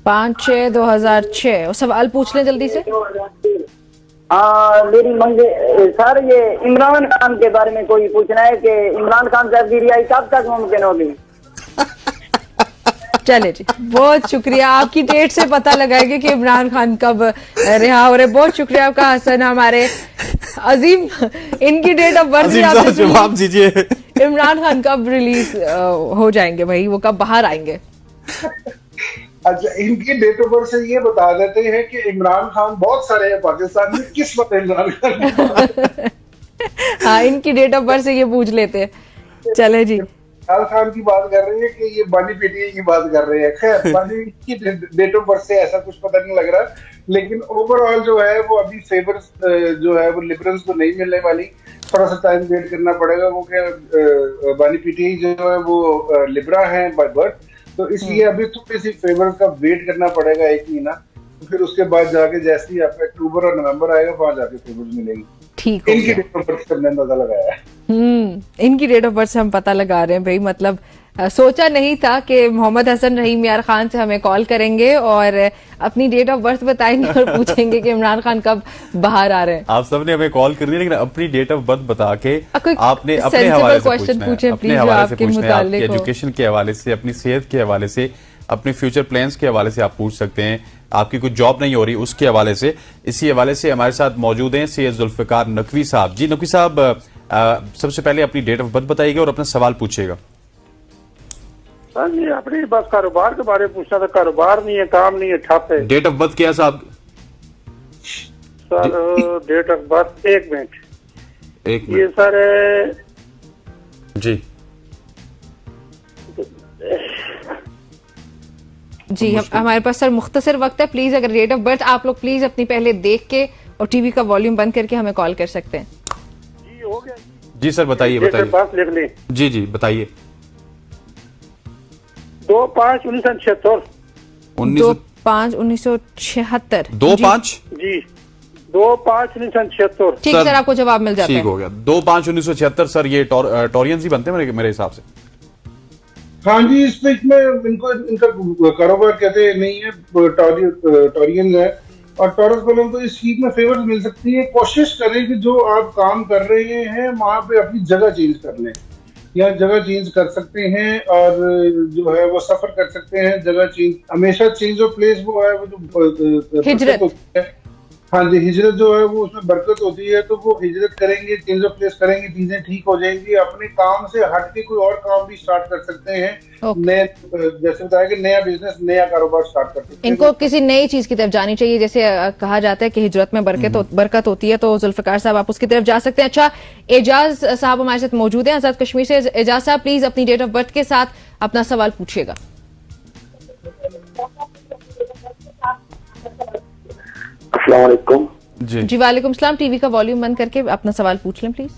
5/6/2006। और सवाल पूछ लें जल्दी से। हाँ, मेरी सर ये इमरान खान के बारे में कोई पूछना है कि इमरान खान साहब की रिहाई कब तक मुमकिन होगी? चले जी, बहुत शुक्रिया। आपकी डेट से पता लगाएंगे कि इमरान खान कब रिहा हो रहे। बहुत शुक्रिया आपका हसन। हमारे अजीम, इनकी डेट ऑफ बर्थ जवाब दीजिए, इमरान खान कब रिलीज हो जाएंगे भाई, वो कब बाहर आएंगे? अच्छा, इनकी डेट ऑफ बर्थ से ये बता देते हैं कि इमरान खान बहुत सारे हैं पाकिस्तान में, किस वक्त इमरान खान हाँ, इनकी डेट ऑफ बर्थ से ये पूछ लेते हैं। चले जी, इमरान खान की बात कर रहे हैं कि ये बानी पीटीआई की बात कर रहे हैं। खैर, बानी की डेट ऑफ बर्थ से ऐसा कुछ पता नहीं लग रहा, लेकिन ओवरऑल जो है वो अभी फेवर्स जो है वो लिबरल्स को नहीं मिलने वाली। थोड़ा सा टाइम वेट करना पड़ेगा, क्योंकि बानी पीटीआई जो है वो लिबरा है बाय बर्थ, तो इसलिए अभी थोड़ी सी फेवर्स का वेट करना पड़ेगा 1 महीना। तो फिर उसके बाद जाके जैसे ही आपका अक्टूबर और नवंबर आएगा वहां जाके फेवर्स मिलेगी। ठीक। इनकी डेट ऑफ बर्थ से हमने अंदाजा लगाया है। इनकी डेट ऑफ बर्थ से हम पता लगा रहे हैं भाई। मतलब सोचा नहीं था कि मोहम्मद हसन रहीम यार खान से हमें कॉल करेंगे और अपनी डेट ऑफ बर्थ बताएंगे और पूछेंगे कि इमरान खान कब बाहर आ रहे हैं। आप सबने हमें कॉल कर दिया, लेकिन अपनी डेट ऑफ बर्थ बता के आपने अपने sensible हवाले से question पूछना है, पूछें, अपने please, हवाले जो से आपके पूछना है, आपकी मुताल्लिक हो। एजुकेशन के हवाले से, अपनी सेहत के हवाले से, अपने फ्यूचर प्लान्स के हवाले से आप पूछ सकते हैं। आपकी कुछ जॉब नहीं हो रही उसके हवाले से। इसी हवाले से हमारे साथ मौजूद हैं सैयद जुल्फिकार नकवी साहब। जी नकवी साहब, सबसे पहले अपनी डेट ऑफ बर्थ बताइएगा और अपना सवाल पूछिएगा। हाँ जी, अपनी बस कारोबार के बारे में पूछना था। कारोबार नहीं है, काम नहीं है, ठप है। डेट ऑफ बर्थ क्या है साहब? Sir date of birth 1 minute, एक ये सर जी जी हमारे पास सर मुख्तसर वक्त है, प्लीज अगर डेट ऑफ बर्थ आप लोग प्लीज अपनी पहले देख के और टीवी का वॉल्यूम बंद करके हमें कॉल कर सकते हैं। जी हो गया। जी सर बताइए बताइए। पास लिख लें। जी जी बताइए। 2/5/1976। 2/5/1976। 2/5 जी 2/5/1976। ठीक सर आपको जवाब मिल जाता है। ठीक हो गया। 2/5/1976 सर ये टॉरियंस ही बनते हैं मेरे हिसाब से। हाँ जी, इस पे इनका कारोबार कहते नहीं है, टॉरियन है और टॉरस वालों को इस चीज में फेवर मिल सकती है। कोशिश करें कि जो आप काम कर रहे हैं वहां पे अपनी जगह चेंज कर लें, या जगह चेंज कर सकते हैं और जो है वो सफर कर सकते हैं। जगह चेंज, हमेशा चेंज ऑफ प्लेस वो है, वो जो हिजरत है, हाँ जी हिजरत जो है वो उसमें बरकत होती है। तो वो हिजरत करेंगे, चेंज ऑफ प्लेस करेंगे, चीजें ठीक हो जाएंगी। अपने काम से हट के कोई और काम भी स्टार्ट कर सकते हैं। नए, जैसे बताया कि नया बिजनेस, नया कारोबार स्टार्ट कर सकते हैं। इनको किसी नई चीज की तरफ जानी चाहिए, जैसे कहा जाता है कि हिजरत में बरकत होती है, तो जुल्फिकार साहब आप उसकी तरफ जा सकते हैं। अच्छा, एजाज साहब हमारे साथ मौजूद हैं आजाद कश्मीर से। एजाज साहब प्लीज अपनी डेट ऑफ बर्थ के साथ अपना सवाल पूछिएगा। अस्सलाम वालेकुम। जी वालेकुम सलाम। टीवी का वॉल्यूम बंद करके अपना सवाल पूछ लें प्लीज।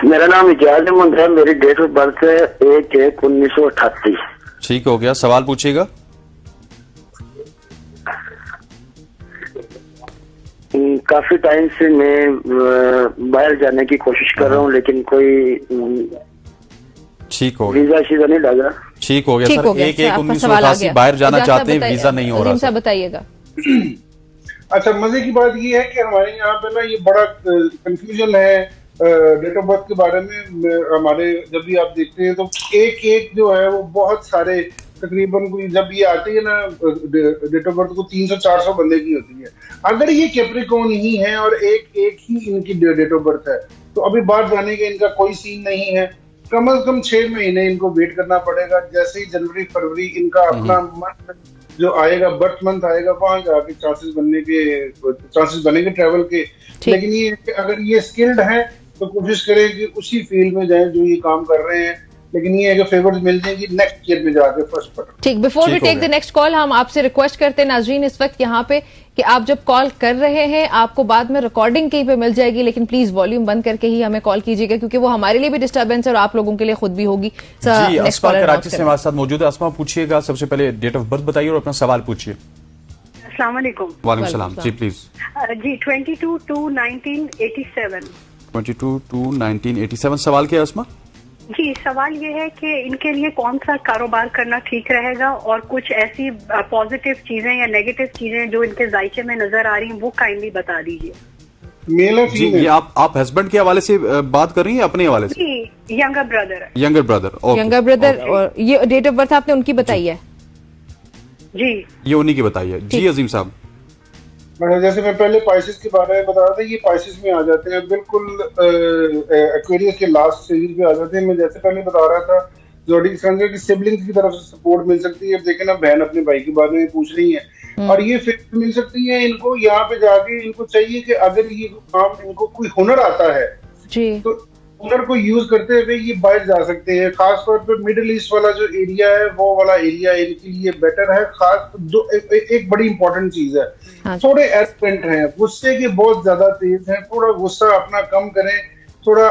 मेरा नाम इजाज अहमद है, मेरी डेट ऑफ बर्थ है 1/1/1988। ठीक हो गया, सवाल पूछिएगा। काफी टाइम से मैं बाहर जाने की कोशिश कर रहा हूँ, लेकिन कोई ठीक हो गया, वीजा शीजा नहीं लगा। ठीक हो गया सर। 1/1/1988 बाहर जाना चाहते हैं, वीजा नहीं हो रहा। बताइएगा। अच्छा, मजे की बात ये है कि हमारे यहाँ पे ना ये बड़ा कंफ्यूजन है डेट ऑफ बर्थ के बारे में। हमारे जब भी आप देखते हैं तो एक जो है वो बहुत सारे, तकरीबन कोई जब ये आती है ना डेट ऑफ बर्थ को 300-400 बंदे की होती है। अगर ये कैप्रिकॉर्न ही है और एक ही इनकी डेट ऑफ बर्थ है तो अभी बाहर जाने का इनका कोई सीन नहीं है। कम से कम 6 महीने इनको वेट करना पड़ेगा। जैसे ही जनवरी फरवरी इनका अपना मंथ जो आएगा, बर्थ मंथ आएगा, वहां जाके चांसेस बनेंगे ट्रैवल के। लेकिन ये अगर ये स्किल्ड है तो कोशिश करें कि उसी फील्ड में जाएं जो ये काम कर रहे हैं। लेकिन ये है कि फेवर्स मिल जाएंगी नेक्स्ट ईयर में जाके फर्स्ट पर। ठीक, before we take the next call, हम आपसे रिक्वेस्ट करते हैं नाजरीन इस वक्त यहाँ पे कि आप जब कॉल कर रहे हैं आपको बाद में रिकॉर्डिंग कहीं पे मिल जाएगी, लेकिन प्लीज वॉल्यूम बंद करके ही हमें कॉल कीजिएगा, क्योंकि वो हमारे लिए भी डिस्टर्बेंस है और आप लोगों के लिए खुद भी होगी। जी, अस्मा कराची से हमारे साथ मौजूद है। अस्मा पूछिएगा, सबसे पहले डेट ऑफ बर्थ बताइए और अपना सवाल पूछिए। अस्सलाम वालेकुम। वालेकुम सलाम। जी प्लीज। जी 22/2/1987। 22/2/1987। सवाल क्या है अस्मा? जी, सवाल ये है कि इनके लिए कौन सा कारोबार करना ठीक रहेगा और कुछ ऐसी पॉजिटिव चीजें या नेगेटिव चीजें जो इनके जायचे में नजर आ रही हैं वो काइंडली बता दीजिए। जी, ये आप हस्बैंड के हवाले से बात कर रही हैं अपने हवाले से? जी, younger brother. Younger brother. Younger brother. और ये डेट ऑफ बर्थ आपने उनकी बताई है? जी, ये उन्हीं की बताई है। जी अजीम साहब। जैसे मैं पहले पाइसेस के बारे में बता रहा था, ये पाइसेस में आ जाते हैं, बिल्कुल एक्वेरियस के लास्ट स्टेज पे आ जाते हैं। मैं जैसे पहले बता रहा था ज़ोडिएक सिग्न की सिबलिंग्स की तरफ से सपोर्ट मिल सकती है। अब देखें ना, बहन अपने भाई के बारे में पूछ रही है और ये फिक्र मिल सकती है इनको। यहाँ पे जाके इनको चाहिए कि अगर ये काम, इनको कोई हुनर आता है जी, तो हुनर को यूज करते हुए ये बाहर जा सकते हैं। खासतौर पर मिडिल ईस्ट वाला जो एरिया है वो वाला एरिया इनके लिए बेटर है। खास जो एक बड़ी इंपॉर्टेंट चीज है, थोड़े एरोगेंट हैं, गुस्से के बहुत ज्यादा तेज हैं। थोड़ा गुस्सा अपना कम करें, थोड़ा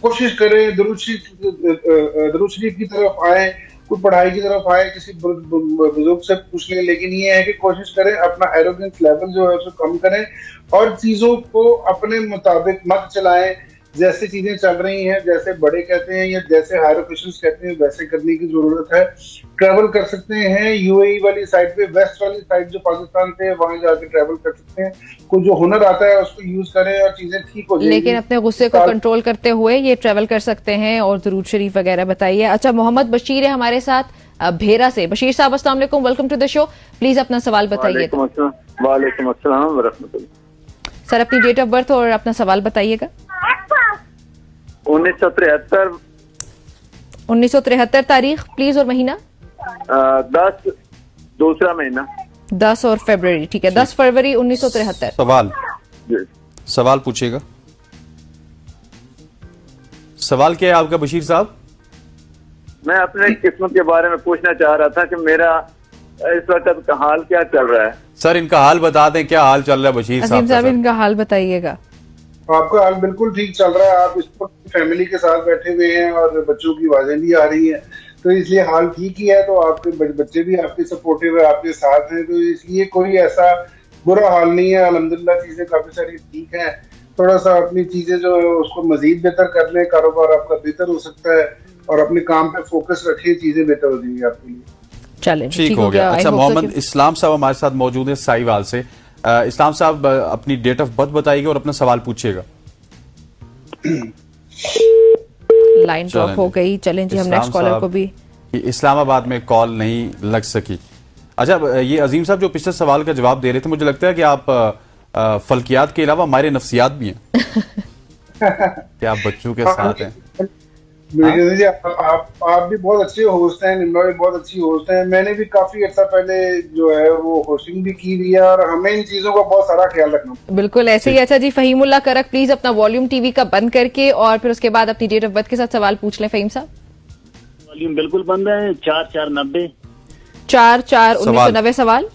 कोशिश करें दुरूद शरीफ की तरफ आए, कोई पढ़ाई की तरफ आए, किसी बुजुर्ग से पूछ लें। लेकिन ये है कि कोशिश करें अपना एरोगेंस लेवल जो है उसको कम करें और चीजों को अपने मुताबिक मत चलाएं। जैसे चीजें चल रही हैं, जैसे बड़े कहते हैं या जैसे हायर ऑफिशियल्स कहते हैं, वैसे करने की जरूरत है। ट्रैवल कर सकते हैं यूएई वाली साइड पे, वेस्ट वाली साइड जो पाकिस्तान पे, वहां जाके ट्रैवल कर सकते हैं। कोई जो हुनर आता है उसको यूज करें और चीजें ठीक हो जाएंगी। लेकिन अपने गुस्से को कंट्रोल करते हुए ये ट्रैवल कर सकते हैं और दुरूद शरीफ वगैरह बताइए। अच्छा, मोहम्मद बशीर है हमारे साथ भेरा से। बशीर साहब अस्सलाम वालेकुम, welcome to the show. Please अपना सवाल बताइए। वालेकुम अस्सलाम व रहमतुल्लाह। सर अपनी डेट ऑफ बर्थ और अपना सवाल बताइएगा। 1973। 1973 तारीख प्लीज और महीना? 10 दूसरा महीना। 10 और फरवरी, ठीक है, 10 फरवरी 1973। सवाल पूछिएगा। सवाल क्या है आपका बशीर साहब? मैं अपने किस्मत के बारे में पूछना चाह रहा था कि मेरा इस वक्त का हाल क्या चल रहा है। सर इनका हाल बता दें, क्या हाल चल रहा है बशीर अजीम साहब? इनका हाल बताइएगा। आपका हाल बिल्कुल ठीक चल रहा है। आप इस वक्त फैमिली के साथ बैठे हुए हैं और बच्चों की आवाजें भी आ रही हैं, तो इसलिए हाल ठीक ही है। तो आपके बच्चे भी आपके सपोर्टिव है, आपके साथ हैं, तो इसलिए कोई ऐसा बुरा हाल नहीं है। अल्हम्दुलिल्लाह चीजें काफी सारी ठीक हैं। थोड़ा सा अपनी चीजें जो है उसको मजीद बेहतर कर लें, कारोबार आपका बेहतर हो सकता है, और अपने काम पे फोकस रखिए, चीजें बेहतर हो जाएंगी आपके लिए। चलें, ठीक हो गया। अच्छा, मोहम्मद इस्लाम साहब हमारे साथ मौजूद है साहिवाल से। इस्लाम साहब अपनी डेट ऑफ बर्थ बताइएगा और अपना सवाल पूछिएगा। लाइन ड्रॉप हो गई। चलें जी, हम नेक्स्ट कॉलर को भी। इस्लामाबाद में कॉल नहीं लग सकी। अच्छा, ये अजीम साहब जो पिछले सवाल का जवाब दे रहे थे, मुझे लगता है कि आप फल्कियात के अलावा हमारे नफ्सियात भी हैं। क्या आप बच्चों के साथ हैं? जी, आप भी बहुत अच्छे होस्ट हैं, निम्रा भी बहुत अच्छी होस्ट हैं। मैंने भी काफी अर्सा पहले जो है वो होस्टिंग भी की हुई है, और हमें इन चीजों का बहुत सारा ख्याल रखना। बिल्कुल ऐसे ही। अच्छा जी, फहीमुल्लाह करक प्लीज अपना वॉल्यूम टीवी का बंद करके और फिर उसके बाद अपनी डेट ऑफ बर्थ के साथ सवाल पूछ लें। फहीम साहब वॉल्यूम बिल्कुल बंद है। 4490 441990।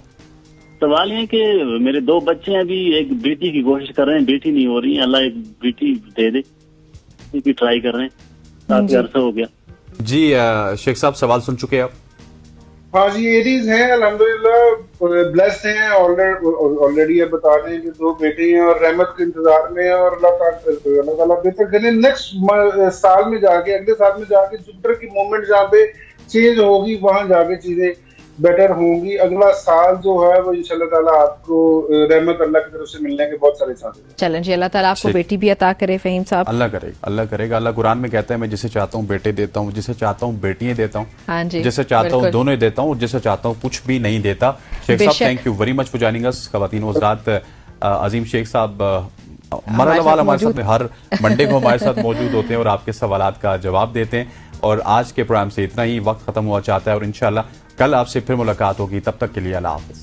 सवाल है कि मेरे 2 बच्चे हैं, अभी एक बेटी की कोशिश कर रहे हैं, बेटी नहीं हो रही है, अल्लाह एक बेटी दे दे, इसकी ट्राई कर रहे हैं, काफी अरसा हो गया। जी शेख साहब सवाल सुन चुके आप? हाँ जी, एरीज हैं, अल्हम्दुलिल्लाह ब्लेस्ड हैं ऑलरेडी। अब बता दें कि 2 बेटे हैं और रहमत के इंतजार में है, और अल्लाह ताला बेहतर करें। नेक्स्ट साल में जाके, अगले साल में जाके जुपिटर की मूवमेंट जहाँ पे चेंज होगी, वहां जाके चीजें बेटर होंगी। अगला साल जो है वो इंशाल्लाह ताला आपको रहमत अल्लाह की तरफ से मिलने के बहुत सारे चांसेस हैं। चलें जी, अल्लाह ताला आपको बेटी भी अता करे फहीम साहब। अल्लाह करेगा, अल्लाह करेगा। अल्लाह कुरान में कहता है, मैं जिसे चाहता हूँ बेटे देता हूँ, जिसे चाहता हूँ बेटियां देता हूँ, हाँ जी, जिसे चाहता हूँ दोनों ही देता हूँ, और जिसे चाहता हूँ कुछ भी नहीं देता। शेख साहब thank you very much for joining us. खवातीन व हज़रात, अजीम शेख साहब हमारे साथ हर मंडे को हमारे साथ मौजूद होते हैं और आपके सवालात का जवाब देते हैं। और आज के प्रोग्राम से इतना ही, वक्त खत्म हुआ चाहता है, और इंशाल्लाह कल आपसे फिर मुलाकात होगी। तब तक के लिए अल्लाह हाफ़िज़।